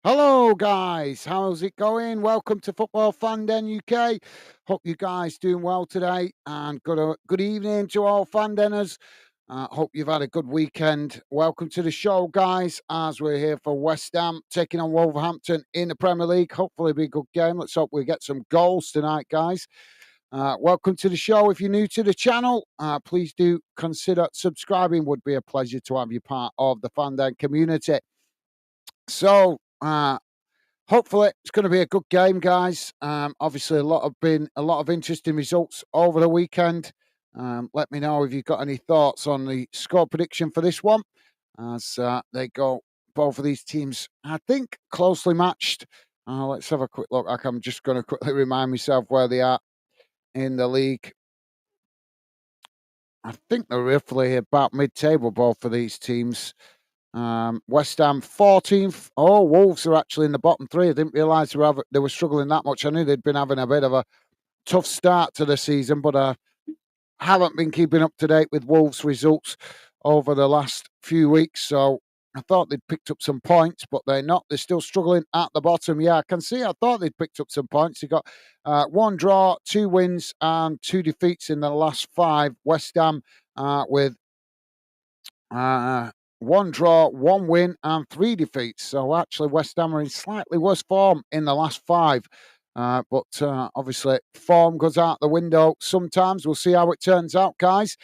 Hello, guys. How's it going? Welcome to Football Fan Den UK. Hope you guys doing well today, and good evening to all fan denners. Hope you've had a good weekend. Welcome to the show, guys. As we're here for West Ham taking on Wolverhampton in the Premier League. Hopefully, it'll be a good game. Let's hope we get some goals tonight, guys. Welcome to the show. If you're new to the channel, please do consider subscribing. Would be a pleasure to have you part of the Fan Den community. So, hopefully, it's going to be a good game, guys. Obviously, a lot of interesting results over the weekend. Let me know if you've got any thoughts on the score prediction for this one, as they go. Both of these teams, I think, closely matched. Let's have a quick look. I'm just going to quickly remind myself where they are in the league. I think they're roughly about mid-table, both of these teams. West Ham 14th. Oh, Wolves are actually in the bottom three. I didn't realise they were struggling that much. I knew they'd been having a bit of a tough start to the season, but I haven't been keeping up to date with Wolves' results over the last few weeks. So I thought they'd picked up some points, but they're not. They're still struggling at the bottom. Yeah, I can see. I thought they'd picked up some points. They got one draw, two wins, and two defeats in the last five. West Ham with uh, one draw, one win, and three defeats. So actually, West Ham are in slightly worse form in the last five. But obviously, form goes out the window sometimes. We'll see how it turns out, guys.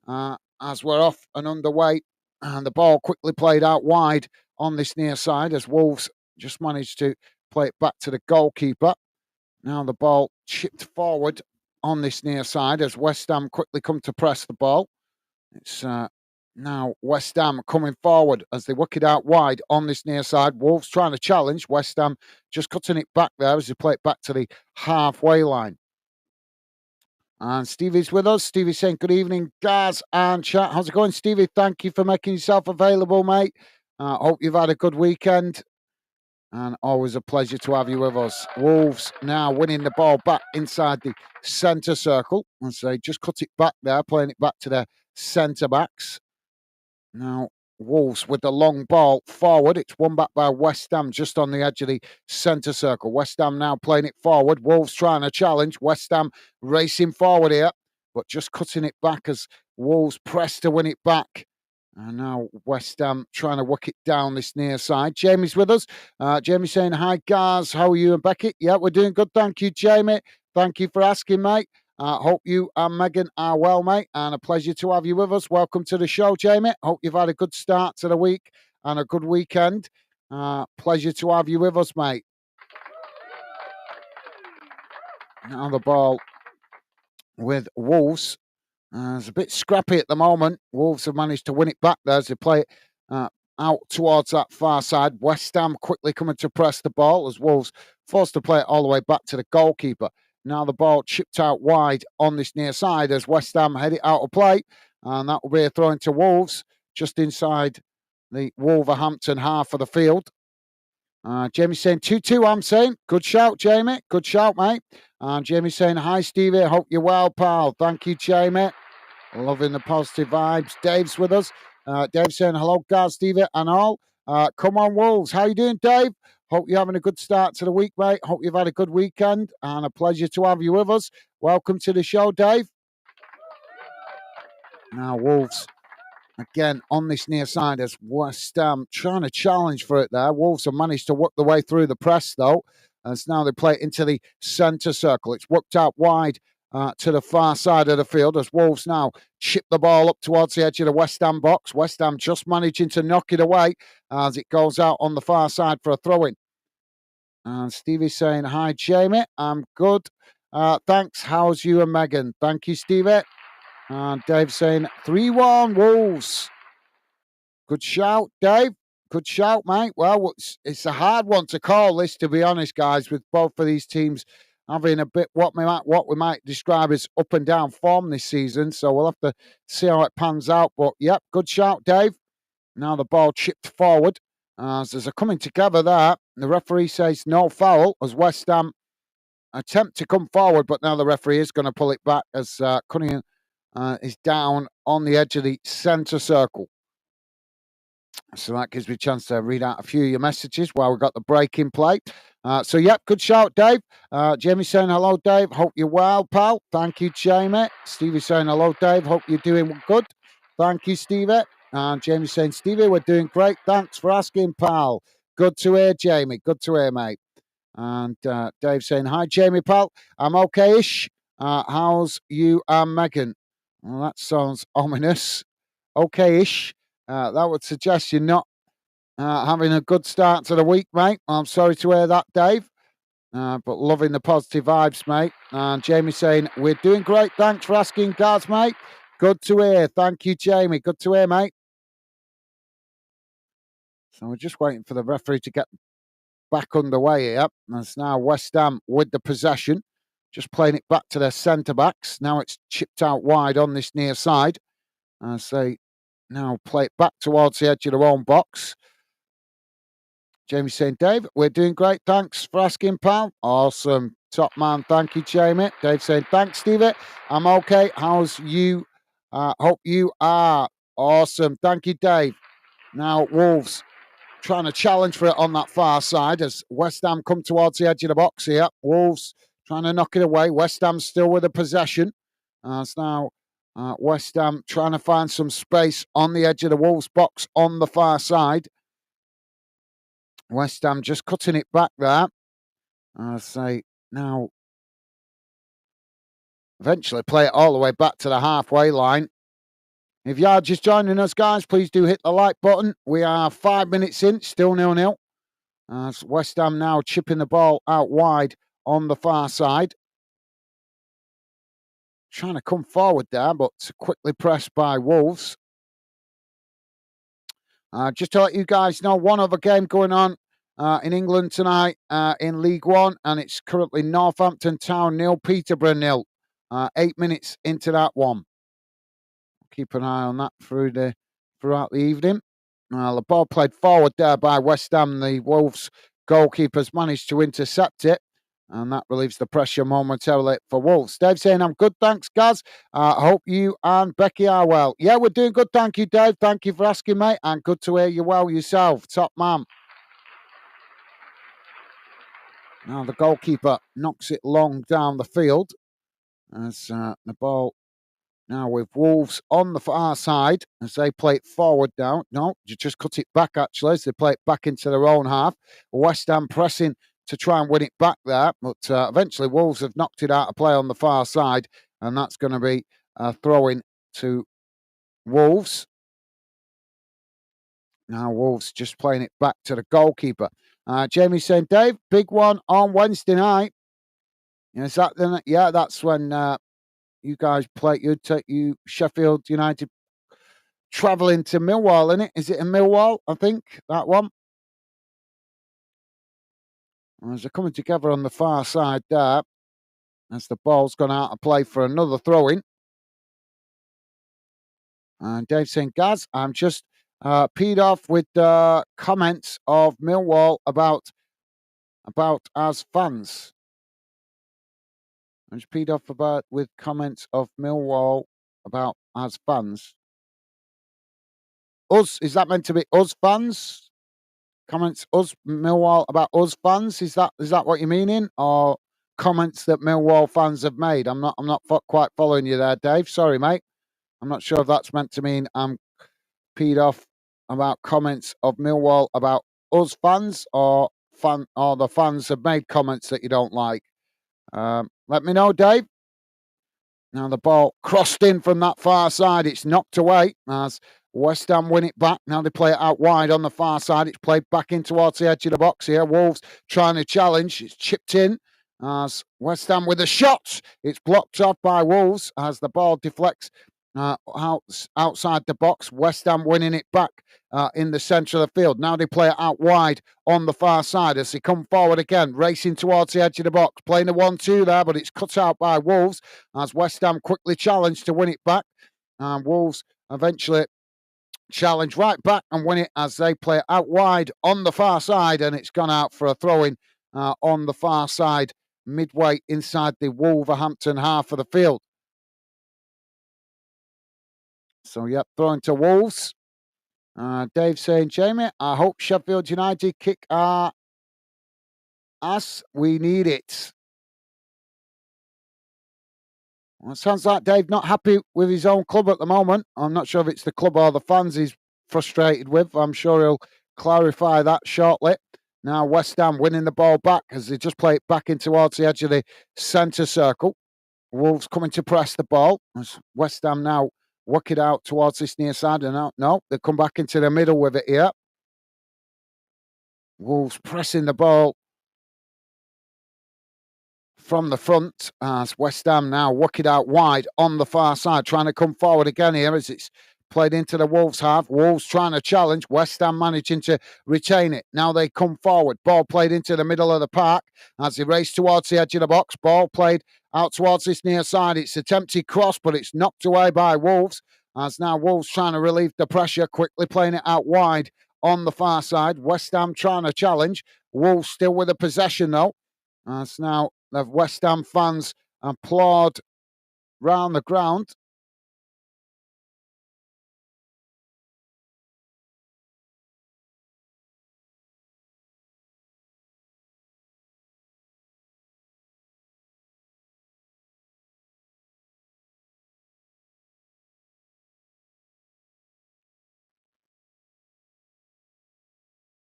As we're off and underway, and the ball quickly played out wide on this near side as Wolves just managed to play it back to the goalkeeper. Now the ball chipped forward on this near side as West Ham quickly come to press the ball. It's now West Ham coming forward as they work it out wide on this near side. Wolves trying to challenge. West Ham just cutting it back there as they play it back to the halfway line. And Stevie's with us. Stevie's saying good evening, Gaz and chat. How's it going, Stevie? Thank you for making yourself available, mate. Hope you've had a good weekend. And always a pleasure to have you with us. Wolves now winning the ball back inside the centre circle as they just cut it back there, playing it back to their centre backs. Now, Wolves with the long ball forward. It's won back by West Ham just on the edge of the centre circle. West Ham now playing it forward. Wolves trying to challenge. West Ham racing forward here, but just cutting it back as Wolves press to win it back. And now West Ham trying to work it down this near side. Jamie's with us. Jamie saying, hi, guys. How are you and Beckett? Yeah, we're doing good. Thank you, Jamie. Thank you for asking, mate. Hope you and Megan are well, mate, and a pleasure to have you with us. Welcome to the show, Jamie. Hope you've had a good start to the week and a good weekend. Pleasure to have you with us, mate. Now the ball with Wolves. It's a bit scrappy at the moment. Wolves have managed to win it back there as they play it out towards that far side. West Ham quickly coming to press the ball as Wolves forced to play it all the way back to the goalkeeper. Now the ball chipped out wide on this near side as West Ham head it out of play. And that will be a throw into Wolves just inside the Wolverhampton half of the field. Jamie saying 2-2, I'm saying. Good shout, Jamie. Good shout, mate. Jamie saying, hi, Stevie. Hope you're well, pal. Thank you, Jamie. Loving the positive vibes. Dave's with us. Dave saying, hello, guys, Stevie, and all. Come on, Wolves. How you doing, Dave? Hope you're having a good start to the week, mate. Hope you've had a good weekend and a pleasure to have you with us. Welcome to the show, Dave. Now, Wolves again on this near side as West Ham trying to challenge for it there. Wolves have managed to work their way through the press, though, as now they play it into the centre circle. It's worked out wide to the far side of the field as Wolves now chip the ball up towards the edge of the West Ham box. West Ham just managing to knock it away as it goes out on the far side for a throw-in. And Stevie's saying, hi, Jamie. I'm good. Thanks. How's you and Megan? Thank you, Stevie. And Dave saying 3-1 Wolves. Good shout, Dave. Good shout, mate. Well, it's a hard one to call this, to be honest, guys, with both of these teams having a bit what we might describe as up and down form this season. So we'll have to see how it pans out. But yep, good shout, Dave. Now the ball chipped forward. As there's a coming together there. The referee says no foul as West Ham attempt to come forward, but now the referee is going to pull it back as Cunningham is down on the edge of the centre circle. So that gives me a chance to read out a few of your messages while we've got the break in play. Yep, good shout, Dave. Jamie saying hello, Dave. Hope you're well, pal. Thank you, Jamie. Stevie saying hello, Dave. Hope you're doing good. Thank you, Stevie. And Jamie saying, Stevie, we're doing great. Thanks for asking, pal. Good to hear, Jamie. Good to hear, mate. And Dave saying, hi, Jamie, pal. I'm okay-ish. How's you and Megan? Well, that sounds ominous. Okay-ish. That would suggest you're not having a good start to the week, mate. I'm sorry to hear that, Dave. But loving the positive vibes, mate. And Jamie saying, we're doing great. Thanks for asking, guys, mate. Good to hear. Thank you, Jamie. Good to hear, mate. So we're just waiting for the referee to get back underway here. And it's now West Ham with the possession. Just playing it back to their centre-backs. Now it's chipped out wide on this near side. As they now play it back towards the edge of their own box. Jamie saying, Dave, we're doing great. Thanks for asking, pal. Awesome. Top man. Thank you, Jamie. Dave saying, thanks, Stevie. I'm okay. How's you? Hope you are. Awesome. Thank you, Dave. Now, Wolves trying to challenge for it on that far side as West Ham come towards the edge of the box here. Wolves trying to knock it away. West Ham still with the possession. It's now West Ham trying to find some space on the edge of the Wolves box on the far side. West Ham just cutting it back there. I say now, eventually play it all the way back to the halfway line. If you are just joining us, guys, please do hit the like button. We are 5 minutes in, still 0-0. As West Ham now chipping the ball out wide on the far side. Trying to come forward there, but quickly pressed by Wolves. Just to let you guys know, one other game going on in England tonight in League One, and it's currently Northampton Town 0, Peterborough 0. 8 minutes into that one. Keep an eye on that throughout the evening. The ball played forward there by West Ham. The Wolves goalkeepers managed to intercept it, and that relieves the pressure momentarily for Wolves. Dave saying, I'm good, thanks, Gaz. Hope you and Becky are well. Yeah, we're doing good, thank you, Dave. Thank you for asking, mate, and good to hear you well yourself. Top man. Now the goalkeeper knocks it long down the field as the ball now with Wolves on the far side as they play it forward now. No, you just cut it back actually as they play it back into their own half. West Ham pressing to try and win it back there, but eventually Wolves have knocked it out of play on the far side, and that's going to be a throw-in to Wolves. Now Wolves just playing it back to the goalkeeper. Jamie saying, Dave, big one on Wednesday night. Is that then? Yeah, that's when you guys play. You Sheffield United travelling to Millwall, isn't it? Is it in Millwall? I think that one. As they're coming together on the far side there, as the ball's gone out of play for another throw-in. And Dave saying, Gaz, I'm just peed off with the comments of Millwall about as fans. I'm just peed off with comments of Millwall about as fans. Us, is that meant to be us fans? Comments us Millwall about us fans? Is that what you're meaning, or comments that Millwall fans have made? I'm not quite following you there, Dave. Sorry, mate. I'm not sure if that's meant to mean I'm peed off about comments of Millwall about us fans, or the fans have made comments that you don't like. Let me know, Dave. Now the ball crossed in from that far side. It's knocked away as West Ham win it back. Now they play it out wide on the far side. It's played back in towards the edge of the box here. Wolves trying to challenge. It's chipped in as West Ham with a shot. It's blocked off by Wolves as the ball deflects outside the box. West Ham winning it back in the centre of the field. Now they play it out wide on the far side as they come forward again, racing towards the edge of the box, playing a 1-2 there, but it's cut out by Wolves as West Ham quickly challenged to win it back. And Wolves eventually challenge right back and win it as they play it out wide on the far side, and it's gone out for a throw-in on the far side, midway inside the Wolverhampton half of the field. So, yep, throwing to Wolves. Dave saying, Jamie, I hope Sheffield United kick our ass. We need it. Well, it sounds like Dave not happy with his own club at the moment. I'm not sure if it's the club or the fans he's frustrated with. I'm sure he'll clarify that shortly. Now West Ham winning the ball back as they just play it back in towards the edge of the centre circle. Wolves coming to press the ball. As West Ham now work it out towards this near side. And now, no, they come back into the middle with it here. Wolves pressing the ball from the front as West Ham now work it out wide on the far side, trying to come forward again here as it's played into the Wolves half. Wolves trying to challenge. West Ham managing to retain it. Now they come forward. Ball played into the middle of the park as they race towards the edge of the box. Ball played out towards this near side. It's a tempted cross, but it's knocked away by Wolves. As now Wolves trying to relieve the pressure, quickly playing it out wide on the far side. West Ham trying to challenge. Wolves still with the possession though. As now the West Ham fans applaud round the ground.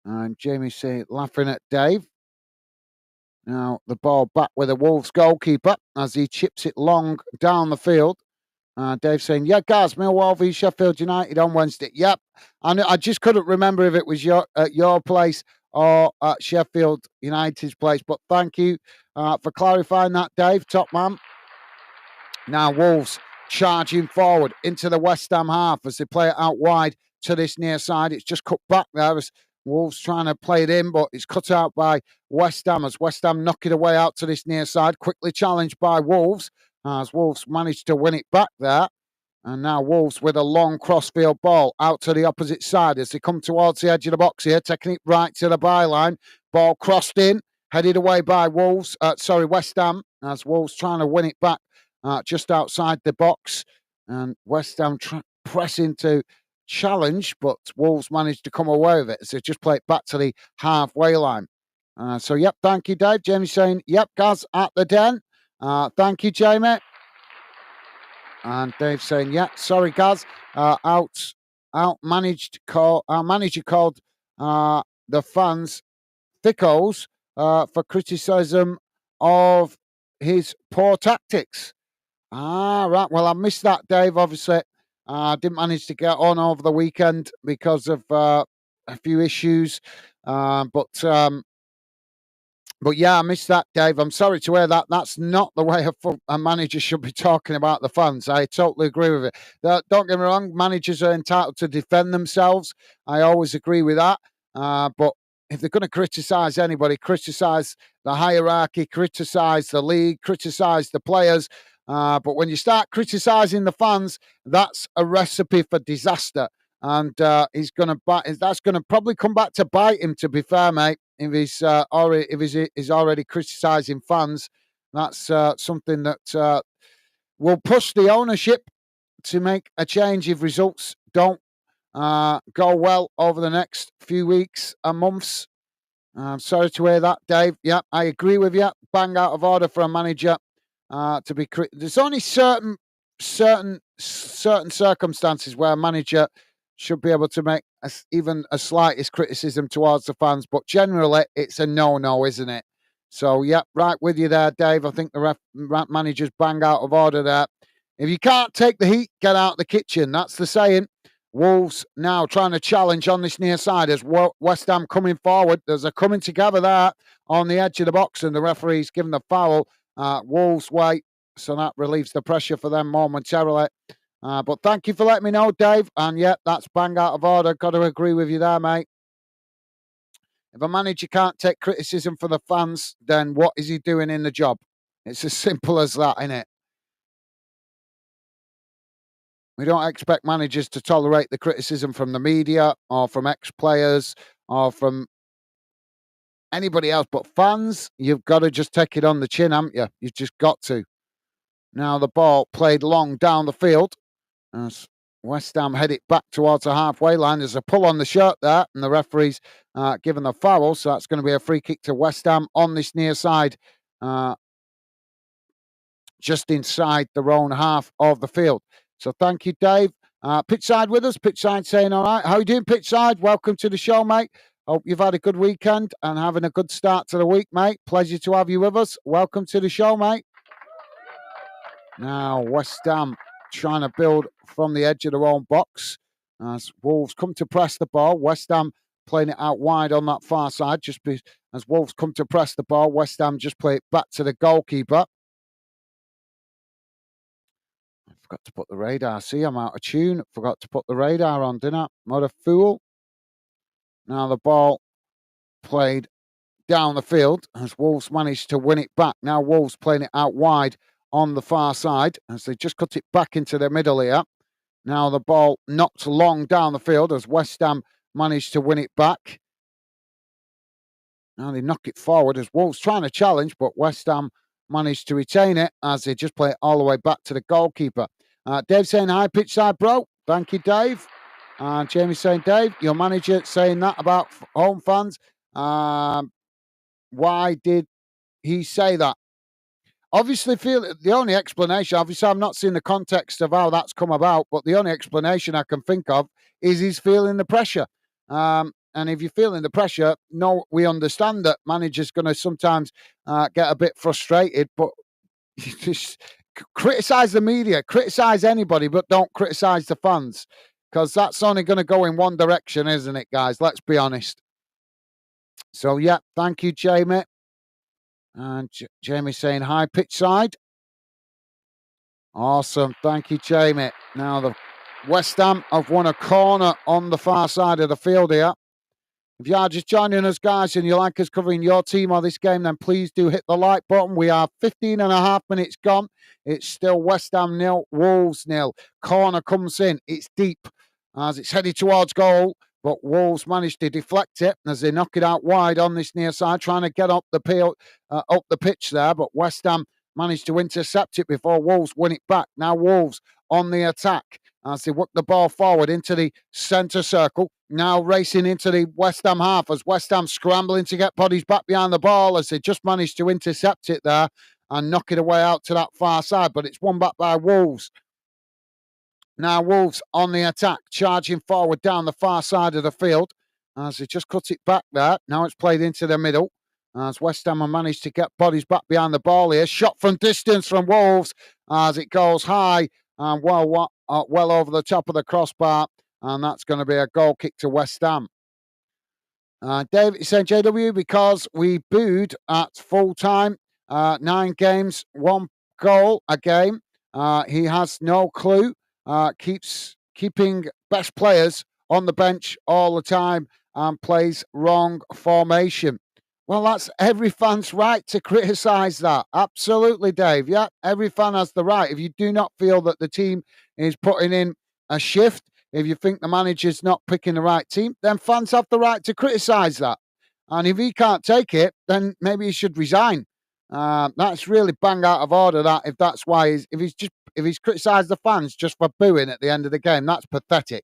And Jamie saying, laughing at Dave. Now the ball back with the Wolves goalkeeper as he chips it long down the field. Dave saying, yeah, guys, Millwall v Sheffield United on Wednesday. Yep. And I just couldn't remember if it was at your place or at Sheffield United's place. But thank you for clarifying that, Dave. Top man. Now Wolves charging forward into the West Ham half as they play it out wide to this near side. It's just cut back there as Wolves trying to play it in, but it's cut out by West Ham as West Ham knock it away out to this near side. Quickly challenged by Wolves as Wolves managed to win it back there. And now Wolves with a long crossfield ball out to the opposite side as they come towards the edge of the box here, taking it right to the byline. Ball crossed in, headed away by West Ham, as Wolves trying to win it back just outside the box. And West Ham pressing to challenge, but Wolves managed to come away with it as they just play it back to the halfway line. Yep, thank you, Dave. Jamie saying, yep, guys, at the den. Thank you, Jamie. And Dave saying, yeah, sorry, guys, our manager called the fans thickos for criticism of his poor tactics. Right. Well, I missed that, Dave. Obviously, I didn't manage to get on over the weekend because of a few issues. But yeah, I missed that, Dave. I'm sorry to hear that. That's not the way a manager should be talking about the fans. I totally agree with it. Don't get me wrong, managers are entitled to defend themselves. I always agree with that. But if they're going to criticise anybody, criticise the hierarchy, criticise the league, criticise the players. But when you start criticising the fans, that's a recipe for disaster. And that's going to probably come back to bite him, to be fair, mate. If he's already criticising fans, that's something that will push the ownership to make a change if results don't go well over the next few weeks and months. I'm sorry to hear that, Dave. Yeah, I agree with you. Bang out of order for a manager to be. There's only certain circumstances where a manager should be able to make even a slightest criticism towards the fans, but generally it's a no-no, isn't it? So, yeah, right with you there, Dave. I think the manager's bang out of order there. If you can't take the heat, get out of the kitchen. That's the saying. Wolves now trying to challenge on this near side as West Ham coming forward. There's a coming together there on the edge of the box, and the referee's given the foul Wolves' way, so that relieves the pressure for them momentarily. But thank you for letting me know, Dave. And yeah, that's bang out of order. Got to agree with you there, mate. If a manager can't take criticism from the fans, then what is he doing in the job? It's as simple as that, isn't it? We don't expect managers to tolerate the criticism from the media or from ex-players or from anybody else. But fans, you've got to just take it on the chin, haven't you? You've just got to. Now the ball played long down the field. West Ham head it back towards the halfway line. There's a pull on the shirt there, and the referee's given the foul, so that's going to be a free kick to West Ham on this near side, just inside their own half of the field. So thank you, Dave. Pitchside with us. Pitchside saying, all right, how you doing, Pitchside? Welcome to the show, mate. Hope you've had a good weekend and having a good start to the week, mate. Pleasure to have you with us. Welcome to the show, mate. Now, West Ham trying to build from the edge of their own box. As Wolves come to press the ball, West Ham playing it out wide on that far side. As Wolves come to press the ball, West Ham just play it back to the goalkeeper. I forgot to put the radar. See, I'm out of tune. Forgot to put the radar on, didn't I? What a fool. Now the ball played down the field as Wolves managed to win it back. Now Wolves playing it out wide on the far side as they just cut it back into the middle here. Now the ball knocked long down the field as West Ham managed to win it back. Now they knock it forward as Wolves trying to challenge, but West Ham managed to retain it as they just play it all the way back to the goalkeeper. Dave saying, hi, pitchside, bro. Thank you, Dave. And Jamie saying, Dave, your manager saying that about home fans. Why did he say that? Obviously, the only explanation, obviously, I've not seen the context of how that's come about, but the only explanation I can think of is he's feeling the pressure. And if you're feeling the pressure, no, we understand that managers going to sometimes get a bit frustrated, but just criticise the media, criticise anybody, but don't criticise the fans, because that's only going to go in one direction, isn't it, guys? Let's be honest. So, yeah, thank you, Jamie. And Jamie saying, hi, pitch side. Awesome. Thank you, Jamie. Now, the West Ham have won a corner on the far side of the field here. If you are just joining us, guys, and you like us covering your team or this game, then please do hit the like button. We are 15 and a half minutes gone. It's still West Ham 0, Wolves 0. Corner comes in. It's deep as it's headed towards goal, but Wolves managed to deflect it as they knock it out wide on this near side, trying to get up the pitch there, but West Ham managed to intercept it before Wolves win it back. Now Wolves on the attack as they work the ball forward into the centre circle. Now racing into the West Ham half as West Ham scrambling to get bodies back behind the ball as they just managed to intercept it there and knock it away out to that far side, but it's won back by Wolves. Now Wolves on the attack, charging forward down the far side of the field as they just cut it back there. Now it's played into the middle as West Ham have managed to get bodies back behind the ball here. Shot from distance from Wolves as it goes high and well over the top of the crossbar, and that's going to be a goal kick to West Ham. David is saying, JW, because we booed at full time, 9 games, 1 goal a game. He has no clue. Keeping best players on the bench all the time and plays wrong formation. Well, that's every fan's right to criticise that. Absolutely, Dave. Yeah, every fan has the right. If you do not feel that the team is putting in a shift, if you think the manager's not picking the right team, then fans have the right to criticise that. And if he can't take it, then maybe he should resign. That's really bang out of order. That if that's why if he's criticised the fans just for booing at the end of the game, that's pathetic.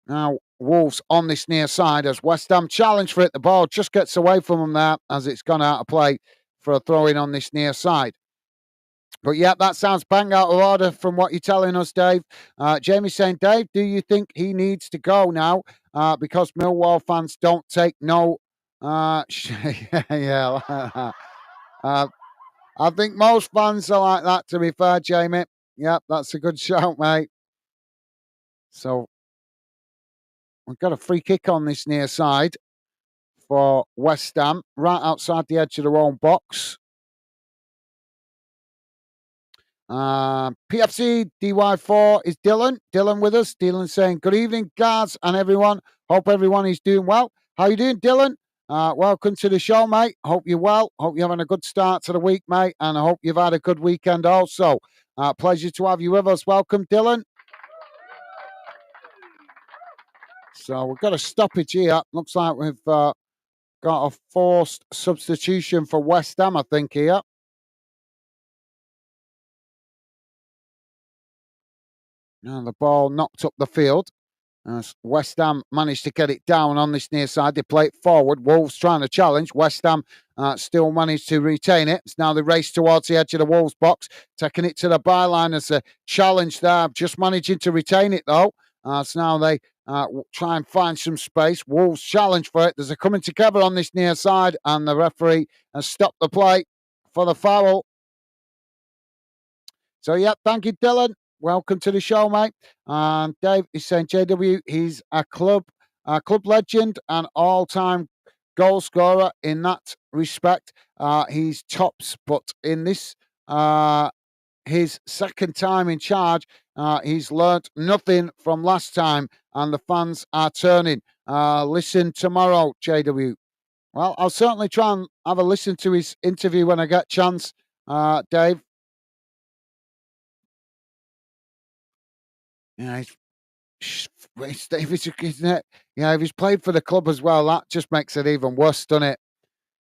Now Wolves on this near side as West Ham challenge for it. The ball just gets away from them there as it's gone out of play for a throw-in on this near side. But yeah, that sounds bang out of order from what you're telling us, Dave. Jamie's saying, Dave, do you think he needs to go now because Millwall fans don't take no... yeah. I think most fans are like that, to be fair, Jamie. Yep, that's a good shout, mate. So we've got a free kick on this near side for West Ham, right outside the edge of their own box. PFC DY4 is Dylan. Dylan with us. Dylan saying, good evening, guards and everyone. Hope everyone is doing well. How you doing, Dylan? Welcome to the show, mate. Hope you're well. Hope you're having a good start to the week, mate. And I hope you've had a good weekend also. Pleasure to have you with us. Welcome, Dylan. So we've got a stoppage here. Looks like we've got a forced substitution for West Ham, I think, here. Now the ball knocked up the field. As West Ham managed to get it down on this near side. They play it forward. Wolves trying to challenge. West Ham still managed to retain it. It's now they race towards the edge of the Wolves box, taking it to the byline as a challenge there. Just managing to retain it though. So now they try and find some space. Wolves challenge for it. There's a coming together on this near side, and the referee has stopped the play for the foul. So, yeah, thank you, Dylan. Welcome to the show, mate. And Dave is saying JW, he's a club legend and all-time goal scorer in that respect. He's tops, but in this, his second time in charge, he's learnt nothing from last time, and the fans are turning. Listen tomorrow, JW. Well, I'll certainly try and have a listen to his interview when I get a chance, Dave. Yeah, if he's played for the club as well, that just makes it even worse, doesn't it?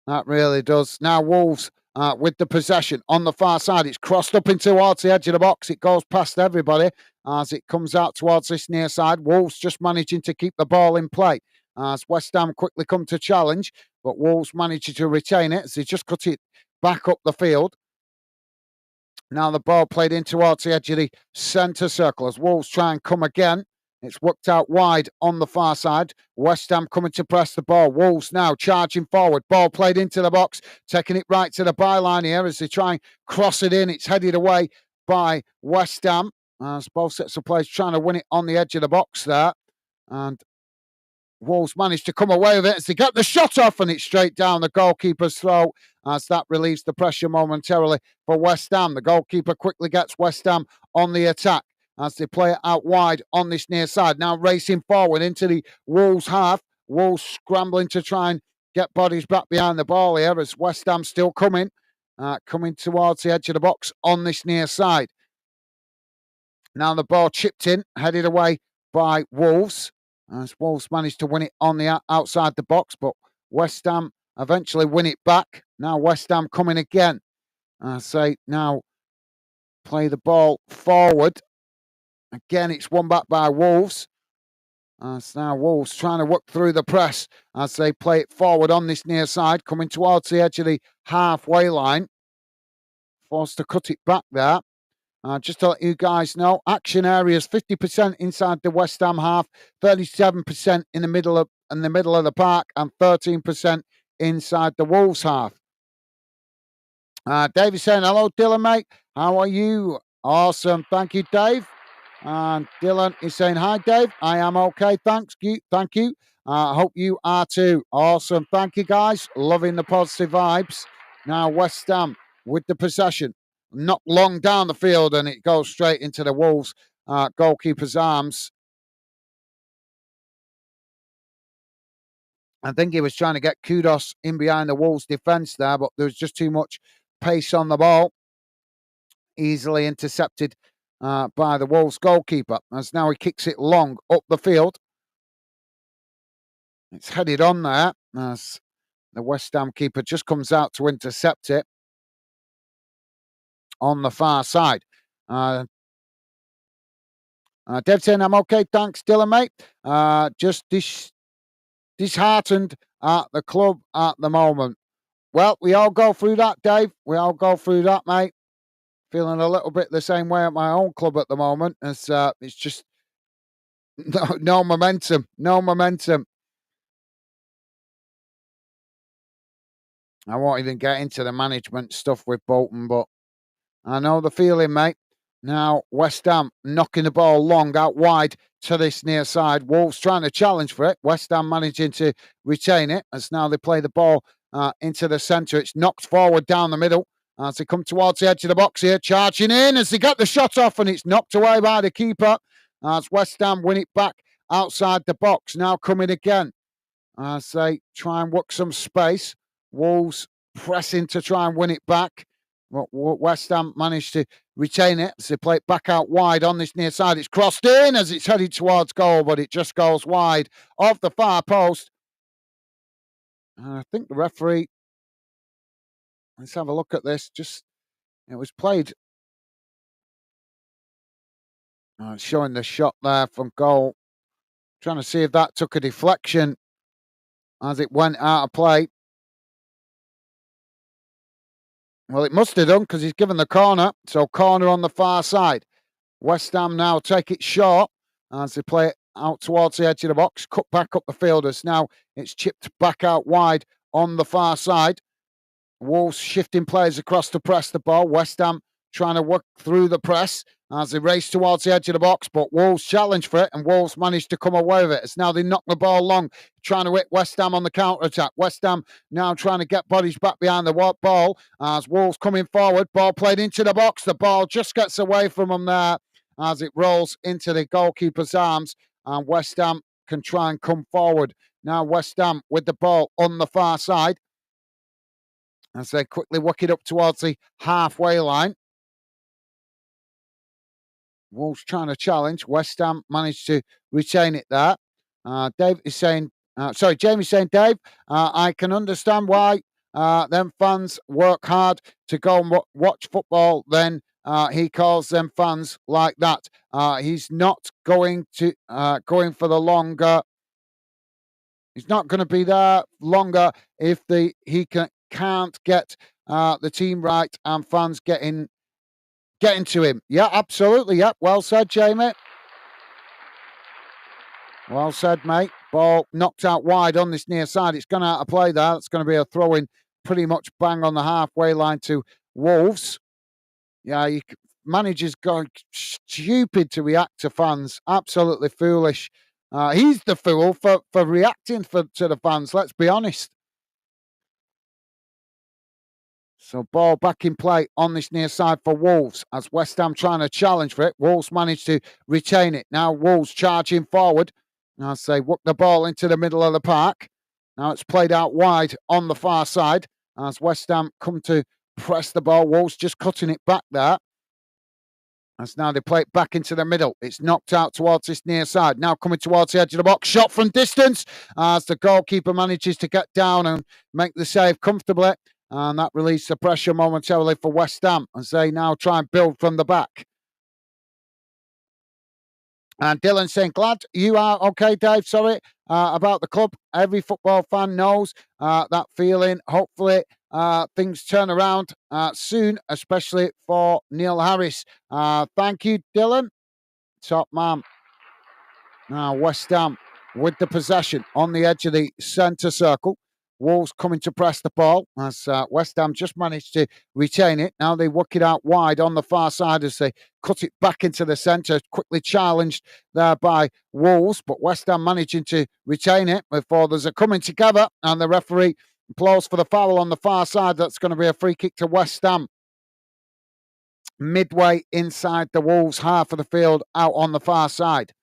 That really does. Now Wolves with the possession on the far side. It's crossed up in towards the edge of the box. It goes past everybody as it comes out towards this near side. Wolves just managing to keep the ball in play as West Ham quickly come to challenge, but Wolves managing to retain it as they just cut it back up the field. Now the ball played in towards the edge of the centre circle as Wolves try and come again. It's worked out wide on the far side. West Ham coming to press the ball. Wolves now charging forward. Ball played into the box, taking it right to the byline here as they try and cross it in. It's headed away by West Ham. As both sets of players trying to win it on the edge of the box there. And Wolves managed to come away with it as they get the shot off, and it's straight down the goalkeeper's throat as that relieves the pressure momentarily for West Ham. The goalkeeper quickly gets West Ham on the attack as they play it out wide on this near side. Now racing forward into the Wolves half. Wolves scrambling to try and get bodies back behind the ball here as West Ham still coming towards the edge of the box on this near side. Now the ball chipped in, headed away by Wolves. As Wolves managed to win it on the outside the box, but West Ham eventually win it back. Now West Ham coming again. Now play the ball forward. Again, it's won back by Wolves. So now Wolves trying to work through the press as they play it forward on this near side, coming towards the edge of the halfway line. Forced to cut it back there. Just to let you guys know, action areas 50% inside the West Ham half, 37% in the middle of the park, and 13% inside the Wolves half. Dave is saying, "Hello, Dylan, mate. How are you? Awesome, thank you, Dave." And Dylan is saying, "Hi, Dave. I am okay, thanks. Thank you. I hope you are too. Awesome, thank you, guys. Loving the positive vibes." Now West Ham with the possession. Not long down the field, and it goes straight into the Wolves goalkeeper's arms. I think he was trying to get Kudos in behind the Wolves defence there, but there was just too much pace on the ball. Easily intercepted by the Wolves goalkeeper, as now he kicks it long up the field. It's headed on there as the West Ham keeper just comes out to intercept it on the far side. Dev saying, "I'm okay, thanks, Dylan, mate. Just disheartened at the club at the moment." Well, we all go through that, Dave. We all go through that, mate. Feeling a little bit the same way at my own club at the moment. It's just no momentum, no momentum. I won't even get into the management stuff with Bolton, but I know the feeling, mate. Now, West Ham knocking the ball long out wide to this near side. Wolves trying to challenge for it. West Ham managing to retain it as now they play the ball into the centre. It's knocked forward down the middle as they come towards the edge of the box here. Charging in as they get the shot off, and it's knocked away by the keeper as West Ham win it back outside the box. Now coming again as they try and work some space. Wolves pressing to try and win it back. West Ham managed to retain it as they play it back out wide on this near side. It's crossed in as it's headed towards goal, but it just goes wide off the far post. I think the referee, let's have a look at this. It was played Showing the shot there from goal. Trying to see if that took a deflection as it went out of play. Well, it must have done because he's given the corner. So corner on the far side. West Ham now take it short as they play it out towards the edge of the box. Cut back up the fielders. Now it's chipped back out wide on the far side. Wolves shifting players across to press the ball. West Ham trying to work through the press as they race towards the edge of the box, but Wolves challenge for it, and Wolves manage to come away with it. It's now they knock the ball long, trying to hit West Ham on the counter-attack. West Ham now trying to get bodies back behind the ball as Wolves coming forward. Ball played into the box. The ball just gets away from them there as it rolls into the goalkeeper's arms, and West Ham can try and come forward. Now West Ham with the ball on the far side as they quickly work it up towards the halfway line. Wolves trying to challenge. West Ham managed to retain it there. Dave is saying, Jamie's saying, Dave, I can understand why them fans work hard to go and watch football. Then he calls them fans like that. He's not going to going for the longer. He's not going to be there longer if he can't get the team right and fans getting to him. Yeah, absolutely. Yeah, well said, Jamie. Well said, mate. Ball knocked out wide on this near side. It's gone out of play there. It's going to be a throw-in pretty much bang on the halfway line to Wolves. Yeah, managers going stupid to react to fans. Absolutely foolish. He's the fool for reacting to the fans, let's be honest. So ball back in play on this near side for Wolves as West Ham trying to challenge for it. Wolves managed to retain it. Now Wolves charging forward as they work the ball into the middle of the park. Now it's played out wide on the far side as West Ham come to press the ball. Wolves just cutting it back there. As now they play it back into the middle. It's knocked out towards this near side. Now coming towards the edge of the box. Shot from distance as the goalkeeper manages to get down and make the save comfortably. And that released the pressure momentarily for West Ham as they now try and build from the back. And Dylan saying, glad you are okay, Dave. Sorry about the club. Every football fan knows that feeling. Hopefully things turn around soon, especially for Neil Harris. Thank you, Dylan. Top man. Now West Ham with the possession on the edge of the centre circle. Wolves coming to press the ball as West Ham just managed to retain it. Now they work it out wide on the far side as they cut it back into the centre. Quickly challenged there by Wolves, but West Ham managing to retain it before there's a coming together and the referee blows for the foul on the far side. That's going to be a free kick to West Ham. Midway inside the Wolves half of the field out on the far side.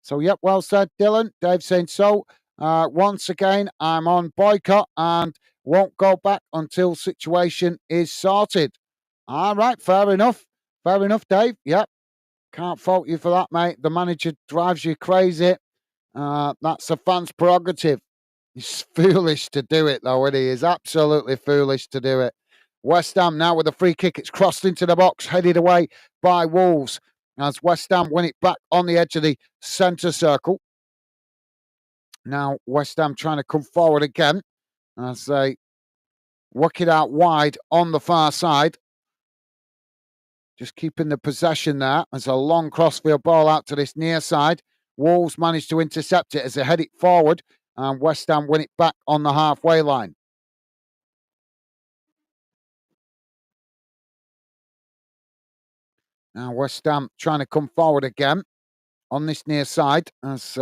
So, yep, well said, Dylan. Dave saying so. Once again, I'm on boycott and won't go back until situation is sorted. All right, fair enough. Fair enough, Dave. Yep. Can't fault you for that, mate. The manager drives you crazy. That's a fan's prerogative. He's foolish to do it, though, isn't he? He's absolutely foolish to do it. West Ham now with a free kick. It's crossed into the box, headed away by Wolves as West Ham win it back on the edge of the centre circle. Now West Ham trying to come forward again as they work it out wide on the far side. Just keeping the possession there. There's a long crossfield ball out to this near side. Wolves managed to intercept it as they head it forward and West Ham win it back on the halfway line. Now West Ham trying to come forward again on this near side as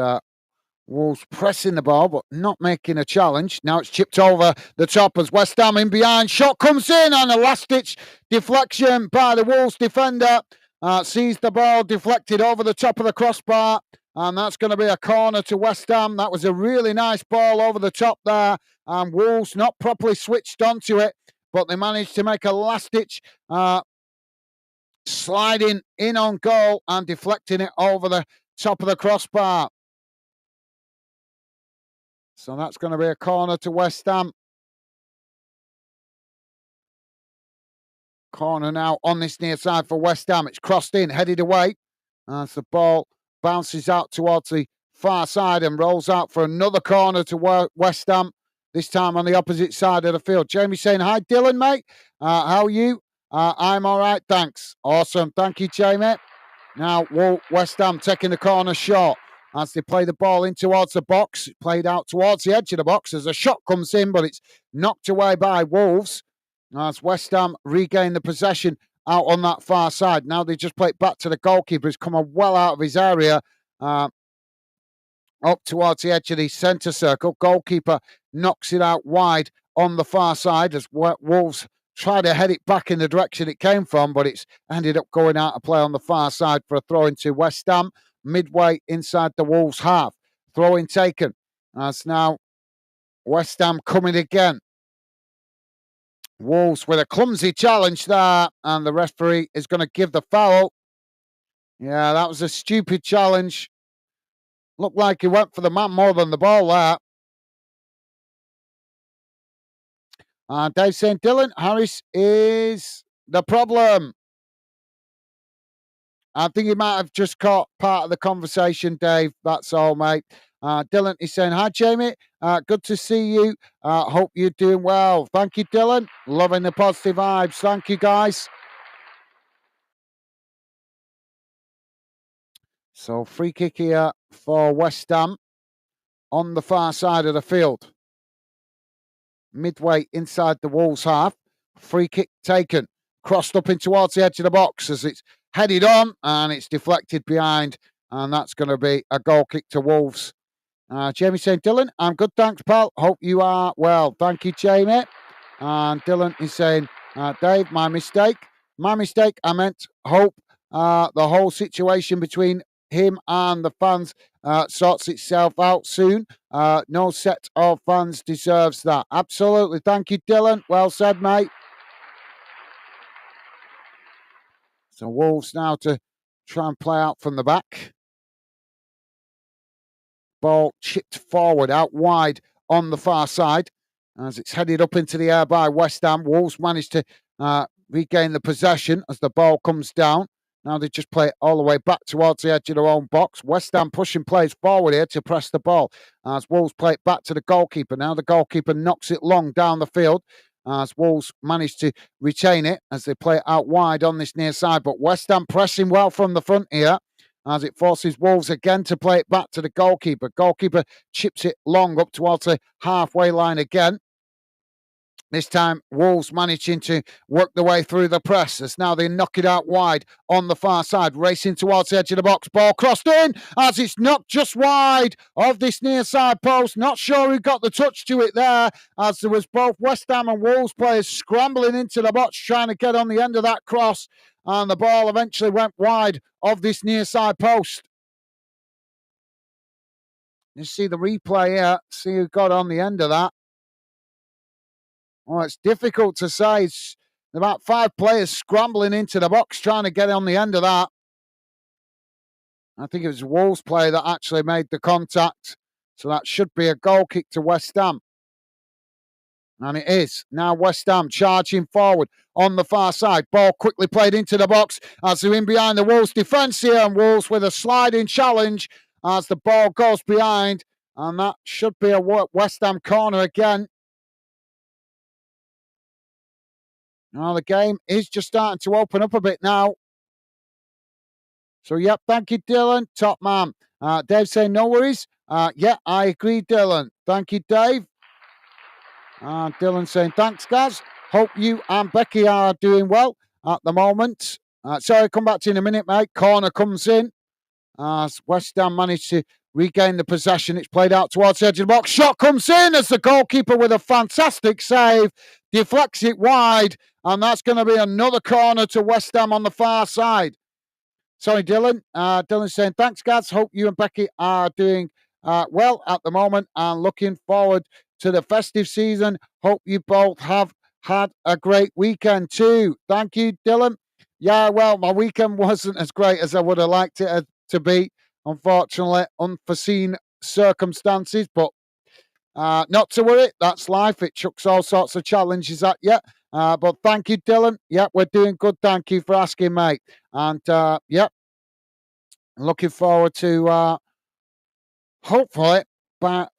Wolves pressing the ball but not making a challenge. Now it's chipped over the top as West Ham in behind. Shot comes in and a last-ditch deflection by the Wolves defender. Sees the ball deflected over the top of the crossbar and that's going to be a corner to West Ham. That was a really nice ball over the top there and Wolves not properly switched onto it, but they managed to make a last-ditch sliding in on goal and deflecting it over the top of the crossbar. So that's going to be a corner to West Ham. Corner now on this near side for West Ham. It's crossed in, headed away. As the ball bounces out towards the far side and rolls out for another corner to West Ham. This time on the opposite side of the field. Jamie saying, hi, Dylan, mate. How are you? I'm all right, thanks. Awesome. Thank you, Jamie. Now, West Ham taking the corner short as they play the ball in towards the box. Played out towards the edge of the box as a shot comes in, but it's knocked away by Wolves. As West Ham regain the possession out on that far side. Now they just play it back to the goalkeeper. He's come well out of his area. Up towards the edge of the centre circle. Goalkeeper knocks it out wide on the far side as Wolves try to head it back in the direction it came from, but it's ended up going out of play on the far side for a throw into West Ham, midway inside the Wolves half. Throw-in taken. As now West Ham coming again. Wolves with a clumsy challenge there, and the referee is going to give the foul. Yeah, that was a stupid challenge. Looked like he went for the man more than the ball there. Dave saying, Dylan, Harris is the problem. I think he might have just caught part of the conversation, Dave. That's all, mate. Dylan is saying, hi, Jamie. Good to see you. Hope you're doing well. Thank you, Dylan. Loving the positive vibes. Thank you, guys. So free kick here for West Ham on the far side of the field. Midway inside the Wolves half. Free kick taken. Crossed up in towards the edge of the box as it's headed on and it's deflected behind. And that's going to be a goal kick to Wolves. Jamie saying, Dylan, I'm good, thanks, pal. Hope you are well. Thank you, Jamie. And Dylan is saying, Dave, my mistake. My mistake. I meant hope the whole situation between him and the fans sorts itself out soon. No set of fans deserves that. Absolutely. Thank you, Dylan. Well said, mate. So Wolves now to try and play out from the back. Ball chipped forward, out wide on the far side. As it's headed up into the air by West Ham. Wolves managed to regain the possession as the ball comes down. Now they just play it all the way back towards the edge of their own box. West Ham pushing players forward here to press the ball. As Wolves play it back to the goalkeeper. Now the goalkeeper knocks it long down the field. As Wolves manage to retain it as they play it out wide on this near side. But West Ham pressing well from the front here. As it forces Wolves again to play it back to the goalkeeper. Goalkeeper chips it long up towards the halfway line again. This time, Wolves managing to work their way through the press as now they knock it out wide on the far side, racing towards the edge of the box. Ball crossed in as it's knocked just wide of this near side post. Not sure who got the touch to it there, as there was both West Ham and Wolves players scrambling into the box trying to get on the end of that cross, and the ball eventually went wide of this near side post. You see the replay here, see who got on the end of that. Oh, it's difficult to say. It's about 5 players scrambling into the box trying to get on the end of that. I think it was a Wolves player that actually made the contact. So that should be a goal kick to West Ham. And it is. Now West Ham charging forward on the far side. Ball quickly played into the box as they're in behind the Wolves defence here. And Wolves with a sliding challenge as the ball goes behind. And that should be a West Ham corner again. Now the game is just starting to open up a bit now. So, yep, thank you, Dylan. Top man. Dave saying no worries. Yeah, I agree, Dylan. Thank you, Dave. Dylan saying thanks, guys. Hope you and Becky are doing well at the moment. Sorry, come back to you in a minute, mate. Corner comes in as West Ham managed to regain the possession. It's played out towards the edge of the box. Shot comes in as the goalkeeper with a fantastic save deflects it wide, and that's going to be another corner to West Ham on the far side. Sorry, Dylan. Dylan saying, thanks, guys. Hope you and Becky are doing well at the moment and looking forward to the festive season. Hope you both have had a great weekend too. Thank you, Dylan. Yeah, well, my weekend wasn't as great as I would have liked it to be. Unfortunately, unforeseen circumstances, but not to worry. That's life. It chucks all sorts of challenges at you. But thank you, Dylan. Yep, we're doing good. Thank you for asking, mate. And yep, looking forward to hopefully, but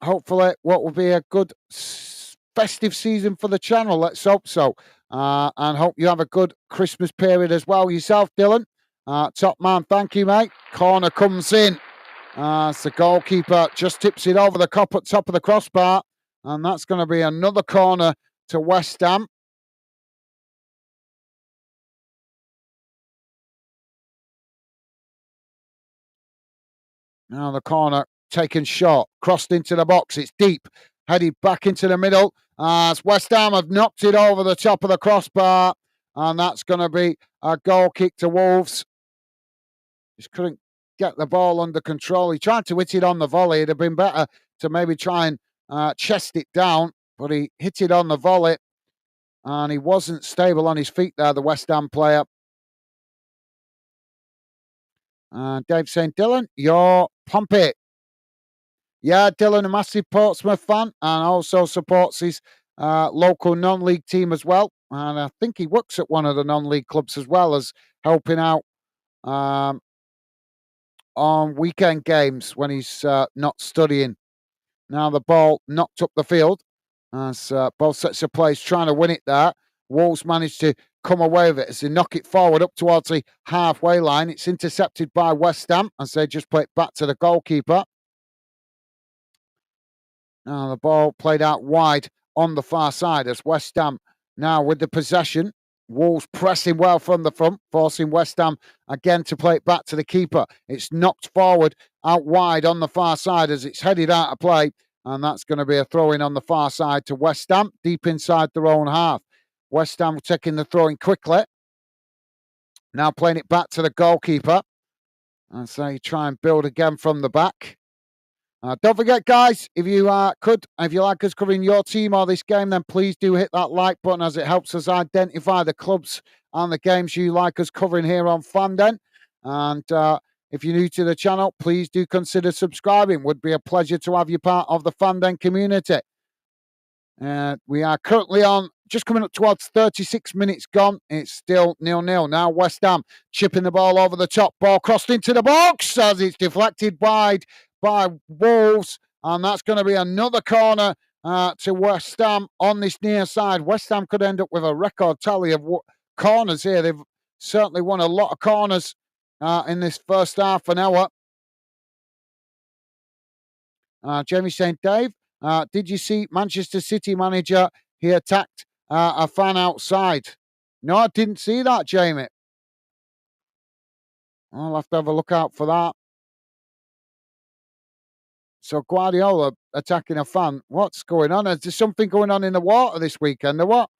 hopefully, what will be a good festive season for the channel. Let's hope so. And hope you have a good Christmas period as well yourself, Dylan. Top man, thank you, mate. Corner comes in. As the goalkeeper just tips it over the top of the crossbar. And that's going to be another corner to West Ham. Now the corner taken short, crossed into the box. It's deep, headed back into the middle. As West Ham have knocked it over the top of the crossbar. And that's going to be a goal kick to Wolves. Just couldn't get the ball under control. He tried to hit it on the volley. It'd have been better to maybe try and chest it down, but he hit it on the volley. And he wasn't stable on his feet there, the West Ham player. And Dave saying, Dylan, you're pumpy. Yeah, Dylan, a massive Portsmouth fan and also supports his local non-league team as well. And I think he works at one of the non-league clubs as well as helping out on weekend games when he's not studying. Now the ball knocked up the field as both sets of players trying to win it there. Wolves managed to come away with it as they knock it forward up towards the halfway line. It's intercepted by West Ham as they just play it back to the goalkeeper. Now the ball played out wide on the far side as West Ham now with the possession. Wolves pressing well from the front, forcing West Ham again to play it back to the keeper. It's knocked forward out wide on the far side as it's headed out of play. And that's going to be a throw-in on the far side to West Ham, deep inside their own half. West Ham taking the throw-in quickly. Now playing it back to the goalkeeper. And so you try and build again from the back. Don't forget, guys, if you if you like us covering your team or this game, then please do hit that like button as it helps us identify the clubs and the games you like us covering here on Fanden. And if you're new to the channel, please do consider subscribing. Would be a pleasure to have you part of the Fanden community. We are currently on, just coming up towards 36 minutes gone. It's still 0-0. Now West Ham chipping the ball over the top. Ball crossed into the box as it's deflected wide by Wolves. And that's going to be another corner to West Ham on this near side. West Ham could end up with a record tally of corners here. They've certainly won a lot of corners in this first half an hour. Jamie saying, Dave, did you see Manchester City manager? He attacked a fan outside. No, I didn't see that, Jamie. I'll have to have a look out for that. So Guardiola attacking a fan. What's going on? Is there something going on in the water this weekend or what?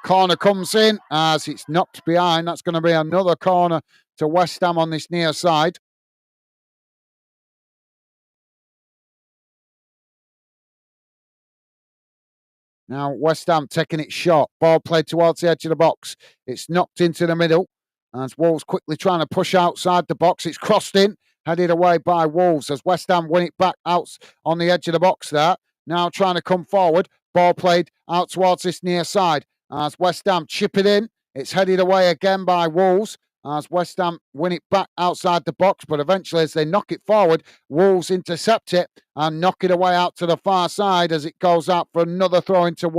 Corner comes in as it's knocked behind. That's going to be another corner to West Ham on this near side. Now West Ham taking it short. Ball played towards the edge of the box. It's knocked into the middle. As Wolves quickly trying to push outside the box. It's crossed in. Headed away by Wolves as West Ham win it back out on the edge of the box there. Now trying to come forward. Ball played out towards this near side. As West Ham chip it in. It's headed away again by Wolves. As West Ham win it back outside the box. But eventually as they knock it forward, Wolves intercept it and knock it away out to the far side as it goes out for another throw into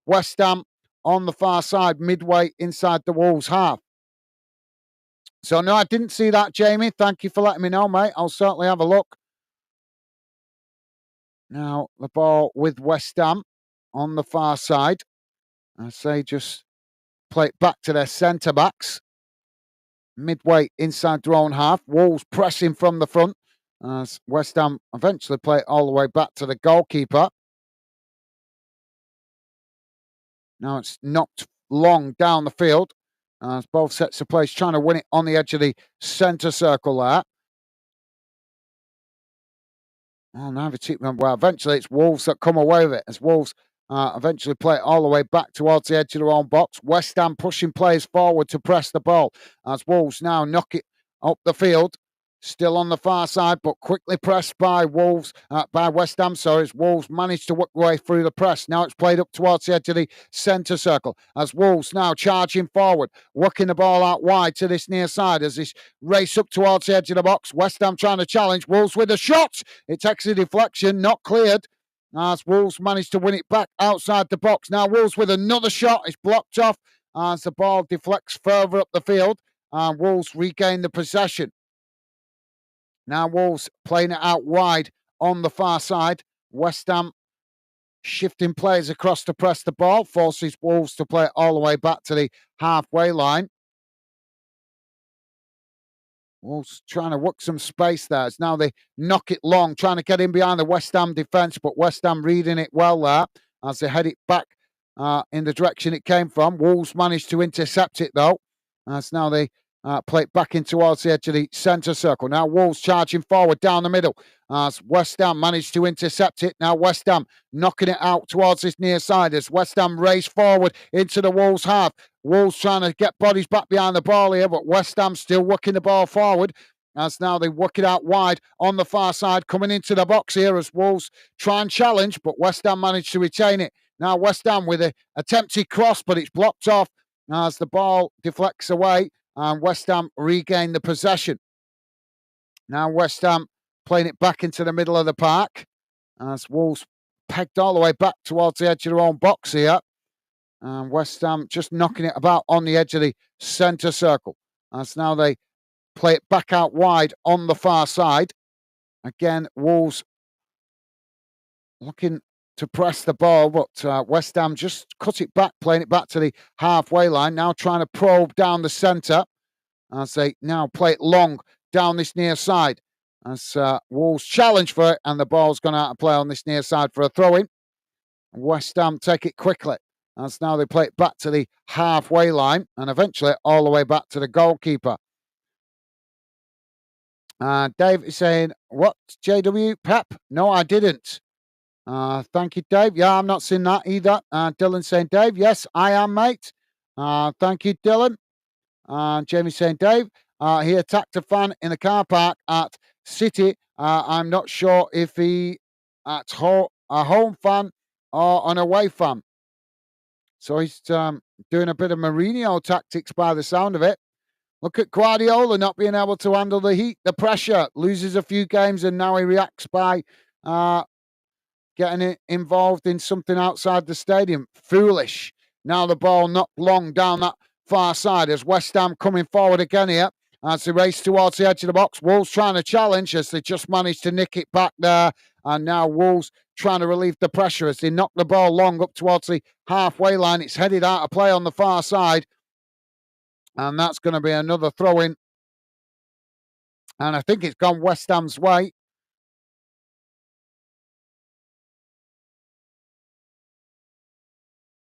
West Ham on the far side, midway inside the Wolves half. So, no, I didn't see that, Jamie. Thank you for letting me know, mate. I'll certainly have a look. Now, the ball with West Ham on the far side. I say just play it back to their centre-backs. Midway inside their own half. Wolves pressing from the front. As West Ham eventually play it all the way back to the goalkeeper. Now it's knocked long down the field. As both sets of players trying to win it on the edge of the centre circle there. Oh, now the team, well, eventually it's Wolves that come away with it. As Wolves eventually play it all the way back towards the edge of their own box. West Ham pushing players forward to press the ball. As Wolves now knock it up the field. Still on the far side, but quickly pressed by Wolves, by West Ham. Sorry, as Wolves managed to work their way through the press. Now it's played up towards the edge of the centre circle. As Wolves now charging forward, working the ball out wide to this near side. As this race up towards the edge of the box. West Ham trying to challenge Wolves with a shot. It takes a deflection, not cleared. As Wolves managed to win it back outside the box. Now Wolves with another shot. It's blocked off as the ball deflects further up the field. And Wolves regain the possession. Now Wolves playing it out wide on the far side. West Ham shifting players across to press the ball, forces Wolves to play it all the way back to the halfway line. Wolves trying to work some space there. It's now they knock it long, trying to get in behind the West Ham defence, but West Ham reading it well there as they head it back in the direction it came from. Wolves managed to intercept it though, as now they play it back in towards the edge of the centre circle. Now Wolves charging forward down the middle as West Ham managed to intercept it. Now West Ham knocking it out towards this near side as West Ham race forward into the Wolves half. Wolves trying to get bodies back behind the ball here, but West Ham still working the ball forward as now they work it out wide on the far side, coming into the box here as Wolves try and challenge, but West Ham managed to retain it. Now West Ham with an attempted cross, but it's blocked off as the ball deflects away. And West Ham regain the possession. Now West Ham playing it back into the middle of the park as Wolves pegged all the way back towards the edge of their own box here. And West Ham just knocking it about on the edge of the centre circle. As now they play it back out wide on the far side. Again, Wolves looking to press the ball, but West Ham just cut it back, playing it back to the halfway line. Now trying to probe down the centre as they now play it long down this near side. As Wolves challenge for it, and the ball's gone out of play on this near side for a throw-in. West Ham take it quickly as now they play it back to the halfway line and eventually all the way back to the goalkeeper. Dave is saying, what, JW? Pep? No, I didn't. Thank you, Dave. Yeah, I'm not seeing that either. Dylan saying, Dave, yes, I am, mate. Thank you, Dylan. Jamie saying, Dave, he attacked a fan in the car park at City. I'm not sure if he at a home fan or an away fan. So he's doing a bit of Mourinho tactics by the sound of it. Look at Guardiola not being able to handle the heat, the pressure, loses a few games, and now he reacts by getting involved in something outside the stadium. Foolish. Now the ball knocked long down that far side as West Ham coming forward again here as they race towards the edge of the box. Wolves trying to challenge as they just managed to nick it back there. And now Wolves trying to relieve the pressure as they knock the ball long up towards the halfway line. It's headed out of play on the far side. And that's going to be another throw-in. And I think it's gone West Ham's way.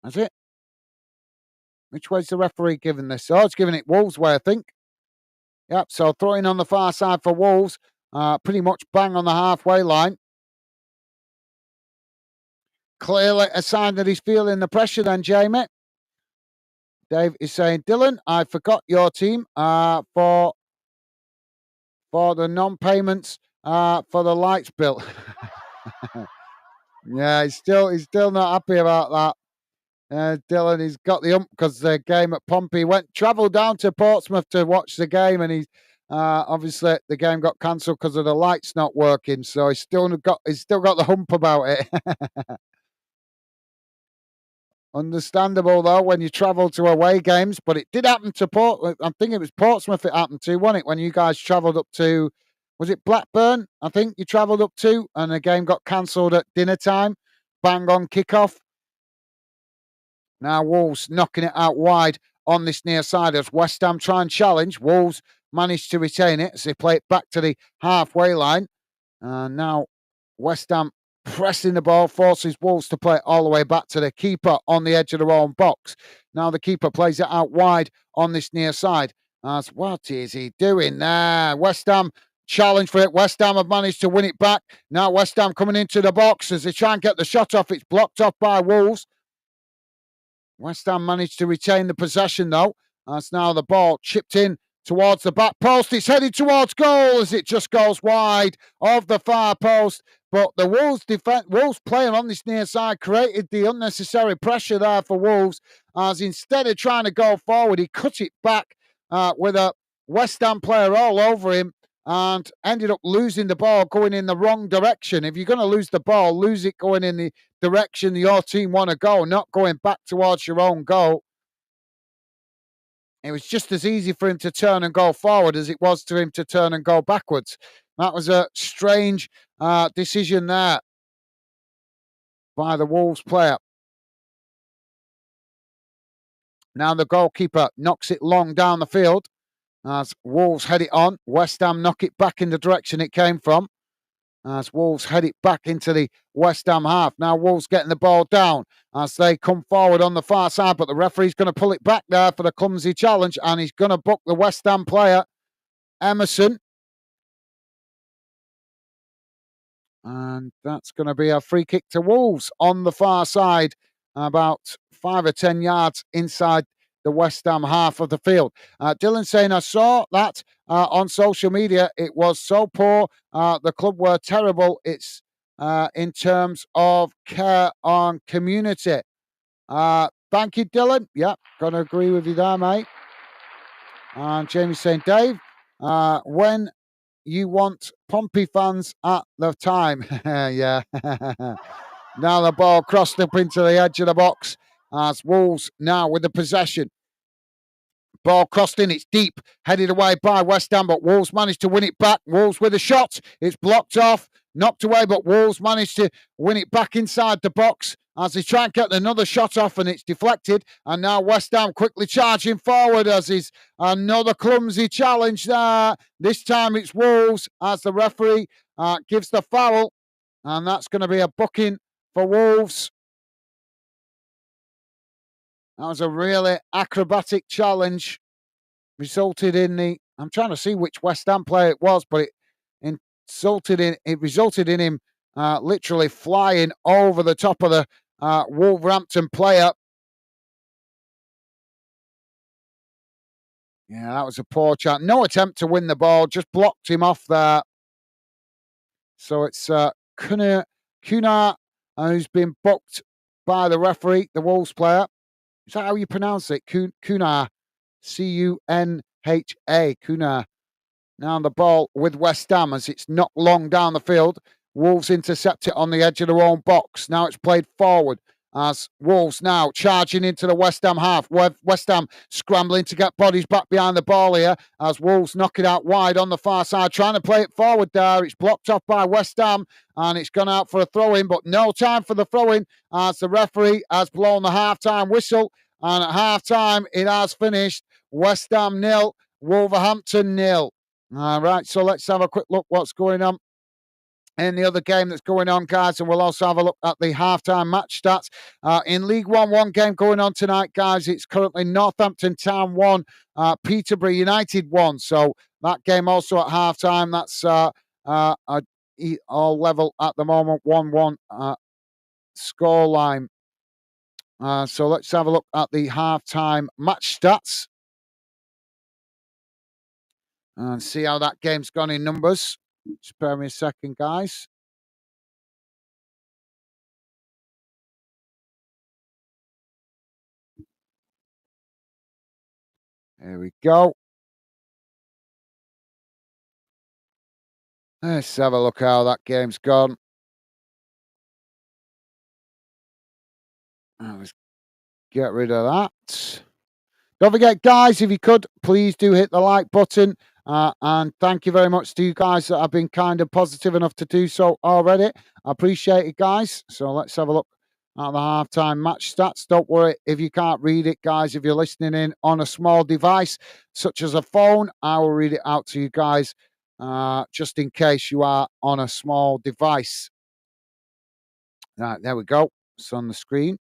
Has it? Which way's the referee giving this? Oh, it's giving it Wolves' way, I think. Yep, so throwing on the far side for Wolves. Pretty much bang on the halfway line. Clearly a sign that he's feeling the pressure then, Jamie. Dave is saying, Dylan, I forgot your team for the non-payments for the lights bill. Yeah, he's still not happy about that. Dylan, he's got the ump because the game at Pompey travelled down to Portsmouth to watch the game, and he's obviously the game got cancelled because of the lights not working. So he's still got the hump about it. Understandable though when you travel to away games, but it did happen to I think it was Portsmouth it happened to, wasn't it? When you guys travelled up to, was it Blackburn? I think you travelled up to, and the game got cancelled at dinner time. Bang on kickoff. Now Wolves knocking it out wide on this near side as West Ham try and challenge. Wolves managed to retain it as they play it back to the halfway line. Now West Ham pressing the ball, forces Wolves to play it all the way back to the keeper on the edge of their own box. Now the keeper plays it out wide on this near side. As what is he doing there? West Ham challenge for it. West Ham have managed to win it back. Now West Ham coming into the box as they try and get the shot off. It's blocked off by Wolves. West Ham managed to retain the possession though. As now the ball chipped in towards the back post. It's headed towards goal as it just goes wide of the far post. But the Wolves player on this near side created the unnecessary pressure there for Wolves, as instead of trying to go forward, he cut it back with a West Ham player all over him and ended up losing the ball going in the wrong direction. If you're going to lose the ball, lose it going in the direction your team want to go, not going back towards your own goal. It was just as easy for him to turn and go forward as it was for him to turn and go backwards. That was a strange decision there by the Wolves player. Now the goalkeeper knocks it long down the field as Wolves head it on. West Ham knock it back in the direction it came from as Wolves head it back into the West Ham half. Now Wolves getting the ball down as they come forward on the far side, but the referee's going to pull it back there for the clumsy challenge, and he's going to book the West Ham player, Emerson. And that's going to be a free kick to Wolves on the far side, about 5 or 10 yards inside the West Ham half of the field. Dylan saying, I saw that on social media. It was so poor. The club were terrible. It's in terms of care on community. Thank you, Dylan. Yeah, going to agree with you there, mate. And Jamie's saying, Dave, when you want Pompey fans at the time. Yeah. Now the ball crossed up into the edge of the box as Wolves now with the possession. Ball crossed in, it's deep, headed away by West Ham, but Wolves managed to win it back. Wolves with a shot, it's blocked off, knocked away, but Wolves managed to win it back inside the box as they try and get another shot off, and it's deflected. And now West Ham quickly charging forward as is another clumsy challenge there. This time it's Wolves as the referee gives the foul, and that's going to be a booking for Wolves. That was a really acrobatic challenge. Resulted in the... I'm trying to see which West Ham player it was, but it resulted in him literally flying over the top of the Wolverhampton player. Yeah, that was a poor chance. No attempt to win the ball, just blocked him off there. So it's Kuna, who's been booked by the referee, the Wolves player. Is that how you pronounce it? Kuna. Cunha. Cunha. Now on the ball with West Ham as it's knocked long down the field. Wolves intercept it on the edge of their own box. Now it's played forward as Wolves now charging into the West Ham half. West Ham scrambling to get bodies back behind the ball here as Wolves knock it out wide on the far side, trying to play it forward there. It's blocked off by West Ham and it's gone out for a throw-in, but no time for the throw-in as the referee has blown the half-time whistle, and at half-time it has finished. West Ham 0, Wolverhampton 0. All right, so let's have a quick look what's going on in the other game that's going on, guys, and we'll also have a look at the halftime match stats. In League One game going on tonight, guys, it's currently Northampton Town 1, Peterborough United 1. So that game also at halftime. That's all level at the moment, 1-1 scoreline. So let's have a look at the halftime match stats and see how that game's gone in numbers. Spare me a second, guys. Here we go. Let's have a look how that game's gone. Let's get rid of that. Don't forget, guys, if you could, please do hit the like button. And thank you very much to you guys that have been kind and positive enough to do so already. I appreciate it, guys. So let's have a look at the halftime match stats. Don't worry if you can't read it, guys. If you're listening in on a small device, such as a phone, I will read it out to you guys, just in case you are on a small device. Right, there we go. It's on the screen.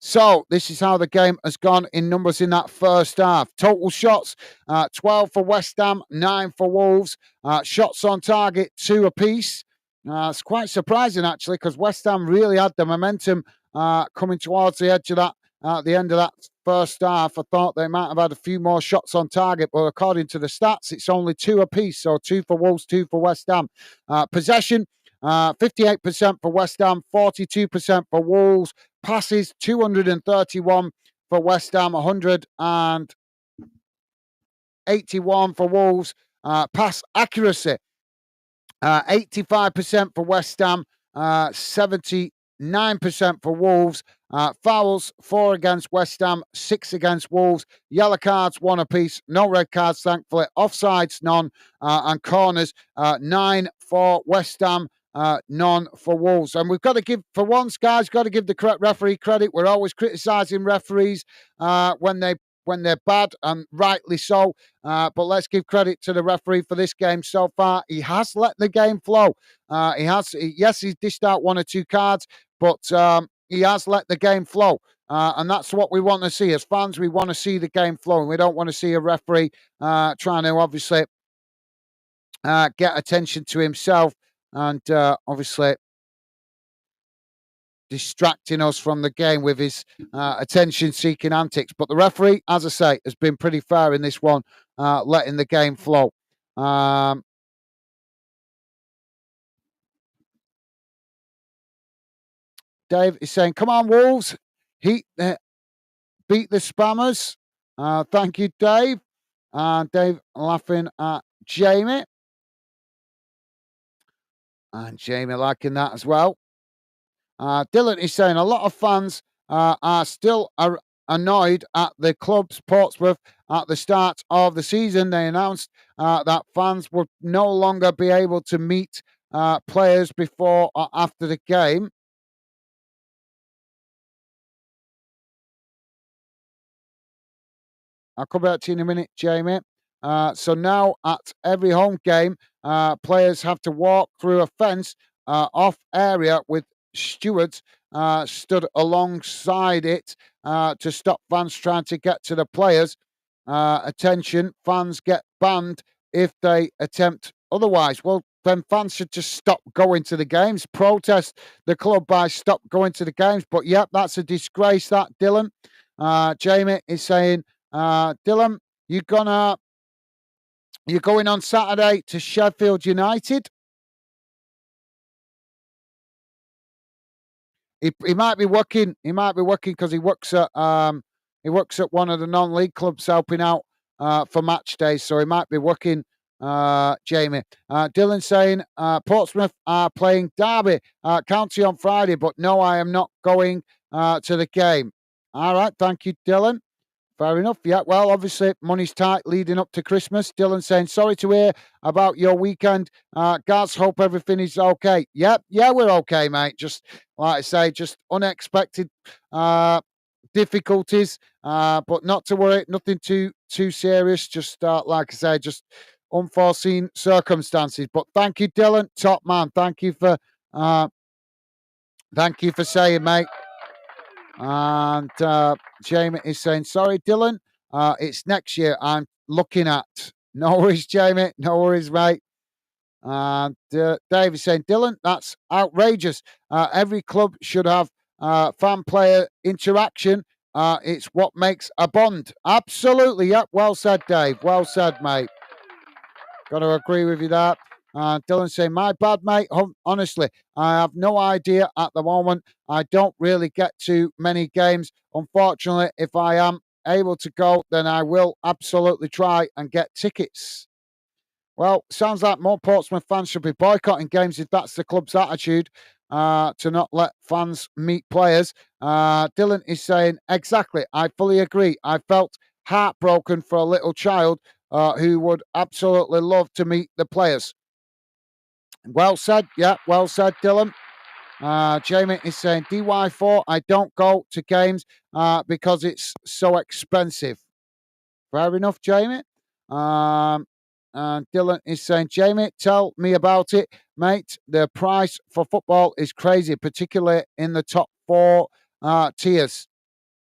So this is how the game has gone in numbers in that first half. Total shots, 12 for West Ham, 9 for Wolves. Shots on target, 2 apiece. It's quite surprising, actually, because West Ham really had the momentum coming towards the edge of that at the end of that first half. I thought they might have had a few more shots on target, but according to the stats, it's only 2 apiece. So 2 for Wolves, 2 for West Ham. Possession, 58% for West Ham, 42% for Wolves. Passes, 231 for West Ham, 181 for Wolves. Pass accuracy, 85% for West Ham, 79% for Wolves. Fouls, 4 against West Ham, 6 against Wolves. Yellow cards, 1 apiece. No red cards, thankfully. Offsides, none. And corners, 9 for West Ham, none for Wolves. And we've got to give, for once, guys, got to give the correct referee credit. We're always criticising referees when they're bad, and rightly so. But let's give credit to the referee for this game so far. He has let the game flow. Yes, he's dished out 1 or 2 cards, but he has let the game flow. And that's what we want to see. As fans, we want to see the game flowing. We don't want to see a referee trying to obviously get attention to himself and obviously distracting us from the game with his attention-seeking antics. But the referee, as I say, has been pretty fair in this one, letting the game flow. Dave is saying, come on, Wolves, beat the spammers. Thank you, Dave. Dave laughing at Jamie. And Jamie liking that as well. Dylan is saying a lot of fans are still annoyed at the club's Portsmouth at the start of the season. They announced that fans would no longer be able to meet players before or after the game. I'll come back to you in a minute, Jamie. So now at every home game, players have to walk through a fence off area with stewards stood alongside it to stop fans trying to get to the players. Attention, fans get banned if they attempt otherwise. Well, then fans should just stop going to the games, protest the club by stop going to the games. But yep, that's a disgrace, that, Dylan. Jamie is saying, Dylan, you're going on Saturday to Sheffield United? He might be working. He might be working because he works at one of the non-league clubs helping out for match days. So he might be working. Jamie, Dylan saying Portsmouth are playing Derby County on Friday, but no, I am not going to the game. All right, thank you, Dylan. Fair enough. Yeah, well, obviously, money's tight leading up to Christmas. Dylan saying, sorry to hear about your weekend. Guys, hope everything is okay. Yeah, we're okay, mate. Just, like I say, just unexpected difficulties, but not to worry. Nothing too serious. Just, like I say, just unforeseen circumstances. But thank you, Dylan. Top man. Thank you for saying, mate. And Jamie is saying, sorry, Dylan, it's next year I'm looking at. No worries, Jamie. No worries, mate. And Dave is saying, Dylan, that's outrageous. Every club should have fan-player interaction. It's what makes a bond. Absolutely. Yep. Well said, Dave. Well said, mate. Got to agree with you there. Dylan saying, my bad, mate. Honestly, I have no idea at the moment. I don't really get to many games. Unfortunately, if I am able to go, then I will absolutely try and get tickets. Well, sounds like more Portsmouth fans should be boycotting games if that's the club's attitude, to not let fans meet players. Dylan is saying, exactly, I fully agree. I felt heartbroken for a little child who would absolutely love to meet the players. Well said. Yeah, well said, Dylan. Jamie is saying, DY4, I don't go to games because it's so expensive. Fair enough, Jamie. And Dylan is saying, Jamie, tell me about it, mate. The price for football is crazy, particularly in the top 4 tiers.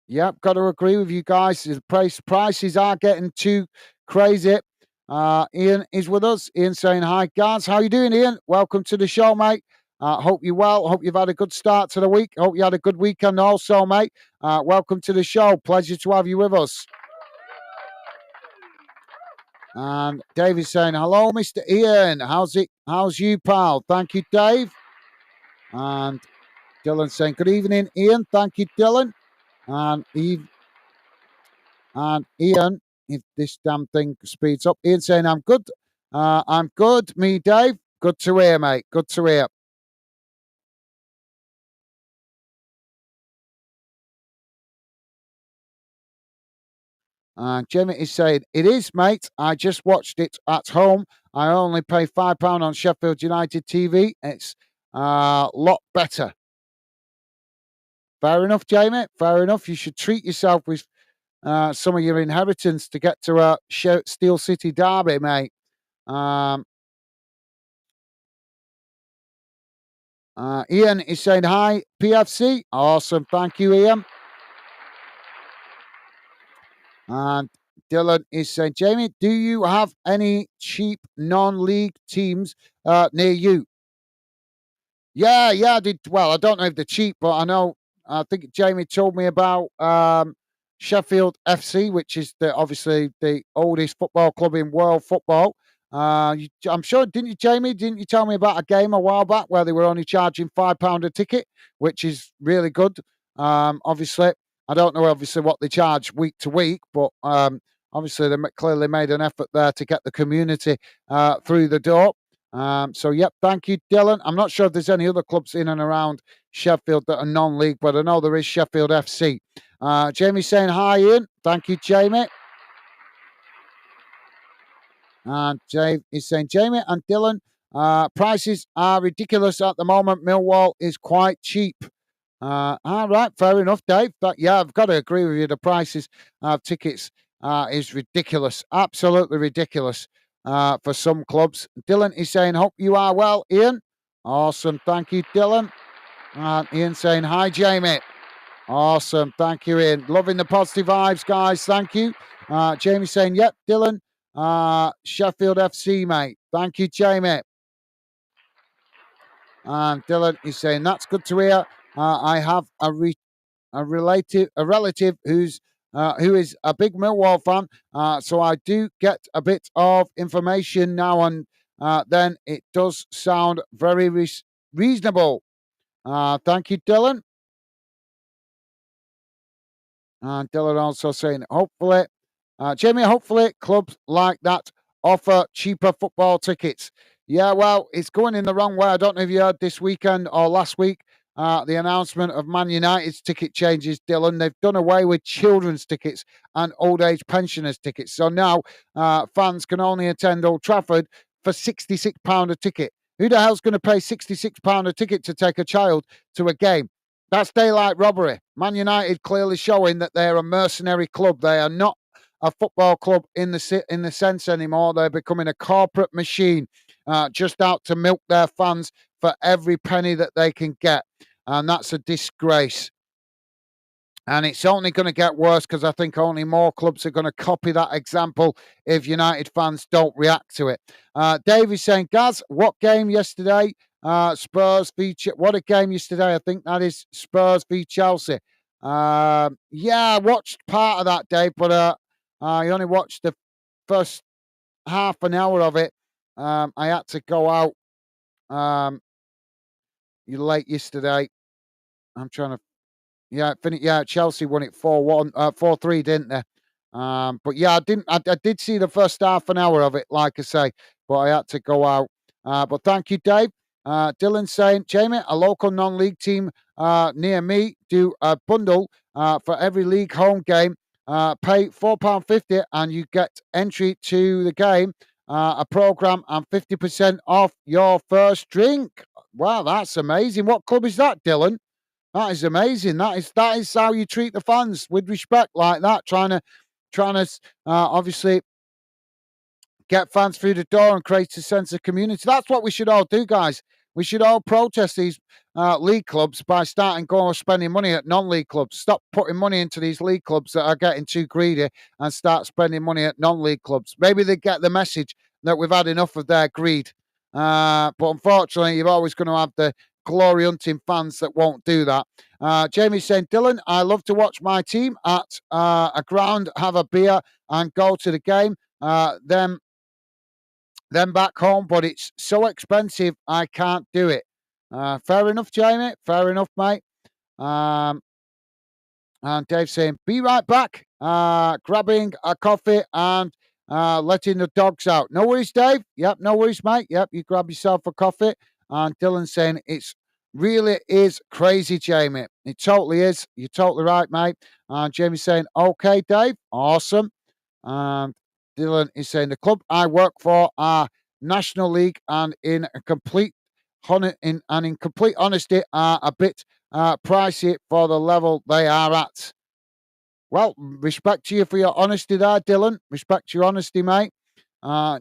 Yep, got to agree with you guys. The prices are getting too crazy. Ian is with us. Ian saying, hi, guys. How you doing, Ian? Welcome to the show, mate. Hope you're well. Hope you've had a good start to the week. Hope you had a good weekend also, mate. Welcome to the show. Pleasure to have you with us. And Dave is saying, hello, Mr. Ian. How's it? How's you, pal? Thank you, Dave. And Dylan saying, good evening, Ian. Thank you, Dylan. And Eve and Ian, if this damn thing speeds up, Ian saying, I'm good. I'm good, me, Dave. Good to hear, mate. Good to hear. And Jamie is saying, it is, mate. I just watched it at home. I only pay £5 on Sheffield United TV. It's a lot better. Fair enough, Jamie. Fair enough. You should treat yourself with some of your inheritance to get to a Steel City derby, mate. Ian is saying, hi, PFC. Awesome. Thank you, Ian. And Dylan is saying, Jamie, do you have any cheap non-league teams near you? Yeah, I did. Well, I don't know if they're cheap, but I think Jamie told me about Sheffield FC, which is obviously the oldest football club in world football. I'm sure, didn't you, Jamie? Didn't you tell me about a game a while back where they were only charging £5 a ticket, which is really good. Obviously, I don't know obviously what they charge week to week, but obviously they clearly made an effort there to get the community through the door. Yep, thank you, Dylan. I'm not sure if there's any other clubs in and around Sheffield that are non-league, but I know there is Sheffield FC. Jamie saying hi, Ian. Thank you, Jamie. And Dave is saying, Jamie and Dylan, prices are ridiculous at the moment. Millwall is quite cheap. All right, fair enough, Dave. I've got to agree with you. The prices of tickets is ridiculous, absolutely ridiculous for some clubs. Dylan is saying, hope you are well, Ian. Awesome, thank you, Dylan. And Ian saying, hi, Jamie. Awesome, thank you, Ian. Loving the positive vibes, guys. Thank you. Jamie saying, yep, Dylan, Sheffield FC, mate. Thank you, Jamie. And Dylan is saying, that's good to hear. I have a relative who is a big Millwall fan. So I do get a bit of information now and then. It does sound very reasonable. Thank you, Dylan. And Dylan also saying, hopefully, Jamie, hopefully clubs like that offer cheaper football tickets. Yeah, well, it's going in the wrong way. I don't know if you heard this weekend or last week the announcement of Man United's ticket changes, Dylan. They've done away with children's tickets and old age pensioners' tickets. So now fans can only attend Old Trafford for £66 a ticket. Who the hell's going to pay £66 a ticket to take a child to a game? That's daylight robbery. Man United clearly showing that they're a mercenary club. They are not a football club in the sense anymore. They're becoming a corporate machine, just out to milk their fans for every penny that they can get, and that's a disgrace. And it's only going to get worse because I think only more clubs are going to copy that example if United fans don't react to it. Dave is saying, Gaz, what game yesterday? Spurs v what a game yesterday. I think that is Spurs v Chelsea. Yeah, I watched part of that, Dave, but I only watched the first half an hour of it. I had to go out late yesterday. I'm trying to. Yeah, Chelsea won it 4-1, 4-3, didn't they? But yeah, I did see the first half an hour of it, like I say, but I had to go out. But thank you, Dave. Dylan saying, Jamie, a local non-league team near me do a bundle for every league home game. Pay £4.50 and you get entry to the game, a program, and 50% off your first drink. Wow, that's amazing. What club is that, Dylan? That is amazing. That is how you treat the fans, with respect like that. Trying to obviously get fans through the door and create a sense of community. That's what we should all do, guys. We should all protest these league clubs by starting going spending money at non-league clubs. Stop putting money into these league clubs that are getting too greedy and start spending money at non-league clubs. Maybe they get the message that we've had enough of their greed. But unfortunately, you're always going to have glory hunting fans that won't do that. Jamie's saying, Dylan, I love to watch my team at a ground, have a beer, and go to the game. Then back home, but it's so expensive, I can't do it. Fair enough, Jamie. Fair enough, mate. And Dave saying, be right back, grabbing a coffee and letting the dogs out. No worries, Dave. Yep, no worries, mate. Yep, you grab yourself a coffee. And Dylan saying, it's really is crazy, Jamie. It totally is. You're totally right, mate. And Jamie saying, okay, Dave, awesome. And Dylan is saying, the club I work for are National League and in complete honesty are a bit pricey for the level they are at. Well, respect to you for your honesty there, Dylan. Respect your honesty, mate. Uh,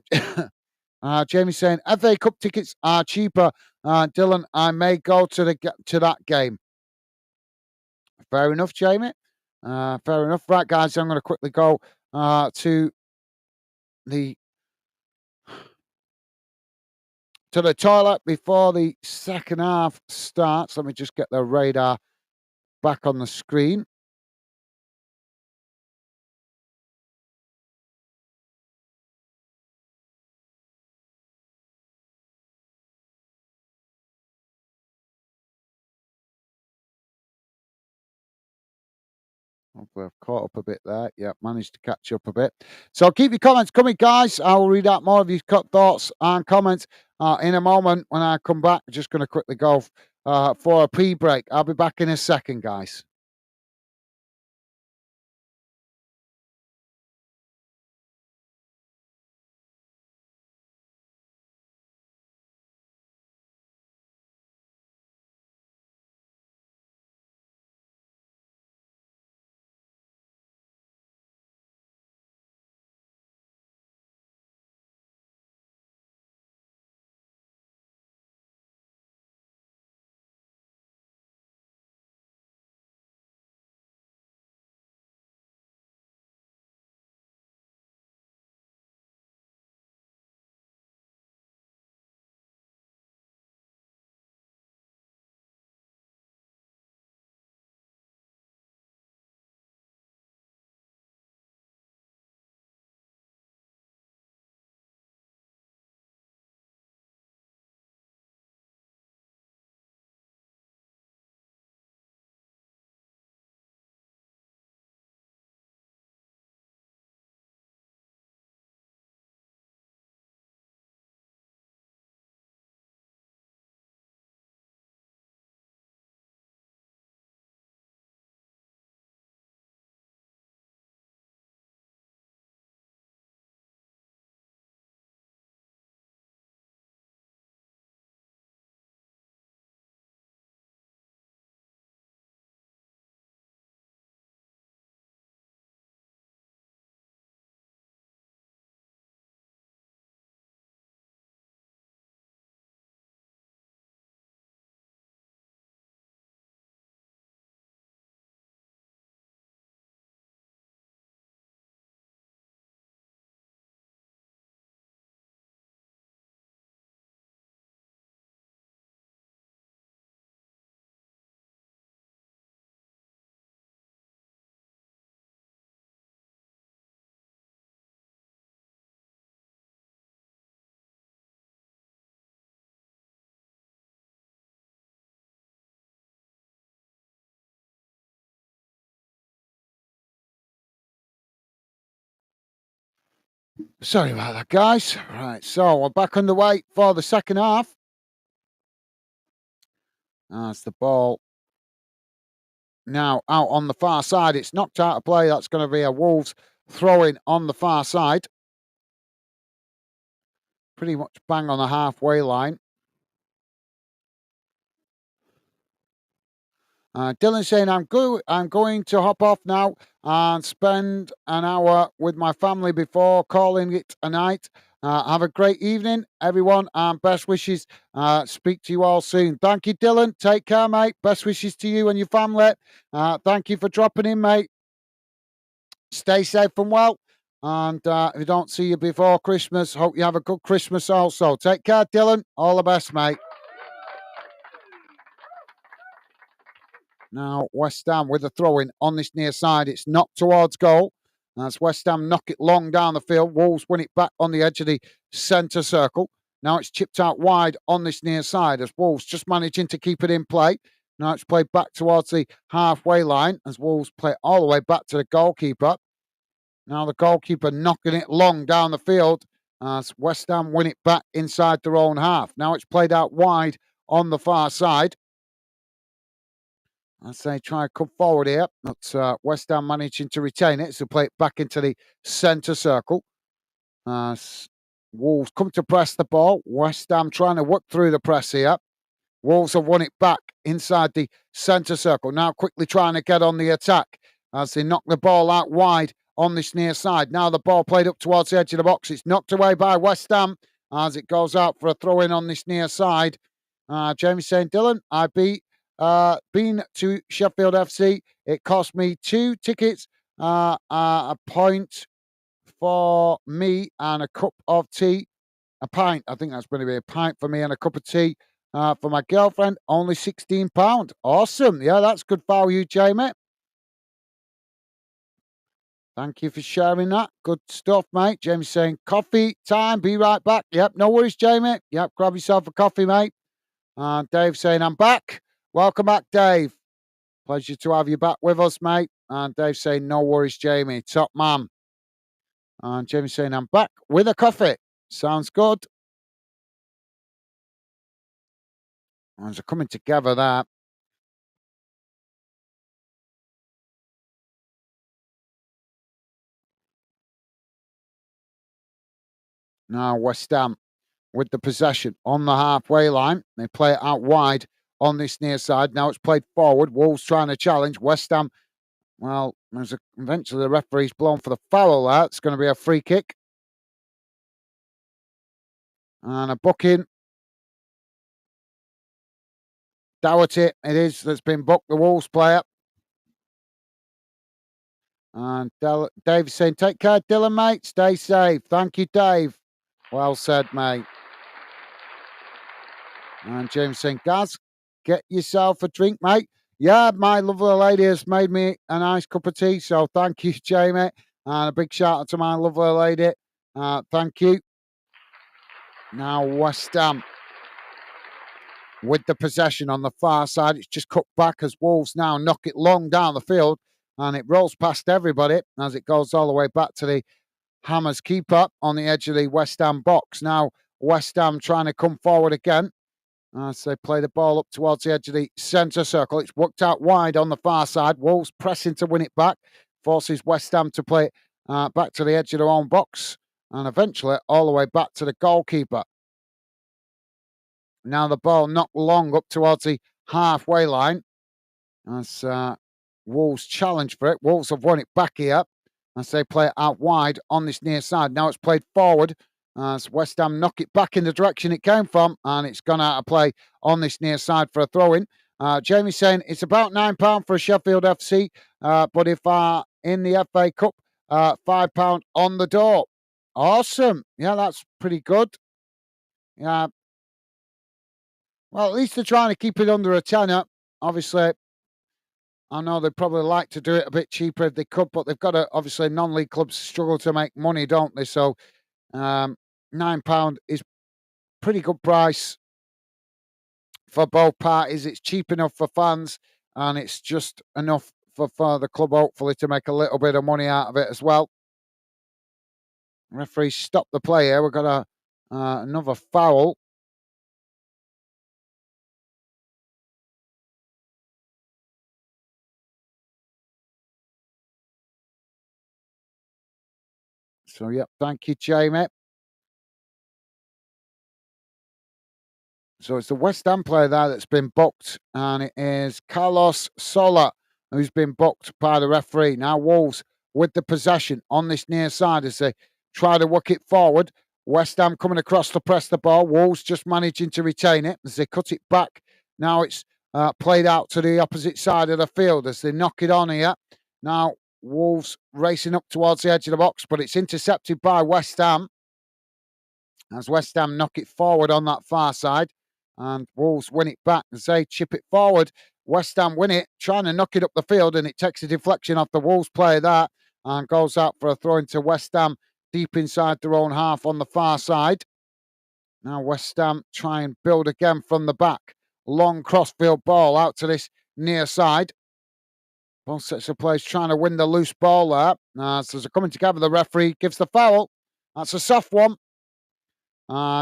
Jamie saying FA Cup tickets are cheaper. Dylan, I may go to that game. Fair enough, Jamie. Fair enough. Right, guys, I'm going to quickly go to the toilet before the second half starts. Let me just get the radar back on the screen. Hopefully I've caught up a bit there. Yeah, managed to catch up a bit. So keep your comments coming, guys. I will read out more of your thoughts and comments in a moment when I come back. I'm just going to quickly go for a pre-break. I'll be back in a second, guys. Sorry about that, guys. Right, so we're back underway for the second half. That's the ball now out on the far side. It's knocked out of play. That's going to be a Wolves throw-in on the far side. Pretty much bang on the halfway line. Dylan saying, I'm going to hop off now and spend an hour with my family before calling it a night. Have a great evening, everyone, and best wishes. Speak to you all soon. Thank you, Dylan. Take care, mate. Best wishes to you and your family. Thank you for dropping in, mate. Stay safe and well. And if we don't see you before Christmas, hope you have a good Christmas also. Take care, Dylan. All the best, mate. Now West Ham with a throw-in on this near side. It's knocked towards goal. As West Ham knock it long down the field. Wolves win it back on the edge of the centre circle. Now it's chipped out wide on this near side as Wolves just managing to keep it in play. Now it's played back towards the halfway line as Wolves play all the way back to the goalkeeper. Now the goalkeeper knocking it long down the field as West Ham win it back inside their own half. Now it's played out wide on the far side. As they try to come forward here, but West Ham managing to retain it. So play it back into the centre circle. Wolves come to press the ball. West Ham trying to work through the press here. Wolves have won it back inside the centre circle. Now quickly trying to get on the attack as they knock the ball out wide on this near side. Now the ball played up towards the edge of the box. It's knocked away by West Ham as it goes out for a throw-in on this near side. Jamie saying, Dylan, I've been to Sheffield FC. It cost me 2 tickets, a point for me and a cup of tea. A pint. I think that's going to be a pint for me and a cup of tea. For my girlfriend, only £16. Awesome. Yeah, that's good value, Jamie. Thank you for sharing that. Good stuff, mate. Jamie saying, coffee time. Be right back. Yep, no worries, Jamie. Yep, grab yourself a coffee, mate. Dave saying, I'm back. Welcome back, Dave. Pleasure to have you back with us, mate. And Dave saying, no worries, Jamie. Top man. And Jamie saying, I'm back with a coffee. Sounds good. As they're coming together there. Now West Ham with the possession on the halfway line. They play it out wide on this near side. Now it's played forward. Wolves trying to challenge. West Ham, well, eventually the referee's blown for the foul there. It's going to be a free kick. And a booking. Doherty, it is, that's been booked, the Wolves player. And Dave is saying, take care, Dylan, mate. Stay safe. Thank you, Dave. Well said, mate. And James saying, Gaz, get yourself a drink, mate. Yeah, my lovely lady has made me a nice cup of tea. So thank you, Jamie. And a big shout out to my lovely lady. Thank you. Now West Ham with the possession on the far side. It's just cut back as Wolves now knock it long down the field. And it rolls past everybody as it goes all the way back to the Hammers keeper on the edge of the West Ham box. Now West Ham trying to come forward again as they play the ball up towards the edge of the centre circle. It's worked out wide on the far side. Wolves pressing to win it back. Forces West Ham to play back to the edge of their own box. And eventually all the way back to the goalkeeper. Now the ball knocked long up towards the halfway line. As Wolves challenge for it. Wolves have won it back here as they play it out wide on this near side. Now it's played forward as West Ham knock it back in the direction it came from, and it's gone out of play on this near side for a throw-in. Jamie saying it's about £9 for a Sheffield FC, but if in the FA Cup, £5 on the door. Awesome. Yeah, that's pretty good. Yeah. Well, at least they're trying to keep it under a tenner. Obviously, I know they'd probably like to do it a bit cheaper if they could, but they've got to, obviously, non-league clubs struggle to make money, don't they? So £9 is pretty good price for both parties. It's cheap enough for fans, and it's just enough for the club, hopefully, to make a little bit of money out of it as well. Referee stopped the play here. We've got another foul. So, yeah, thank you, Jamie. So it's the West Ham player there that's been booked, and it is Carlos Sola who's been booked by the referee. Now Wolves with the possession on this near side as they try to work it forward. West Ham coming across to press the ball. Wolves just managing to retain it as they cut it back. Now it's played out to the opposite side of the field as they knock it on here. Now Wolves racing up towards the edge of the box, but it's intercepted by West Ham as West Ham knock it forward on that far side. And Wolves win it back as they chip it forward. West Ham win it, trying to knock it up the field, and it takes a deflection off the Wolves player there and goes out for a throw into West Ham deep inside their own half on the far side. Now West Ham try and build again from the back. Long crossfield ball out to this near side. Both sets of players trying to win the loose ball there. As they're coming together, the referee gives the foul. That's a soft one.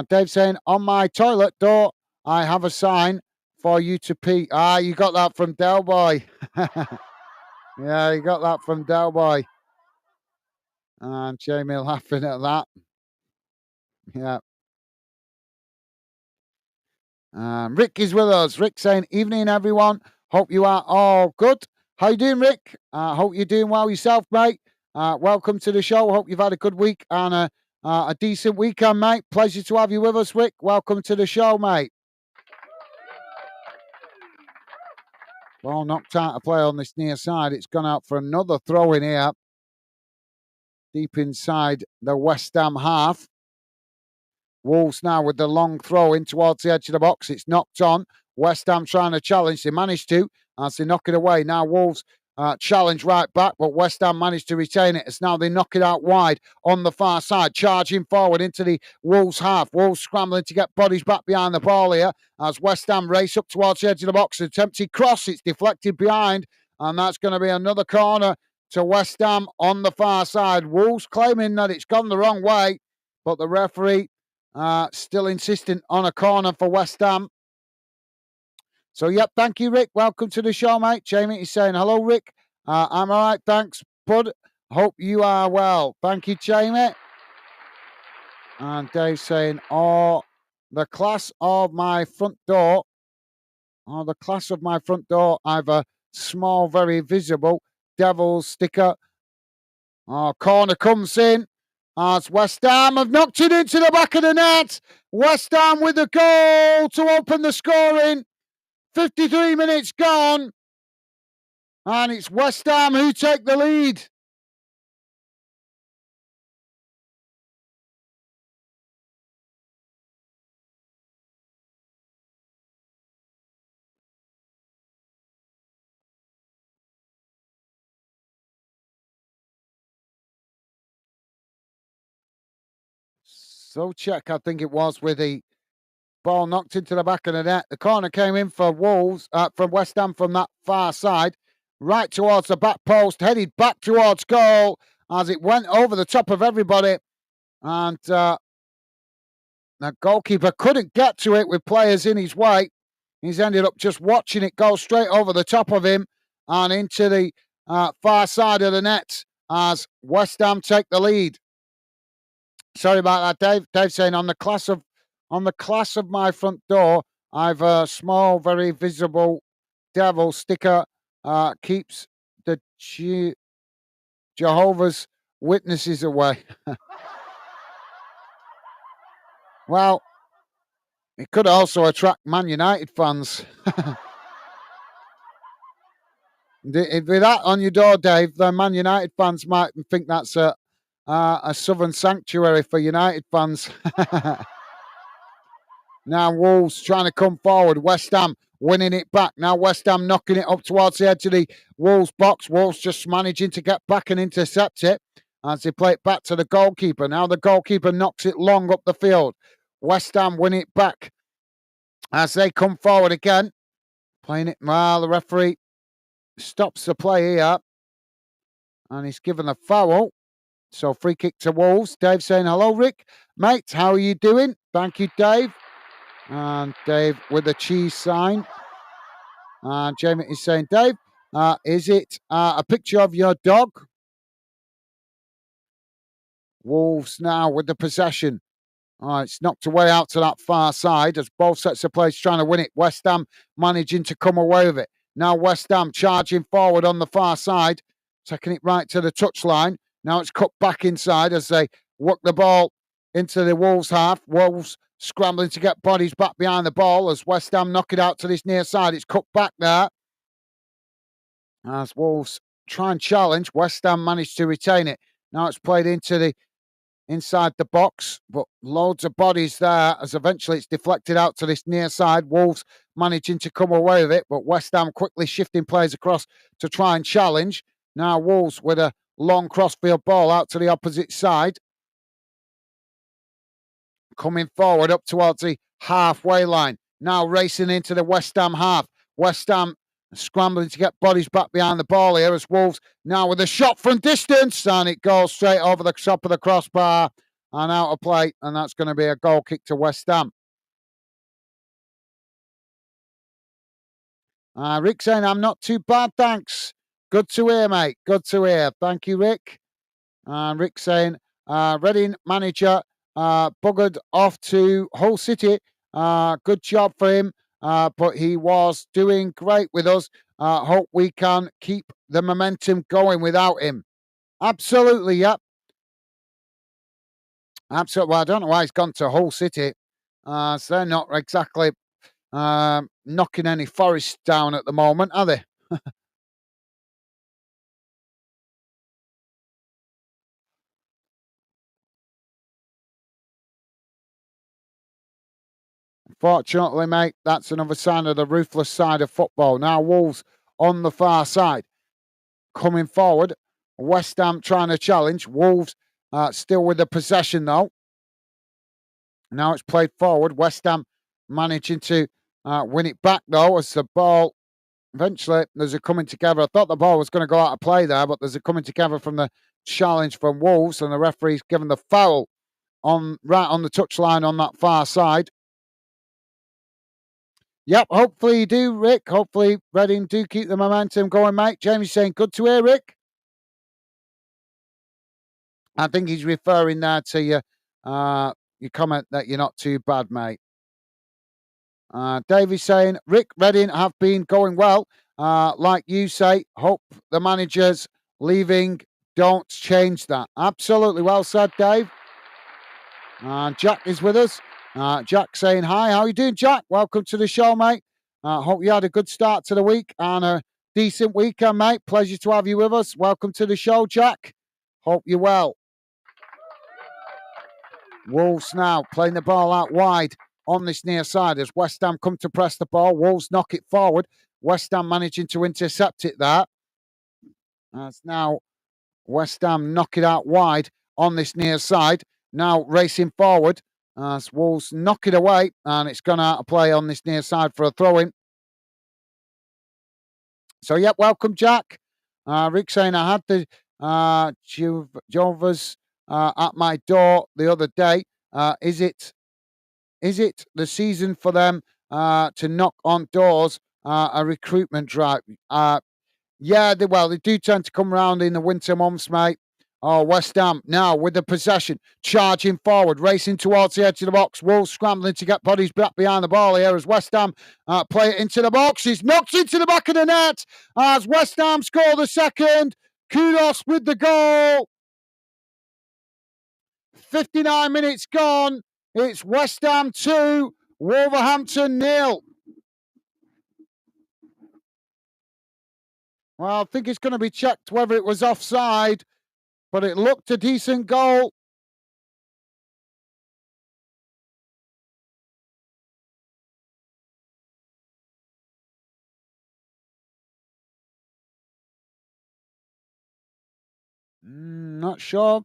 Dave saying, on my toilet door, I have a sign for you to pee. You got that from Del Boy. Yeah, you got that from Del Boy. And Jamie laughing at that. Yeah. Rick is with us. Rick saying, evening, everyone. Hope you are all good. How you doing, Rick? Hope you're doing well yourself, mate. Welcome to the show. Hope you've had a good week and a decent weekend, mate. Pleasure to have you with us, Rick. Welcome to the show, mate. Ball knocked out of play on this near side. It's gone out for another throw in here. Deep inside the West Ham half. Wolves now with the long throw in towards the edge of the box. It's knocked on. West Ham trying to challenge. They managed to as they knock it away. Now Wolves challenge right back, but West Ham managed to retain it as now they knock it out wide on the far side, charging forward into the Wolves half. Wolves scrambling to get bodies back behind the ball here as West Ham race up towards the edge of the box. Attempted cross, it's deflected behind, and that's going to be another corner to West Ham on the far side. Wolves claiming that it's gone the wrong way, but the referee still insistent on a corner for West Ham. So, yep, thank you, Rick. Welcome to the show, mate. Jamie is saying, hello, Rick. I'm all right, thanks, bud. Hope you are well. Thank you, Jamie. And Dave saying, the class of my front door. The class of my front door. I've a small, very visible devil's sticker. Corner comes in. As West Ham have knocked it into the back of the net. West Ham with the goal to open the scoring. 53 minutes gone. And it's West Ham who take the lead. So check, I think it was, with the ball knocked into the back of the net. The corner came in for Wolves, from West Ham from that far side, right towards the back post, headed back towards goal as it went over the top of everybody. And the goalkeeper couldn't get to it with players in his way. He's ended up just watching it go straight over the top of him and into the far side of the net as West Ham take the lead. Sorry about that, Dave. Dave saying on the class of my front door, I've a small, very visible devil sticker. Keeps the Jehovah's Witnesses away. Well, it could also attract Man United fans. With that on your door, Dave, the Man United fans might think that's a southern sanctuary for United fans. Now Wolves trying to come forward. West Ham winning it back. Now West Ham knocking it up towards the edge of the Wolves box. Wolves just managing to get back and intercept it as they play it back to the goalkeeper. Now the goalkeeper knocks it long up the field. West Ham win it back as they come forward again. Playing it. Well, the referee stops the play here and he's given a foul. So free kick to Wolves. Dave saying, hello, Rick. Mate, how are you doing? Thank you, Dave. And Dave with a cheese sign. And Jamie is saying, Dave, is it a picture of your dog? Wolves now with the possession. It's knocked away out to that far side as both sets of players trying to win it. West Ham managing to come away with it. Now West Ham charging forward on the far side, taking it right to the touchline. Now it's cut back inside as they work the ball into the Wolves half. Wolves scrambling to get bodies back behind the ball as West Ham knock it out to this near side. It's cut back there. As Wolves try and challenge, West Ham managed to retain it. Now it's played into the inside the box, but loads of bodies there as eventually it's deflected out to this near side. Wolves managing to come away with it, but West Ham quickly shifting players across to try and challenge. Now Wolves with a long crossfield ball out to the opposite side. Coming forward up towards the halfway line. Now racing into the West Ham half. West Ham scrambling to get bodies back behind the ball here as Wolves now with a shot from distance, and it goes straight over the top of the crossbar and out of play, and that's going to be a goal kick to West Ham. Rick saying, I'm not too bad, thanks. Good to hear, mate. Good to hear. Thank you, Rick. And Rick saying, Reading manager buggered off to Hull City. Good job for him, but he was doing great with us. Hope we can keep the momentum going without him. Absolutely, yep. Absolutely. Well, I don't know why he's gone to Hull City. So they're not exactly knocking any forests down at the moment, are they? Fortunately, mate, that's another sign of the ruthless side of football. Now Wolves on the far side, coming forward. West Ham trying to challenge. Wolves still with the possession, though. Now it's played forward. West Ham managing to win it back, though, as the ball eventually there's a coming together. I thought the ball was going to go out of play there, but there's a coming together from the challenge from Wolves, and the referee's given the foul right on the touchline on that far side. Yep, hopefully you do, Rick. Hopefully Reading do keep the momentum going, mate. Jamie's saying, good to hear, Rick. I think he's referring there to your comment that you're not too bad, mate. Davey's saying, Rick, Reading have been going well. Like you say, hope the managers leaving don't change that. Absolutely well said, Dave. Jack is with us. Jack saying hi. How you doing, Jack? Welcome to the show, mate. Hope you had a good start to the week and a decent weekend, mate. Pleasure to have you with us. Welcome to the show, Jack. Hope you're well. Wolves now playing the ball out wide on this near side as West Ham come to press the ball. Wolves knock it forward. West Ham managing to intercept it there. As now West Ham knock it out wide on this near side. Now racing forward as Wolves knock it away, and it's gone out of play on this near side for a throw-in. So, yep, welcome, Jack. Rick saying, I had the Jovas at my door the other day. Is it the season for them to knock on doors, a recruitment drive? Yeah, they do tend to come round in the winter months, mate. Oh, West Ham now with the possession, charging forward, racing towards the edge of the box. Wolves scrambling to get bodies back behind the ball here as West Ham play it into the box. He's knocked into the back of the net as West Ham score the second. Kudos with the goal. 59 minutes gone. It's West Ham 2, Wolverhampton 0. Well, I think it's going to be checked whether it was offside, but it looked a decent goal. Not sure.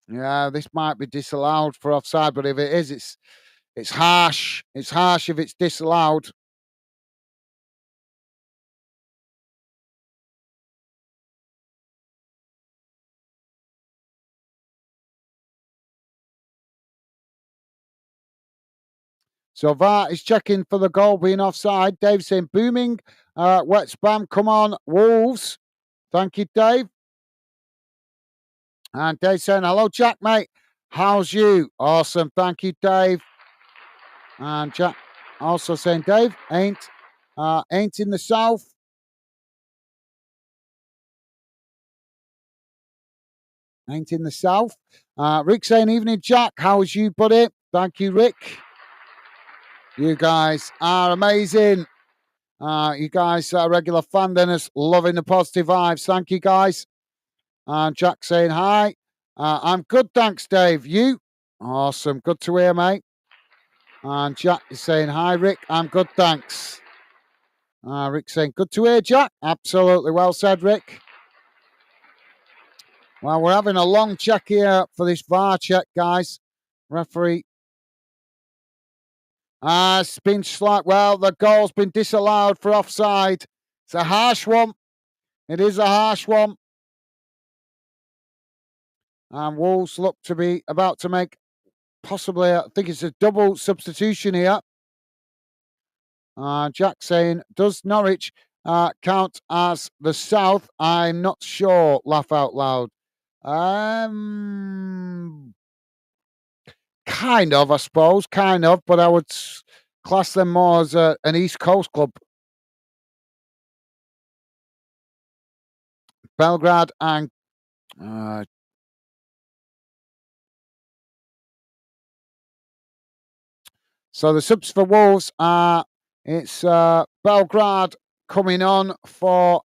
Yeah, this might be disallowed for offside, but if it is, it's harsh. It's harsh if it's disallowed. So VAR is checking for the goal being offside. Dave saying, booming, wet spam. Come on, Wolves. Thank you, Dave. And Dave saying, hello, Jack, mate. How's you? Awesome. Thank you, Dave. And Jack also saying, Dave, ain't in the south. Ain't in the south. Rick saying, evening, Jack. How's you, buddy? Thank you, Rick. You guys are amazing. You guys are regular fan dinners, loving the positive vibes. Thank you, guys. And Jack saying hi. I'm good, thanks, Dave. You? Awesome. Good to hear, mate. And Jack is saying hi, Rick. I'm good, thanks. Rick saying good to hear, Jack. Absolutely well said, Rick. Well, we're having a long check here for this VAR check, guys. Referee. It's been slight. Well, the goal's been disallowed for offside. It's a harsh one. It is a harsh one. And Wolves look to be about to make possibly, I think it's a double substitution here. Jack saying, does Norwich count as the South? I'm not sure. Laugh out loud. Kind of, I suppose. Kind of, but I would class them more as an East Coast club. Belgrade and so the subs for Wolves are it's Belgrade coming on for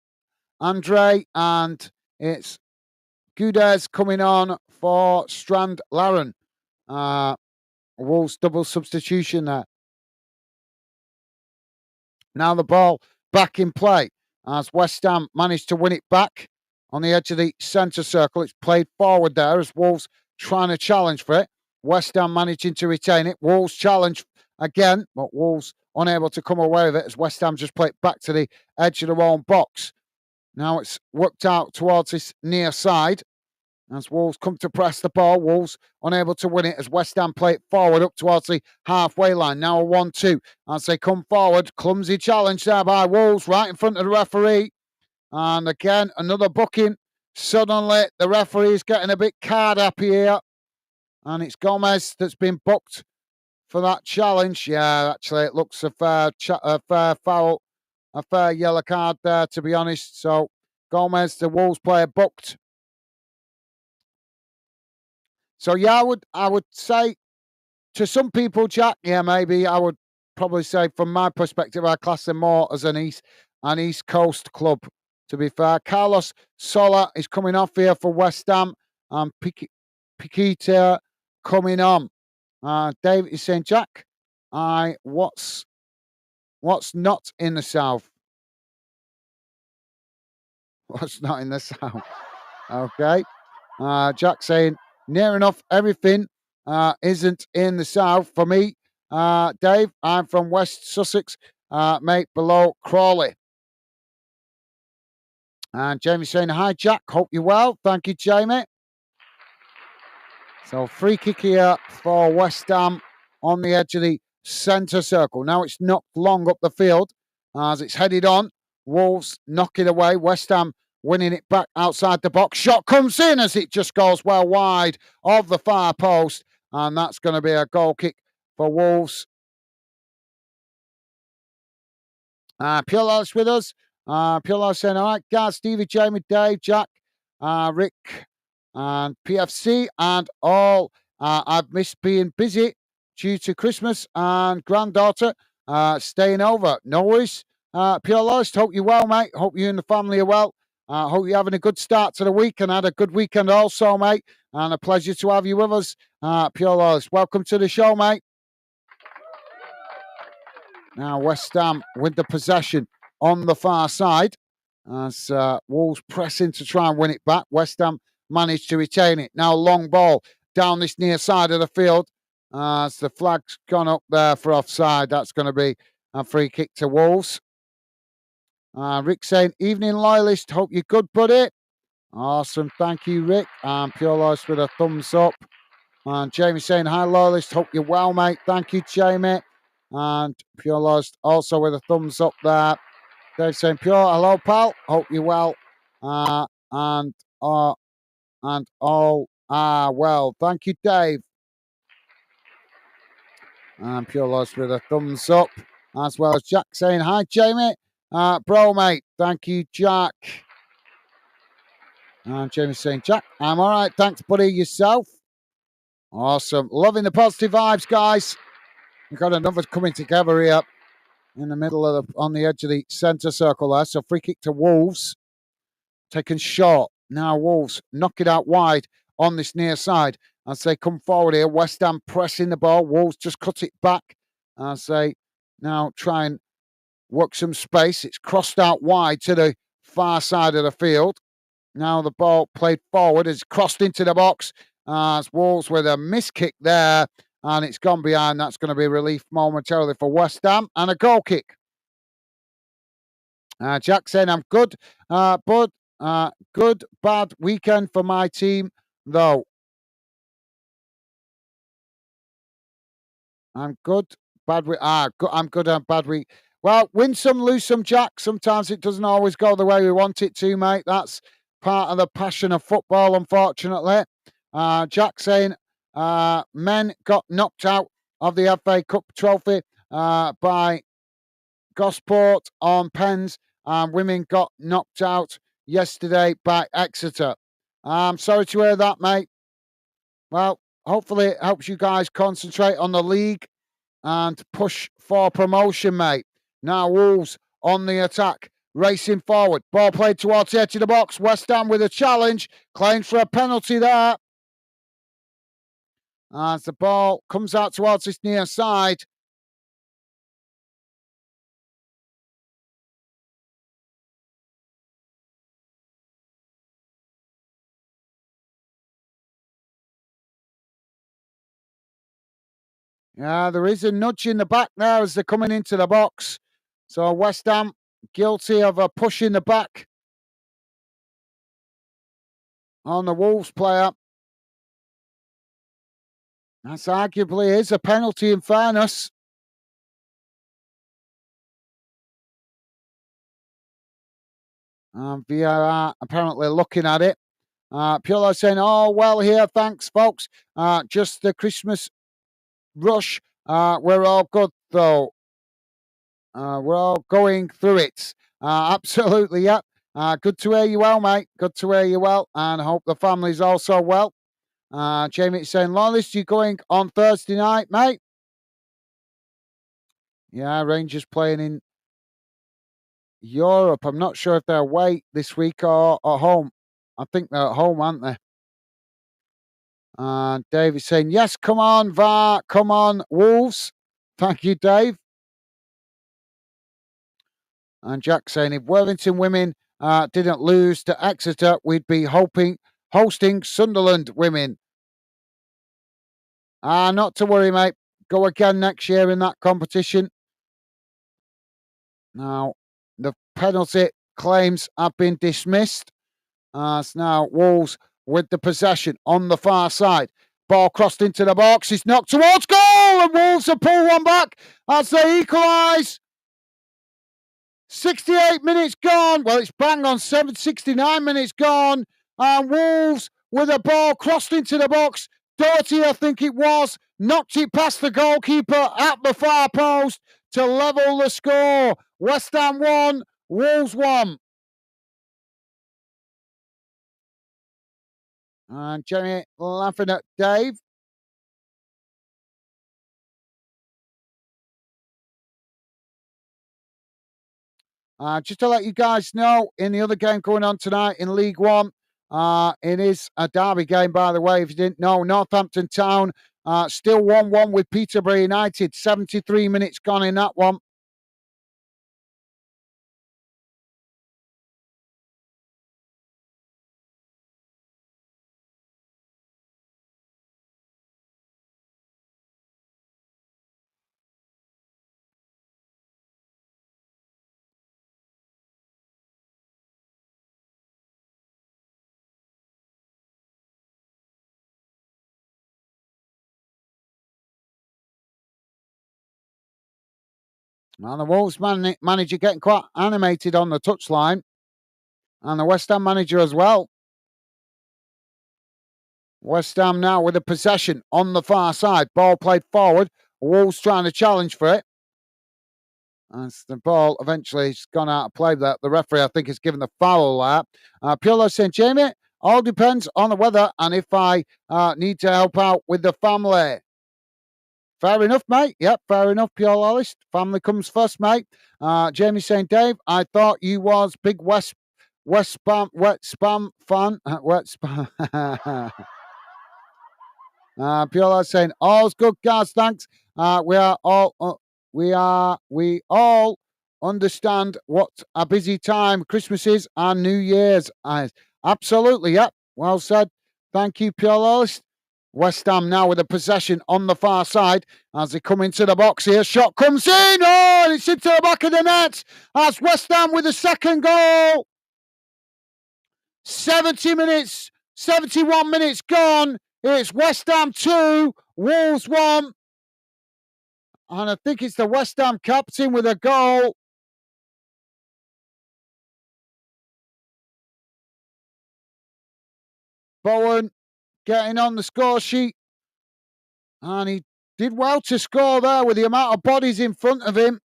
Andre, and it's Gudez coming on for Strand Laren. Wolves double substitution there. Now the ball back in play as West Ham managed to win it back on the edge of the centre circle. It's played forward there as Wolves trying to challenge for it. West Ham managing to retain it. Wolves challenge again, but Wolves unable to come away with it as West Ham just play it back to the edge of their own box. Now it's worked out towards this near side as Wolves come to press the ball. Wolves unable to win it as West Ham play it forward up towards the halfway line. Now a 1-2 as they come forward. Clumsy challenge there by Wolves right in front of the referee. And again, another booking. Suddenly, the referee is getting a bit card happy here. And it's Gomez that's been booked for that challenge. Yeah, actually, it looks a fair foul, a fair yellow card there, to be honest. So Gomez, the Wolves player, booked. So yeah, I would say to some people, Jack, yeah, maybe I would probably say from my perspective, I class them more as an East Coast club. To be fair, Carlos Sola is coming off here for West Ham, and Piquita coming on. David is saying, Jack, what's not in the South? What's not in the South? Okay. Jack saying, near enough everything isn't in the South. For me, Dave, I'm from West Sussex, mate, below Crawley. And Jamie saying, hi, Jack, hope you're well. Thank you, Jamie. So free kick here for West Ham on the edge of the centre circle. Now it's knocked long up the field as it's headed on. Wolves knock it away. West Ham winning it back outside the box. Shot comes in as it just goes well wide of the far post. And that's going to be a goal kick for Wolves. Pure with us. Pure saying, all right, guys, Stevie, Jamie, Dave, Jack, Rick, and PFC, and all. I've missed being busy due to Christmas and granddaughter staying over. No worries. Pure Lost, hope you're well, mate. Hope you and the family are well. Hope you're having a good start to the week and had a good weekend also, mate. And a pleasure to have you with us. Pure Lost, welcome to the show, mate. Now West Ham with the possession on the far side as Wolves pressing to try and win it back. West Ham managed to retain it. Now long ball down this near side of the field as the flag's gone up there for offside. That's going to be a free kick to Wolves. Rick saying, evening loyalist, hope you're good, buddy. Awesome, thank you, Rick. And Pure Loyalist with a thumbs up. And Jamie saying, hi, loyalist, hope you're well, mate. Thank you, Jamie. And Pure Loyalist also with a thumbs up there. Dave saying, Pure, hello, pal. Hope you're well. And all are well. Thank you, Dave. And Pure Loyalist with a thumbs up. As well as Jack saying, hi, Jamie. Bro, mate. Thank you, Jack. And Jamie saying, Jack, I'm all right. Thanks, buddy. Yourself? Awesome. Loving the positive vibes, guys. We've got another coming together here in the middle of on the edge of the centre circle there. So free kick to Wolves. Taken short. Now Wolves knock it out wide on this near side as they come forward here. West Ham pressing the ball. Wolves just cut it back as they now try and work some space. It's crossed out wide to the far side of the field. Now the ball played forward. It's crossed into the box as Wolves with a miss kick there. And it's gone behind. That's going to be relief momentarily for West Ham. And a goal kick. Jack saying, I'm good, bud. Good, bad weekend for my team, though. I'm good, bad week. I'm good and bad week. Well, win some, lose some, Jack. Sometimes it doesn't always go the way we want it to, mate. That's part of the passion of football, unfortunately. Jack saying, men got knocked out of the FA Cup trophy by Gosport on pens, and women got knocked out yesterday by Exeter. I'm sorry to hear that, mate. Well, hopefully it helps you guys concentrate on the league and push for promotion, mate. Now Wolves on the attack, racing forward. Ball played towards the edge of the box. West Ham with a challenge, claims for a penalty there. As the ball comes out towards this near side. Yeah, there is a nudge in the back there as they're coming into the box. So West Ham guilty of a push in the back on the Wolves player. That's arguably is a penalty in fairness. VAR apparently looking at it. Piolo saying, oh, well here, thanks, folks. Just the Christmas rush. We're all good, though. We're all going through it. Absolutely, yeah. Good to hear you well, mate. Good to hear you well. And I hope the family's also well. Jamie saying, Lawless, you going on Thursday night, mate? Yeah, Rangers playing in Europe. I'm not sure if they're away this week or at home. I think they're at home, aren't they? And Dave is saying, yes, come on, VAR, come on, Wolves. Thank you, Dave. And Jack saying, if Worthington women didn't lose to Exeter, we'd be hosting Sunderland women. Not to worry, mate. Go again next year in that competition. Now, the penalty claims have been dismissed. As now Wolves with the possession on the far side. Ball crossed into the box. It's knocked towards goal, and Wolves have pulled one back as they equalise. 68 minutes gone. Well, it's bang on 69 minutes gone. And Wolves with a ball crossed into the box. Doherty, I think it was, knocked it past the goalkeeper at the far post to level the score. West Ham 1, Wolves 1. And Jenny laughing at Dave. Just to let you guys know, in the other game going on tonight in League One, it is a derby game, by the way, if you didn't know. Northampton Town still 1-1 with Peterborough United. 73 minutes gone in that one. And the Wolves manager getting quite animated on the touchline. And the West Ham manager as well. West Ham now with a possession on the far side. Ball played forward. Wolves trying to challenge for it. As the ball eventually has gone out of play. The referee, I think, has given the foul there. Piolo saying, Jamie, all depends on the weather and if I need to help out with the family. Fair enough, mate. Yep, fair enough, Piolo. Family comes first, mate. Jamie saying, Dave, I thought you was big West West Spam, wet spam fan, wet spam. Piola saying, all's good, guys. Thanks. We all understand what a busy time Christmas is and New Year's. Absolutely, yep. Well said. Thank you, Piola. West Ham now with a possession on the far side as they come into the box here. Shot comes in. Oh, and it's into the back of the net as West Ham with the second goal. 70 minutes, 71 minutes gone. It's West Ham 2, Wolves 1. And I think it's the West Ham captain with a goal. Bowen getting on the score sheet. And he did well to score there with the amount of bodies in front of him.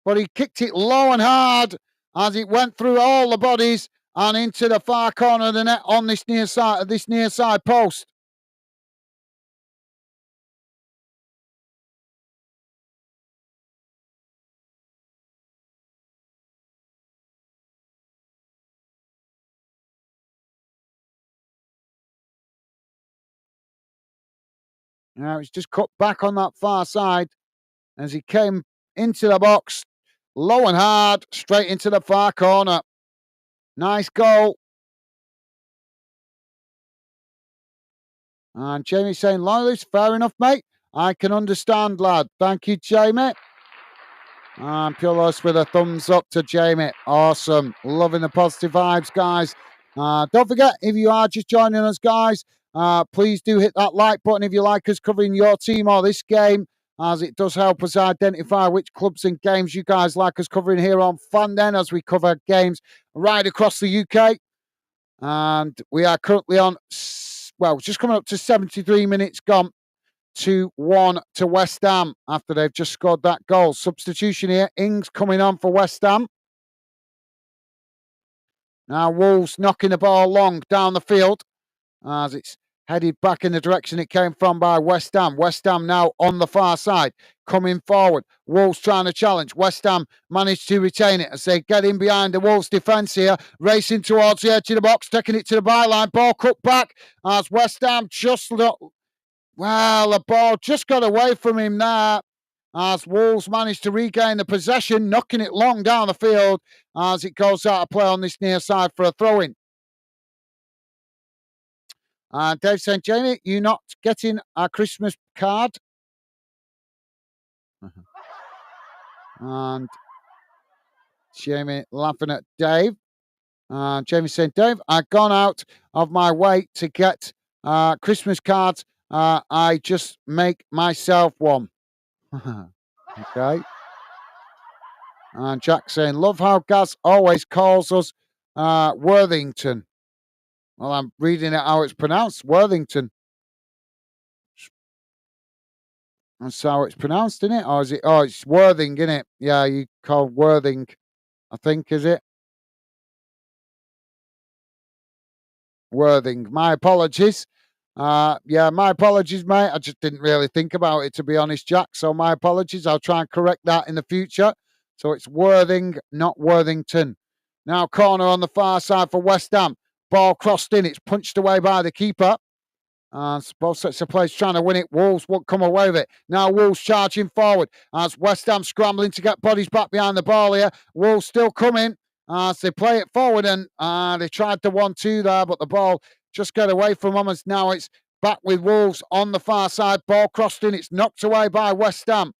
But he kicked it low and hard as it went through all the bodies and into the far corner of the net on this near side post. Now it's just cut back on that far side as he came into the box, low and hard, straight into the far corner. Nice goal. And Jamie saying, Loyalist, fair enough, mate. I can understand, lad. Thank you, Jamie. And Pulos with a thumbs up to Jamie. Awesome. Loving the positive vibes, guys. Don't forget, if you are just joining us, guys, please do hit that like button if you like us covering your team or this game, as it does help us identify which clubs and games you guys like us covering here on FanDen as we cover games right across the UK. And we are currently on, well, just coming up to 73 minutes gone. 2-1 to West Ham after they've just scored that goal. Substitution here. Ings coming on for West Ham. Now Wolves knocking the ball long down the field as it's headed back in the direction it came from by West Ham. West Ham now on the far side, coming forward. Wolves trying to challenge. West Ham managed to retain it as they get in behind the Wolves defence here, racing towards the edge of the box, taking it to the byline. Ball cut back as West Ham just well, the ball just got away from him there as Wolves managed to regain the possession, knocking it long down the field as it goes out of play on this near side for a throw-in. Dave saying, Jamie, you not getting a Christmas card? And Jamie laughing at Dave. Jamie saying, Dave, I've gone out of my way to get Christmas cards. I just make myself one. Okay. And Jack saying, love how Gaz always calls us Worthington. Well, I'm reading it how it's pronounced, Worthington. That's how it's pronounced, isn't it? Or is it? Oh, it's Worthing, isn't it? Yeah, you call Worthing, I think, is it? Worthing. My apologies. Yeah, my apologies, mate. I just didn't really think about it, to be honest, Jack. So my apologies. I'll try and correct that in the future. So it's Worthing, not Worthington. Now corner on the far side for West Ham. Ball crossed in. It's punched away by the keeper. Both sets of players trying to win it. Wolves won't come away with it. Now Wolves charging forward as West Ham scrambling to get bodies back behind the ball here. Wolves still coming as they play it forward, and they tried the 1-2 there, but the ball just got away from them as now it's back with Wolves on the far side. Ball crossed in. It's knocked away by West Ham.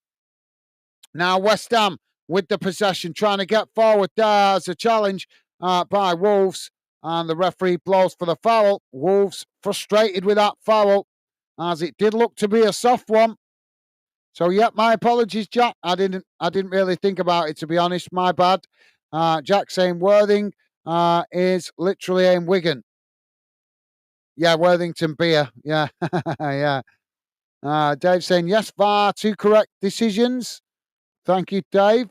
Now West Ham with the possession, trying to get forward there as a challenge by Wolves. And the referee blows for the foul. Wolves frustrated with that foul, as it did look to be a soft one. So, yeah, my apologies, Jack. I didn't really think about it, to be honest. My bad. Jack saying Worthing is literally in Wigan. Yeah, Worthington beer. Yeah, yeah. Dave saying yes, VAR, 2 correct decisions. Thank you, Dave.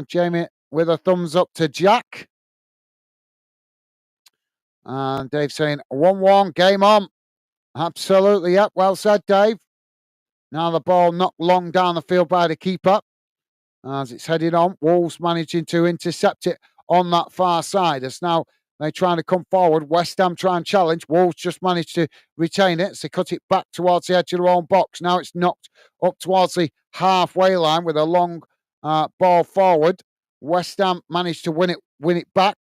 Jamie with a thumbs up to Jack. And Dave saying 1-1, game on. Absolutely, yep. Well said, Dave. Now the ball knocked long down the field by the keeper as it's headed on. Wolves managing to intercept it on that far side. As now they're trying to come forward. West Ham try and challenge. Wolves just managed to retain it. So they cut it back towards the edge of their own box. Now it's knocked up towards the halfway line with a long ball forward. West Ham managed to win it back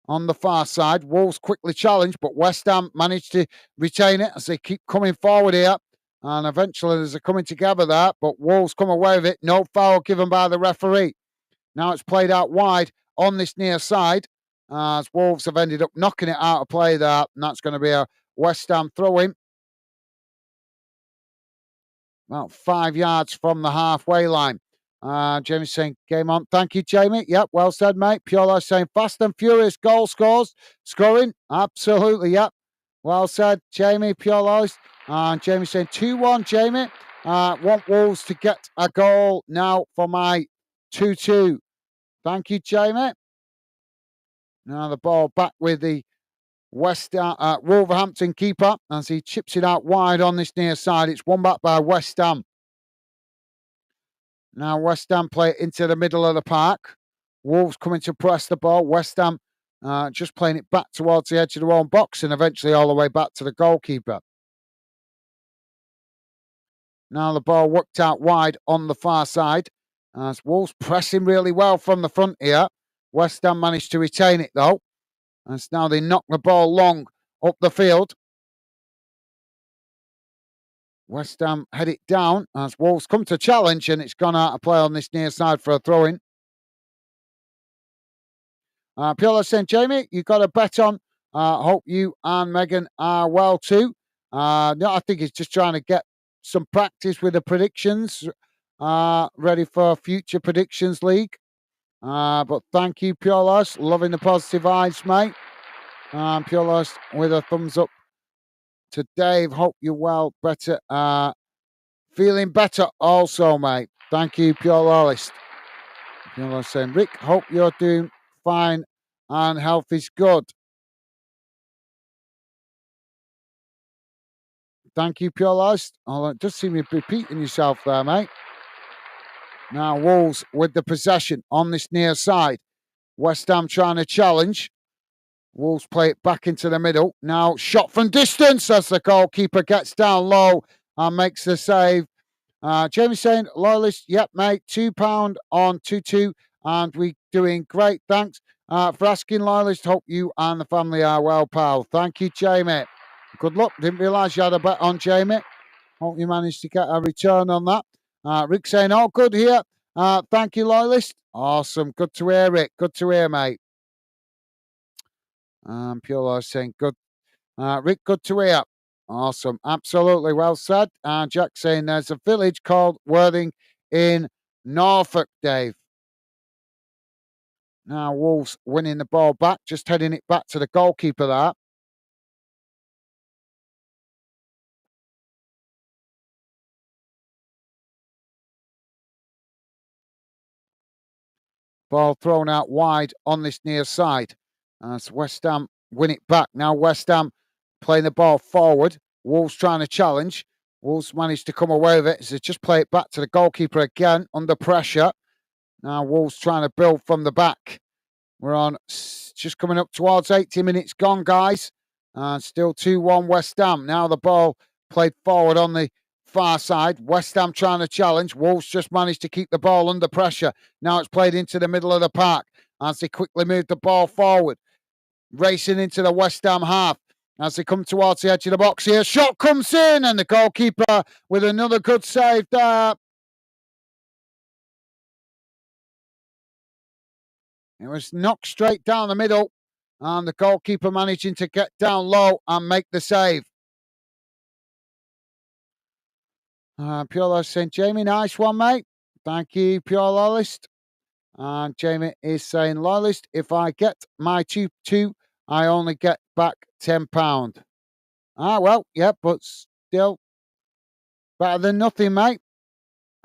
on the far side. Wolves quickly challenged, but West Ham managed to retain it as they keep coming forward here. And eventually there's a coming together there, but Wolves come away with it. No foul given by the referee. Now it's played out wide on this near side as Wolves have ended up knocking it out of play there. And that's going to be a West Ham throw-in. About 5 yards from the halfway line. Jamie's saying, game on. Thank you, Jamie. Yep, well said, mate. Pure saying, fast and furious goal scoring. Absolutely, yep. Well said, Jamie, Pure and Jamie saying 2-1, Jamie. Want Wolves to get a goal now for my 2-2. Thank you, Jamie. Now the ball back with the Wolverhampton keeper as he chips it out wide on this near side. It's won back by West Ham. Now West Ham play it into the middle of the park. Wolves coming to press the ball. West Ham just playing it back towards the edge of their own box and eventually all the way back to the goalkeeper. Now the ball worked out wide on the far side as Wolves pressing really well from the front here. West Ham managed to retain it though. As now they knock the ball long up the field. West Ham head it down as Wolves come to challenge and it's gone out of play on this near side for a throw-in. Piola saying, Jamie, you got a bet on. Hope you and Megan are well too. No, I think he's just trying to get some practice with the predictions. Ready for future predictions league. But thank you, Piolas. Loving the positive vibes, mate. Piolas with a thumbs up to Dave. Hope you're well, better. Feeling better also, mate. Thank you, Piolas. Piolas saying, Rick, hope you're doing fine and health is good. Thank you, Piolas. Oh, it does seem you're repeating yourself there, mate. Now Wolves with the possession on this near side. West Ham trying to challenge. Wolves play it back into the middle. Now shot from distance as the goalkeeper gets down low and makes the save. Jamie saying, Loyalist, yep, mate, £2 on 2-2 and we doing great. Thanks for asking, Loyalist. Hope you and the family are well, pal. Thank you, Jamie. Good luck. Didn't realise you had a bet on Jamie. Hope you managed to get a return on that. Rick saying, oh, good here. Thank you, Loyalist. Awesome. Good to hear, Rick. Good to hear, mate. Pure Life saying, good. Rick, good to hear. Awesome. Absolutely well said. Jack saying, there's a village called Worthing in Norfolk, Dave. Now Wolves winning the ball back, just heading it back to the goalkeeper there. Ball thrown out wide on this near side. As West Ham win it back. Now West Ham playing the ball forward. Wolves trying to challenge. Wolves managed to come away with it. So just play it back to the goalkeeper again under pressure. Now Wolves trying to build from the back. We're on just coming up towards 80 minutes gone, guys. Still 2-1 West Ham. Now the ball played forward on the far side. West Ham trying to challenge. Wolves just managed to keep the ball under pressure. Now it's played into the middle of the park as they quickly move the ball forward. Racing into the West Ham half as they come towards the edge of the box here. Shot comes in and the goalkeeper with another good save there. It was knocked straight down the middle and the goalkeeper managing to get down low and make the save. Pure Lolist saying, Jamie, nice one, mate. Thank you, Pure Lolist. And Jamie is saying, Lolist, if I get my 2-2, I only get back £10. Well, yeah, but still better than nothing, mate.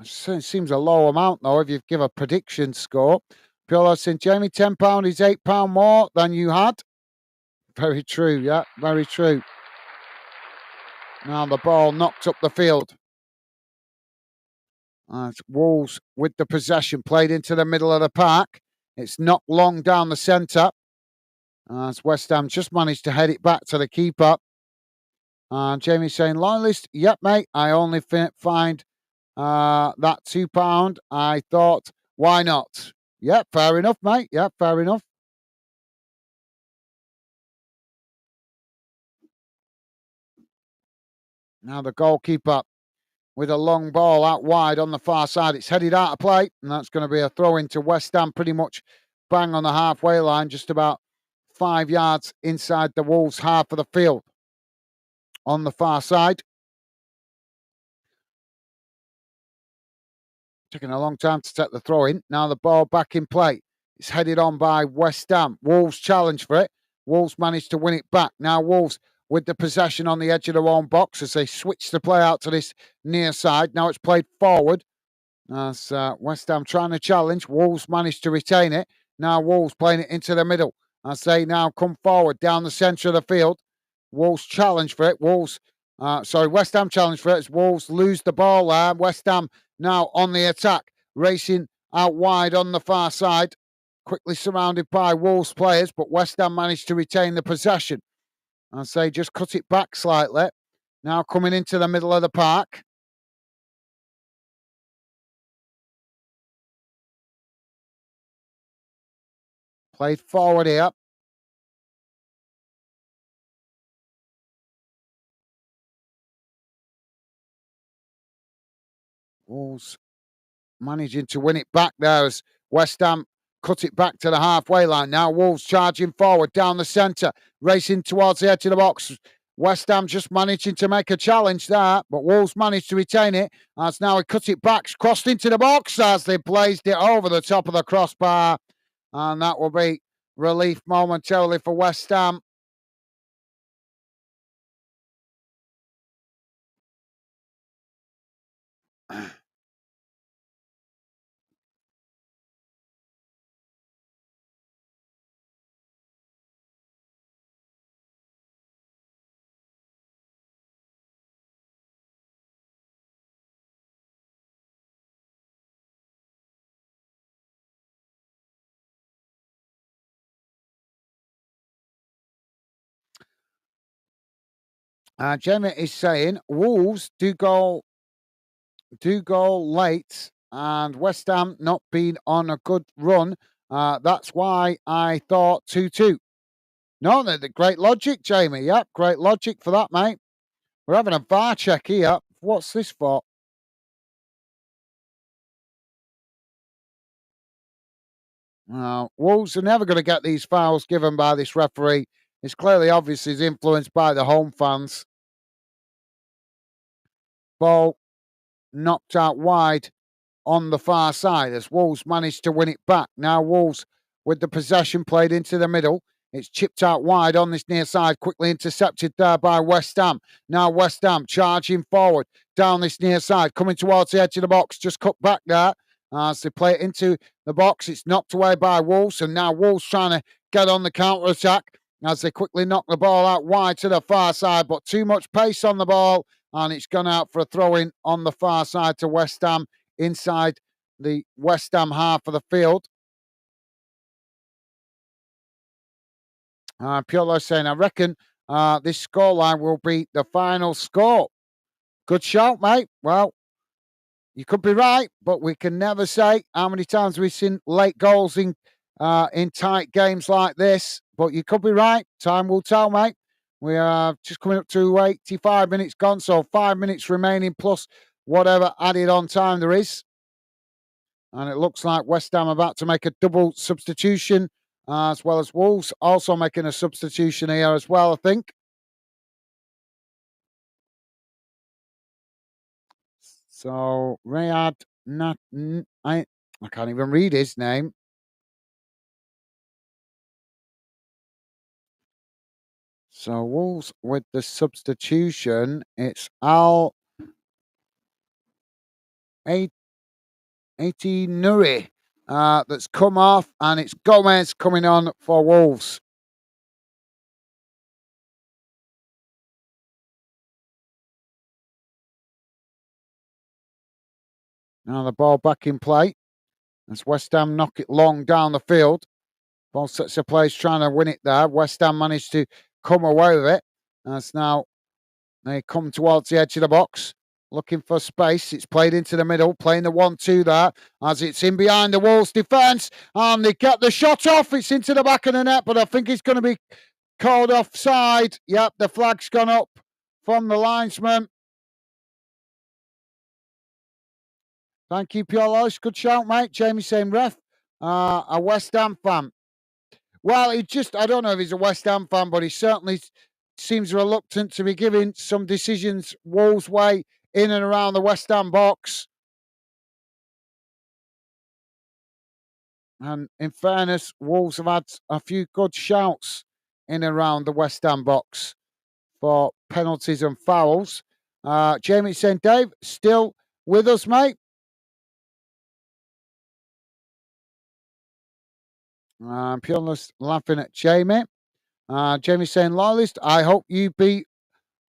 It seems a low amount, though, if you give a prediction score. Pure Lolist saying, Jamie, £10 is £8 more than you had. Very true, yeah, very true. Now the ball knocked up the field. Wolves with the possession played into the middle of the park. It's knocked long down the centre. As West Ham just managed to head it back to the keeper. And Jamie's saying, Loyalist, yep, mate, I only find that £2. I thought, why not? Yep, fair enough, mate. Yep, fair enough. Now the goalkeeper with a long ball out wide on the far side. It's headed out of play, and that's going to be a throw into West Ham, pretty much bang on the halfway line, just about 5 yards inside the Wolves' half of the field on the far side. Taking a long time to take the throw in. Now the ball back in play. It's headed on by West Ham. Wolves challenge for it. Wolves managed to win it back. Now Wolves with the possession on the edge of their own box as they switch the play out to this near side. Now it's played forward. As West Ham trying to challenge. Wolves managed to retain it. Now Wolves playing it into the middle. As they now come forward down the centre of the field. Wolves challenge for it. West Ham challenge for it as Wolves lose the ball there. West Ham now on the attack, racing out wide on the far side, quickly surrounded by Wolves players, but West Ham managed to retain the possession. As they just cut it back slightly. Now coming into the middle of the park. Played forward here. Wolves managing to win it back there as West Ham cut it back to the halfway line. Now Wolves charging forward down the centre, racing towards the edge of the box. West Ham just managing to make a challenge there, but Wolves managed to retain it. As now he cut it back, crossed into the box as they blazed it over the top of the crossbar. And that will be relief momentarily for West Ham. Gemma is saying Wolves do go late, and West Ham not been on a good run. That's why I thought 2-2. No, the great logic, Jamie. Yep, great logic for that, mate. We're having a VAR check here. What's this for? Wolves are never going to get these fouls given by this referee. It's clearly obvious he's influenced by the home fans. Ball knocked out wide on the far side as Wolves managed to win it back. Now Wolves with the possession played into the middle. It's chipped out wide on this near side, quickly intercepted there by West Ham. Now West Ham charging forward down this near side, coming towards the edge of the box, just cut back there. As they play it into the box, it's knocked away by Wolves, and now Wolves trying to get on the counter attack as they quickly knock the ball out wide to the far side, but too much pace on the ball, and it's gone out for a throw in on the far side to West Ham inside the West Ham half of the field. Piolo saying, I reckon this scoreline will be the final score. Good shout, mate. Well, you could be right, but we can never say how many times we've seen late goals in tight games like this. But you could be right. Time will tell, mate. We are just coming up to 85 minutes gone, so 5 minutes remaining plus whatever added on time there is. And it looks like West Ham about to make a double substitution, as well as Wolves also making a substitution here as well, I think. So Riyad I can't even read his name. So Wolves with the substitution, it's Al 80 Nuri that's come off, and it's Gomez coming on for Wolves. Now the ball back in play. As West Ham knock it long down the field. Both sets of players trying to win it there. West Ham managed to come away with it. As now they come towards the edge of the box, looking for space. It's played into the middle, playing the 1-2 there, as it's in behind the Wolves defence. And they get the shot off. It's into the back of the net, but I think it's going to be called offside. Yep, the flag's gone up from the linesman. Thank you, Pure Lois. Good shout, mate. Jamie saying ref, a West Ham fan. Well, I don't know if he's a West Ham fan, but he certainly seems reluctant to be giving some decisions Wolves' way in and around the West Ham box. And in fairness, Wolves have had a few good shouts in and around the West Ham box for penalties and fouls. Jamie saying, Dave, still with us, mate? Pureless laughing at Jamie. Jamie saying, Loyalist, I hope you beat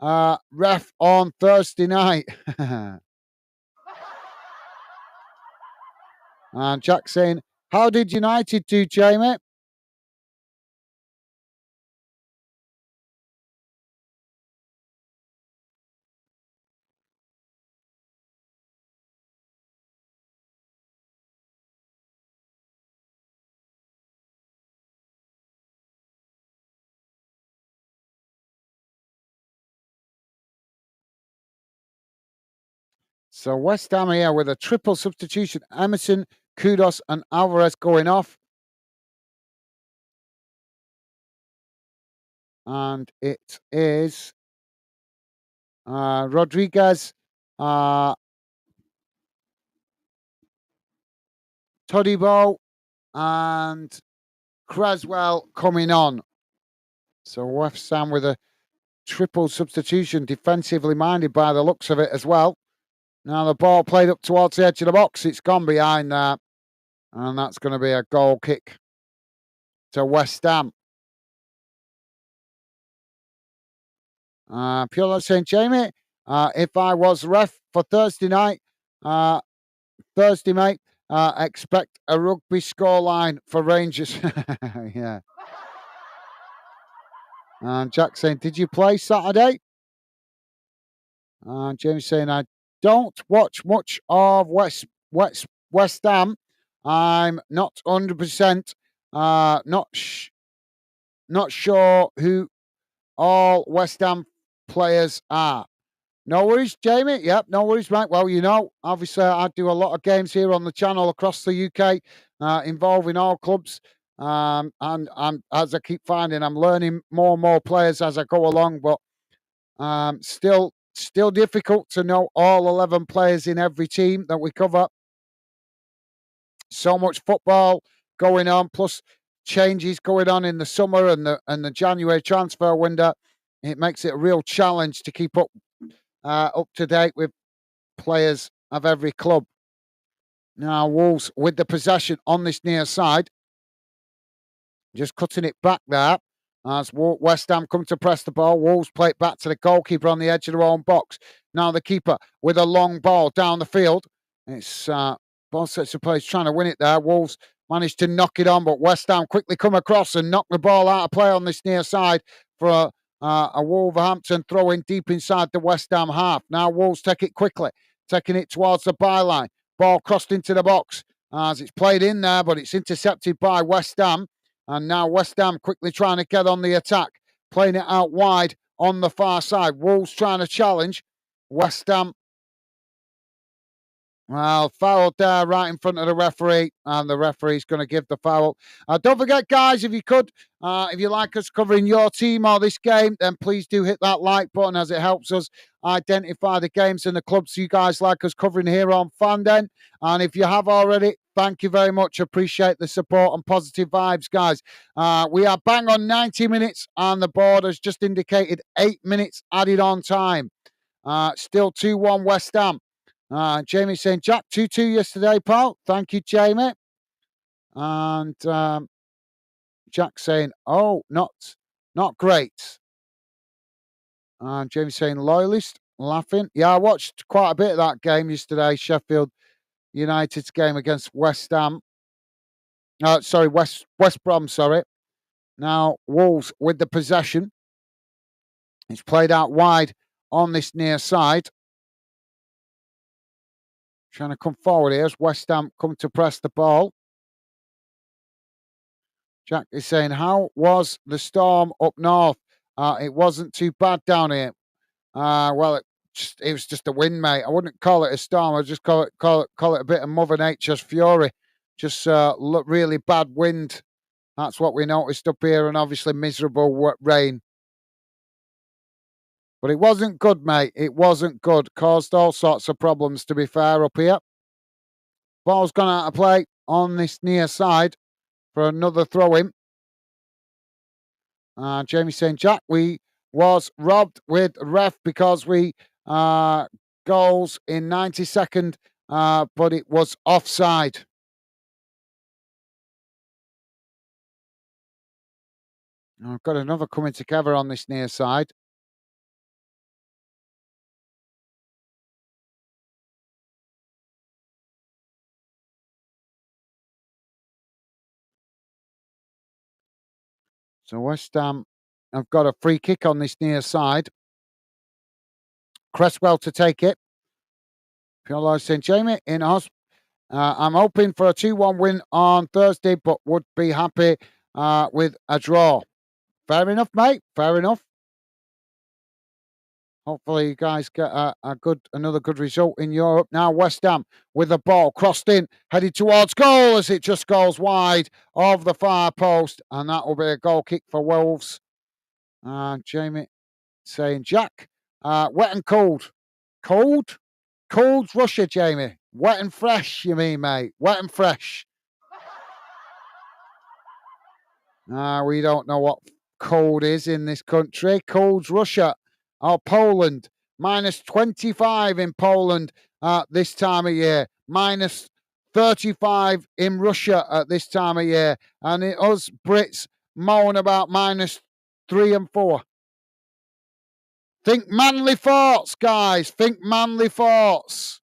ref on Thursday night. And Jack saying, how did United do, Jamie? So West Ham here with a triple substitution. Emerson, Kudos, and Alvarez going off. And it is Rodriguez, Todibo, and Creswell coming on. So West Ham with a triple substitution, defensively minded by the looks of it as well. Now the ball played up towards the edge of the box. It's gone behind there. And that's going to be a goal kick to West Ham. Pure saying, Jamie, if I was ref for Thursday night, mate, expect a rugby scoreline for Rangers. Yeah. And Jack saying, did you play Saturday? And James saying, I don't watch much of West Ham. I'm not 100%. Not sure who all West Ham players are. No worries, Jamie. Yep, no worries, mate. Well, obviously I do a lot of games here on the channel across the UK, involving all clubs. And as I keep finding, I'm learning more and more players as I go along, but still difficult to know all 11 players in every team that we cover. So much football going on, plus changes going on in the summer and the January transfer window. It makes it a real challenge to keep up to date with players of every club. Now Wolves with the possession on this near side, just cutting it back there as West Ham come to press the ball. Wolves play it back to the goalkeeper on the edge of their own box. Now the keeper with a long ball down the field. It's both sets of players trying to win it there. Wolves managed to knock it on, but West Ham quickly come across and knock the ball out of play on this near side for a Wolverhampton throw in deep inside the West Ham half. Now Wolves take it quickly, taking it towards the byline. Ball crossed into the box as it's played in there, but it's intercepted by West Ham. And now West Ham quickly trying to get on the attack, playing it out wide on the far side. Wolves trying to challenge. West Ham, well, fouled there right in front of the referee, and the referee's going to give the foul. Don't forget, guys, if you could, if you like us covering your team or this game, then please do hit that like button, as it helps us identify the games and the clubs you guys like us covering here on Fanden. And if you have already, thank you very much. Appreciate the support and positive vibes, guys. We are bang on 90 minutes, and the board has just indicated 8 minutes added on time. Still 2-1 West Ham. Jamie saying, Jack, 2-2 yesterday, pal. Thank you, Jamie. And Jack saying, oh, not great. And Jamie saying, loyalist, laughing. Yeah, I watched quite a bit of that game yesterday, Sheffield United's game against West Ham. Sorry, West Brom, sorry. Now, Wolves with the possession. It's played out wide on this near side. Trying to come forward here as West Ham come to press the ball. Jack is saying, how was the storm up north? It wasn't too bad down here. Well, it was just a wind, mate. I wouldn't call it a storm. I'd just call it a bit of Mother Nature's fury. Just look really bad wind. That's what we noticed up here, and obviously miserable rain. But it wasn't good, mate. It wasn't good. Caused all sorts of problems, to be fair, up here. Ball's gone out of play on this near side for another throw-in. Jamie saying, Jack, we was robbed with ref because we goals in 92nd, but it was offside. I've got another coming together on this near side. So West Ham have got a free kick on this near side. Cresswell to take it. Pure saying, Jamie, I'm hoping for a 2-1 win on Thursday, but would be happy with a draw. Fair enough, mate. Fair enough. Hopefully, you guys get another good result in Europe. Now, West Ham with the ball crossed in, headed towards goal as it just goes wide of the far post, and that will be a goal kick for Wolves. Jamie saying, Jack, wet and cold. Cold? Cold's Russia, Jamie. Wet and fresh, you mean, mate? Wet and fresh. We don't know what cold is in this country. Cold's Russia. Oh, Poland. Minus 25 in Poland this time of year. Minus 35 in Russia at this time of year. And us Brits moan about minus 3 and 4. Think manly thoughts, guys. Think manly thoughts.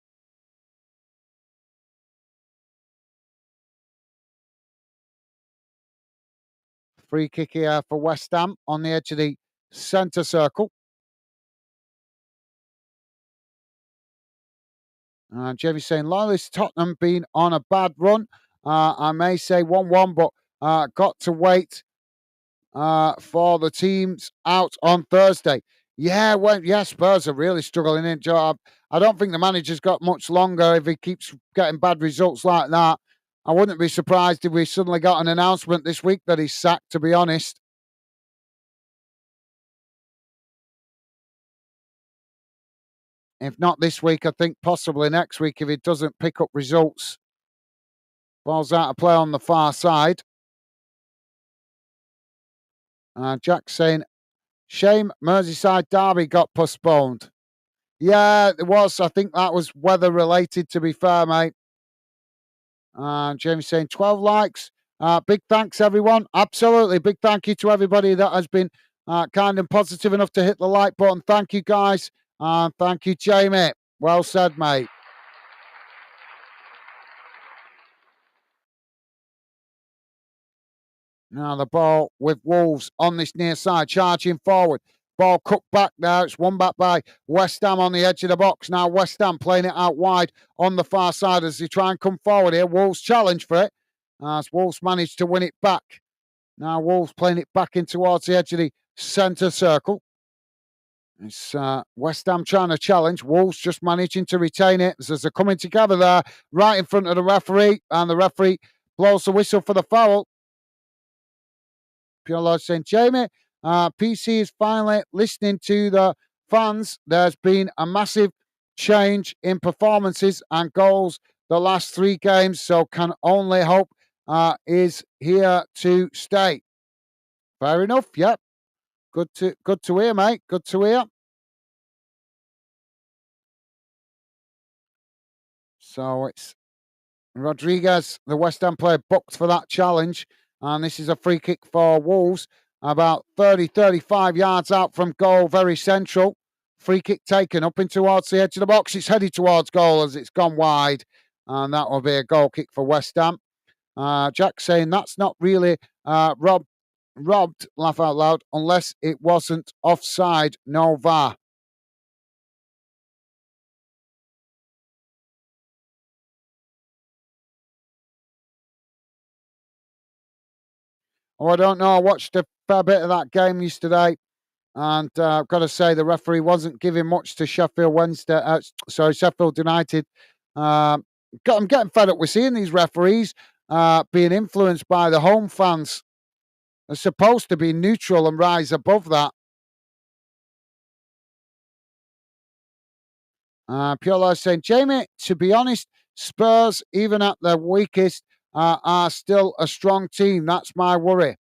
Free kick here for West Ham on the edge of the centre circle. Jamie's saying, Loyalist Tottenham been on a bad run. I may say 1-1, but got to wait for the teams out on Thursday. Yeah, Spurs are really struggling in job. I don't think the manager's got much longer if he keeps getting bad results like that. I wouldn't be surprised if we suddenly got an announcement this week that he's sacked, to be honest. If not this week, I think possibly next week if he doesn't pick up results. Ball's out of play on the far side. Jack saying, shame Merseyside derby got postponed. Yeah, it was. I think that was weather related, to be fair, mate. James saying 12 likes. Big thanks, everyone. Absolutely. Big thank you to everybody that has been kind and positive enough to hit the like button. Thank you, guys. Thank you, Jamie. Well said, mate. Now the ball with Wolves on this near side, charging forward. Ball cut back now. It's won back by West Ham on the edge of the box. Now West Ham playing it out wide on the far side as they try and come forward here. Wolves challenge for it. As Wolves managed to win it back. Now Wolves playing it back in towards the edge of the centre circle. It's West Ham trying to challenge. Wolves just managing to retain it as they're coming together there right in front of the referee. And the referee blows the whistle for the foul. Pure Lord saying, Jamie, PC is finally listening to the fans. There's been a massive change in performances and goals the last 3 games, so can only hope is here to stay. Fair enough, yep. Good to hear, mate. Good to hear. So it's Rodriguez, the West Ham player, booked for that challenge. And this is a free kick for Wolves, about 35 yards out from goal, very central. Free kick taken up in towards the edge of the box. It's headed towards goal as it's gone wide. And that will be a goal kick for West Ham. Jack saying that's not really robbed, laugh out loud, unless it wasn't offside, no VAR. Oh, I don't know. I watched a fair bit of that game yesterday, and I've got to say the referee wasn't giving much to Sheffield Wednesday. Sheffield United. Um, I'm getting fed up with seeing these referees being influenced by the home fans. They're supposed to be neutral and rise above that. Piolo saying, Jamie, to be honest, Spurs, even at their weakest, are still a strong team. That's my worry.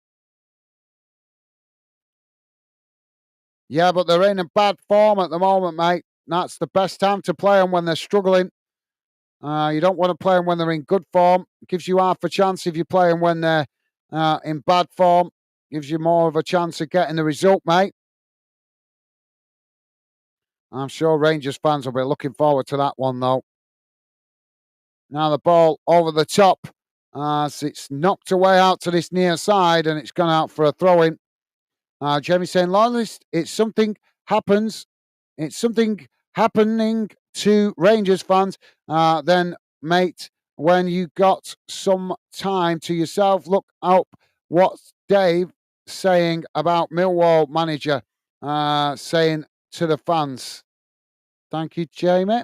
Yeah, but they're in a bad form at the moment, mate. That's the best time to play them when they're struggling. You don't want to play them when they're in good form. It gives you half a chance if you play them when they're in bad form. Gives you more of a chance of getting the result, mate. I'm sure Rangers fans will be looking forward to that one, though. Now the ball over the top as it's knocked away out to this near side and it's gone out for a throw in. Jamie saying, Loyalist, it's something happens. It's something happening to Rangers fans. Then, mate, when you got some time to yourself, look up what Dave saying about Millwall manager saying to the fans. Thank you, Jamie.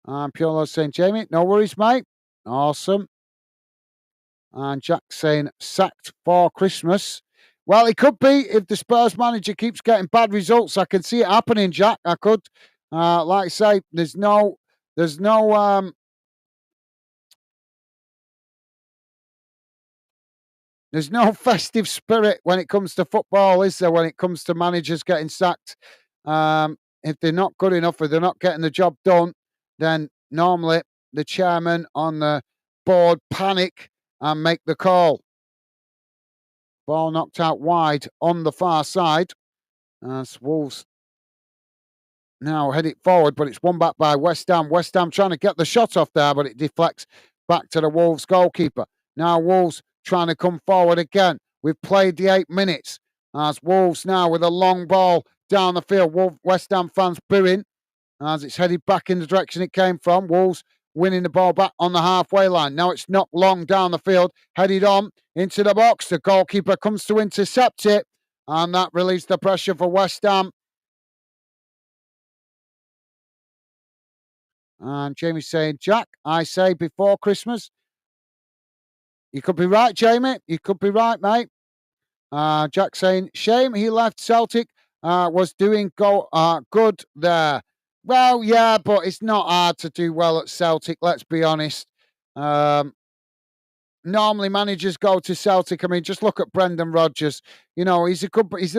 Piolo saying, Jamie, no worries, mate. Awesome. And Jack saying, sacked for Christmas. Well, it could be if the Spurs manager keeps getting bad results. I can see it happening, Jack. I could. Like I say, there's no festive spirit when it comes to football, is there? When it comes to managers getting sacked, if they're not good enough or they're not getting the job done, then normally the chairman on the board panic and make the call. Ball knocked out wide on the far side. As Wolves now head it forward, but it's won back by West Ham. West Ham trying to get the shot off there, but it deflects back to the Wolves goalkeeper. Now Wolves trying to come forward again. We've played the 8 minutes. As Wolves now with a long ball down the field. West Ham fans booing as it's headed back in the direction it came from. Wolves winning the ball back on the halfway line. Now it's knocked long down the field, headed on into the box. The goalkeeper comes to intercept it, and that relieves the pressure for West Ham. And Jamie's saying, Jack, I say before Christmas. You could be right, Jamie. You could be right, mate. Jack saying, shame he left Celtic. Was doing good there. Well, yeah, but it's not hard to do well at Celtic, let's be honest. Normally managers go to Celtic. I mean, just look at Brendan Rodgers. You know, he's an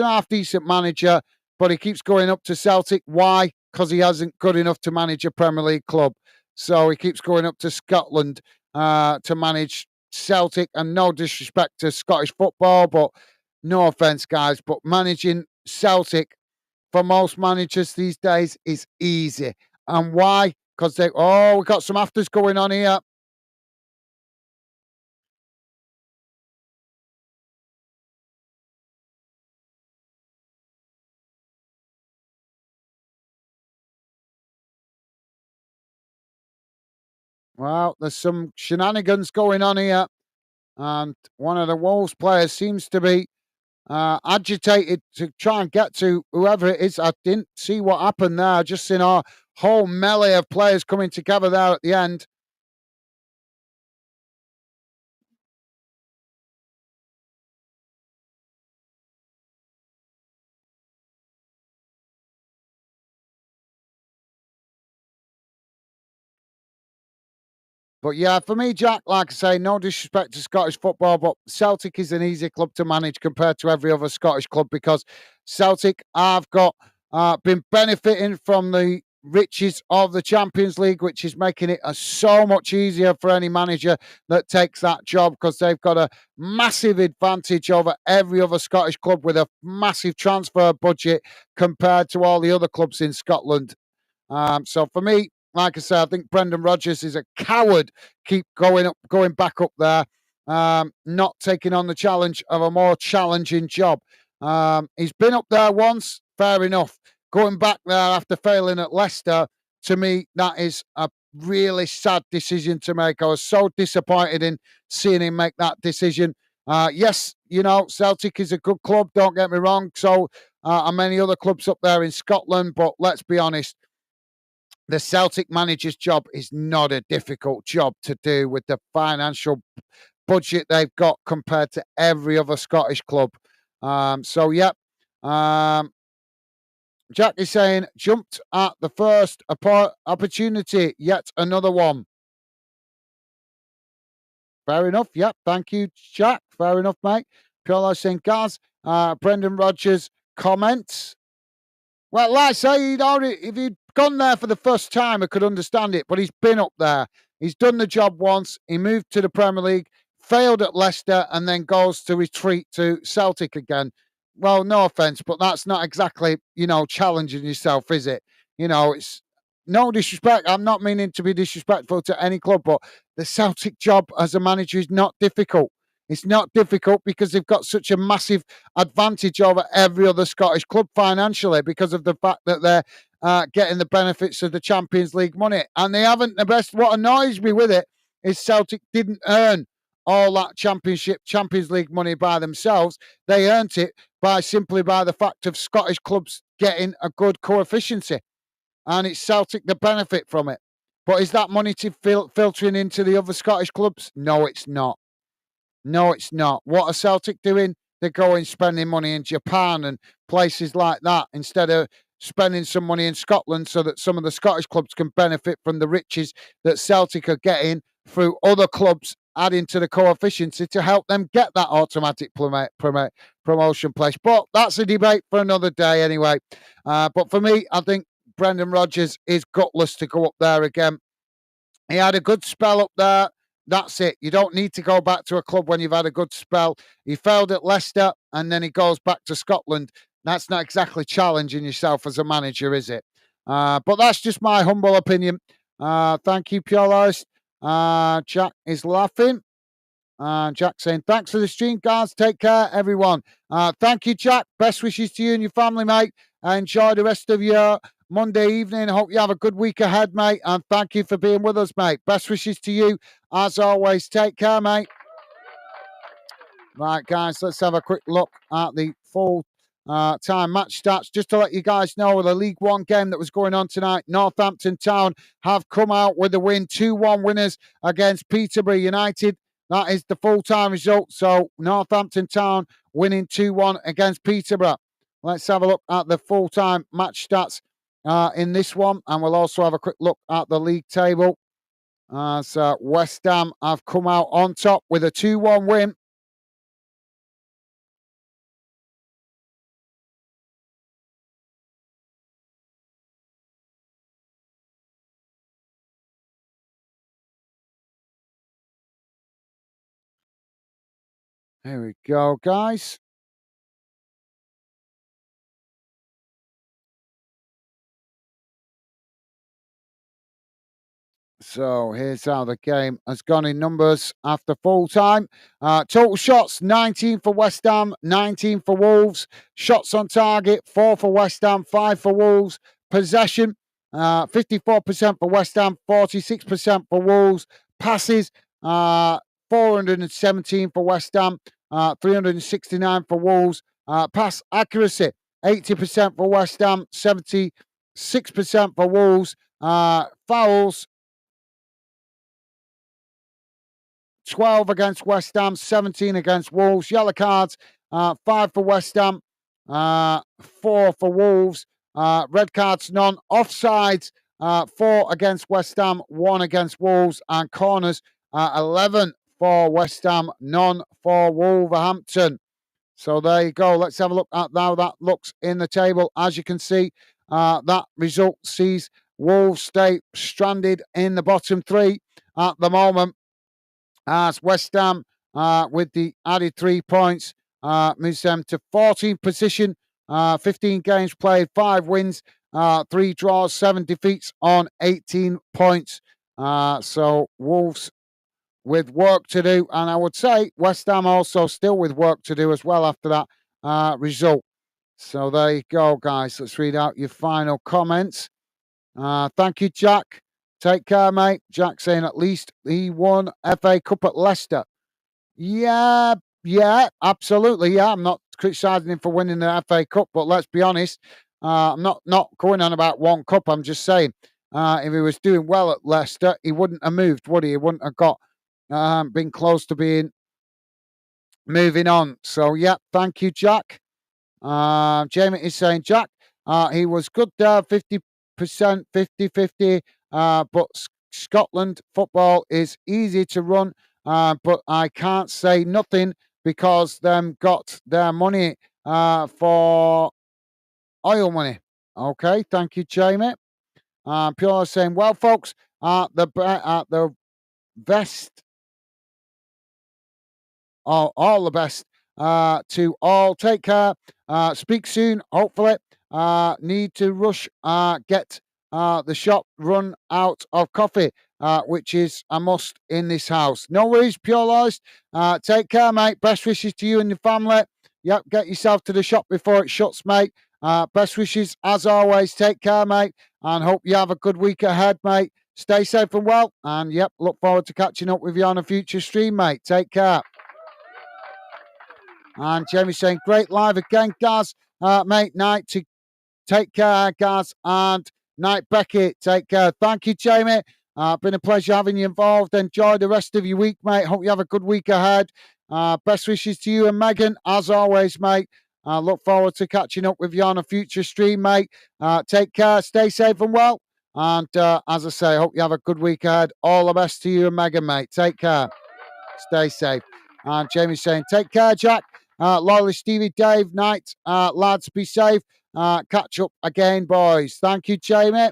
half decent manager, but he keeps going up to Celtic. Why? Because he hasn't good enough to manage a Premier League club. So he keeps going up to Scotland to manage Celtic. And no disrespect to Scottish football, but no offense, guys, but managing Celtic for most managers these days is easy. And why? Because we got some afters going on here. Well, there's some shenanigans going on here. And one of the Wolves players seems to be agitated to try and get to whoever it is. I didn't see what happened there. I just seen our whole melee of players coming together there at the end. But yeah, for me, Jack, like I say, no disrespect to Scottish football, but Celtic is an easy club to manage compared to every other Scottish club because Celtic have got been benefiting from the riches of the Champions League, which is making it so much easier for any manager that takes that job because they've got a massive advantage over every other Scottish club with a massive transfer budget compared to all the other clubs in Scotland. So for me, like I say, I think Brendan Rodgers is a coward. Keep going back up there. not taking on the challenge of a more challenging job. He's been up there once, fair enough. Going back there after failing at Leicester, to me, that is a really sad decision to make. I was so disappointed in seeing him make that decision. Yes, Celtic is a good club, don't get me wrong. So are many other clubs up there in Scotland, but let's be honest, the Celtic manager's job is not a difficult job to do with the financial budget they've got compared to every other Scottish club. So, yep. Jack is saying, jumped at the first opportunity, yet another one. Fair enough. Yep. Thank you, Jack. Fair enough, mate. Piolo saying, Gaz, Brendan Rodgers comments. Well, like I say, if he'd gone there for the first time, I could understand it, but he's been up there. He's done the job once. He moved to the Premier League, failed at Leicester, and then goes to retreat to Celtic again. Well, no offence, but that's not exactly, challenging yourself, is it? It's no disrespect. I'm not meaning to be disrespectful to any club, but the Celtic job as a manager is not difficult. It's not difficult because they've got such a massive advantage over every other Scottish club financially because of the fact that they're getting the benefits of the Champions League money. And they haven't the best. What annoys me with it is Celtic didn't earn all that Champions League money by themselves. They earned it simply by the fact of Scottish clubs getting a good coefficiency. And it's Celtic that benefit from it. But is that money filtering into the other Scottish clubs? No, it's not. No, it's not. What are Celtic doing? They're going spending money in Japan and places like that instead of spending some money in Scotland so that some of the Scottish clubs can benefit from the riches that Celtic are getting through other clubs adding to the coefficiency to help them get that automatic promotion place. But that's a debate for another day anyway. But for me, I think Brendan Rodgers is gutless to go up there again. He had a good spell up there. That's it. You don't need to go back to a club when you've had a good spell. He failed at Leicester and then he goes back to Scotland. That's not exactly challenging yourself as a manager, is it? But that's just my humble opinion. Thank you, Pure. Jack is laughing. Jack saying, thanks for the stream, guys. Take care, everyone. Thank you, Jack. Best wishes to you and your family, mate. Enjoy the rest of your Monday evening. Hope you have a good week ahead, mate. And thank you for being with us, mate. Best wishes to you. As always, take care, mate. Right, guys, let's have a quick look at the full time match stats. Just to let you guys know, the League One game that was going on tonight, Northampton Town have come out with a win, 2-1 winners against Peterborough United. That is the full-time result. So Northampton Town winning 2-1 against Peterborough. Let's have a look at the full-time match stats in this one. And we'll also have a quick look at the league table. So West Ham have come out on top with a 2-1 win. Here we go, guys. So here's how the game has gone in numbers after full time. Total shots 19 for West Ham, 19 for Wolves. Shots on target 4 for West Ham, 5 for Wolves. Possession 54% for West Ham, 46% for Wolves. Passes 417 for West Ham, 369 for Wolves. Pass accuracy 80% for West Ham, 76% for Wolves. Fouls 12 against West Ham, 17 against Wolves. Yellow cards, 5 for West Ham, 4 for Wolves. Red cards, none. Offsides, 4 against West Ham, 1 against Wolves. And corners, 11 for West Ham, none for Wolverhampton. So there you go. Let's have a look at how that looks in the table. As you can see, that result sees Wolves stay stranded in the bottom 3 at the moment. As West Ham, with the added 3 points, moves them to 14th position, 15 games played, 5 wins, 3 draws, 7 defeats on 18 points. So Wolves with work to do. And I would say West Ham also still with work to do as well after that result. So there you go, guys. Let's read out your final comments. Thank you, Jack. Take care, mate. Jack saying at least he won FA Cup at Leicester. Yeah, absolutely. Yeah, I'm not criticising him for winning the FA Cup, but let's be honest, I'm not going on about one cup. I'm just saying, if he was doing well at Leicester, he wouldn't have moved, would he? He wouldn't have got been close to being moving on. So yeah, thank you, Jack. Jamie is saying, Jack, he was good there, 50%, 50-50, but Scotland football is easy to run, but I can't say nothing because them got their money for oil money. Okay, thank you, Jamie. Pure saying, well, folks, the best, all the best to all. Take care. Speak soon, hopefully. Need to rush, get the shop run out of coffee, which is a must in this house. No worries, Pure Loyalist. Take care, mate. Best wishes to you and your family. Yep, get yourself to the shop before it shuts, mate. Best wishes, as always. Take care, mate, and hope you have a good week ahead, mate. Stay safe and well, and yep, look forward to catching up with you on a future stream, mate. Take care. And Jamie saying, great live again, Gaz. Mate, night to take care, Gaz. And night, Becky. Take care. Thank you, Jamie. Been a pleasure having you involved. Enjoy the rest of your week, mate. Hope you have a good week ahead. Best wishes to you and Megan, as always, mate. Look forward to catching up with you on a future stream, mate. Take care. Stay safe and well. And as I say, hope you have a good week ahead. All the best to you and Megan, mate. Take care. Stay safe. And Jamie's saying, take care, Jack. Loyally, Stevie, Dave, night. Lads, be safe. Catch up again, boys. Thank you, Jamie.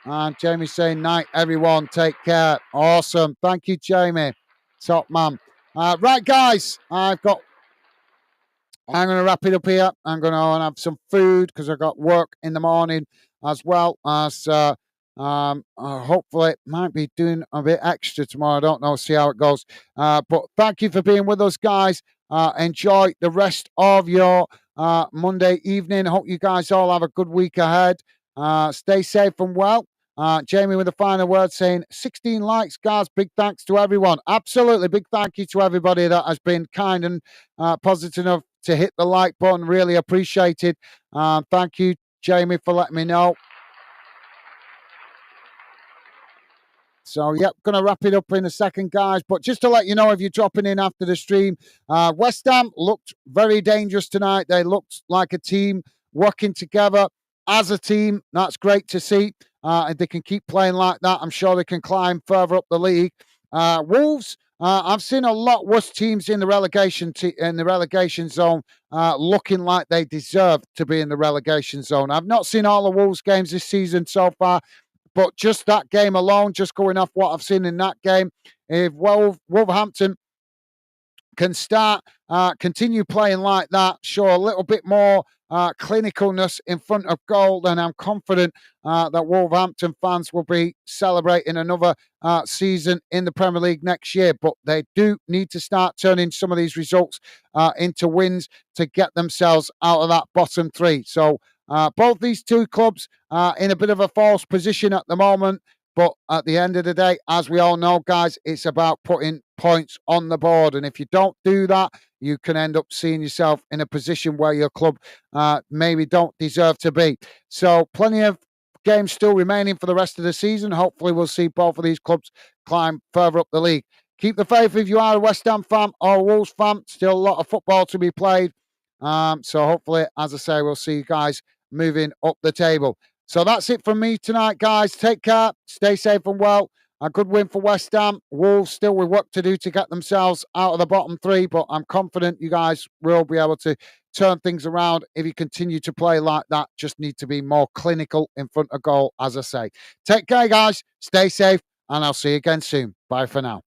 And Jamie's saying, night, everyone. Take care. Awesome. Thank you, Jamie. Top man. Right, guys. I'm going to wrap it up here. I'm going to have some food because I've got work in the morning as well as hopefully might be doing a bit extra tomorrow. I don't know. See how it goes. But thank you for being with us, guys. Enjoy the rest of your Monday evening. Hope you guys all have a good week ahead. Stay safe and well. Jamie with the final word saying 16 likes, guys. Big thanks to everyone. Absolutely. Big thank you to everybody that has been kind and positive enough to hit the like button. Really appreciated. Thank you, Jamie, for letting me know. So, yep, going to wrap it up in a second, guys. But just to let you know, if you're dropping in after the stream, West Ham looked very dangerous tonight. They looked like a team working together as a team. That's great to see. If they can keep playing like that, I'm sure they can climb further up the league. Wolves, I've seen a lot worse teams in the relegation zone looking like they deserve to be in the relegation zone. I've not seen all the Wolves games this season so far. But just that game alone, just going off what I've seen in that game, if Wolverhampton can continue playing like that, show a little bit more clinicalness in front of goal, then I'm confident that Wolverhampton fans will be celebrating another season in the Premier League next year. But they do need to start turning some of these results into wins to get themselves out of that bottom three. So both these two clubs in a bit of a false position at the moment. But at the end of the day, as we all know, guys, it's about putting points on the board. And if you don't do that, you can end up seeing yourself in a position where your club maybe don't deserve to be. So plenty of games still remaining for the rest of the season. Hopefully we'll see both of these clubs climb further up the league. Keep the faith if you are a West Ham fan or a Wolves fan. Still a lot of football to be played. So hopefully, as I say, we'll see you guys moving up the table. So that's it from me tonight, guys. Take care. Stay safe and well. A good win for West Ham. Wolves still with work to do to get themselves out of the bottom three, but I'm confident you guys will be able to turn things around if you continue to play like that. Just need to be more clinical in front of goal, as I say. Take care, guys. Stay safe, and I'll see you again soon. Bye for now.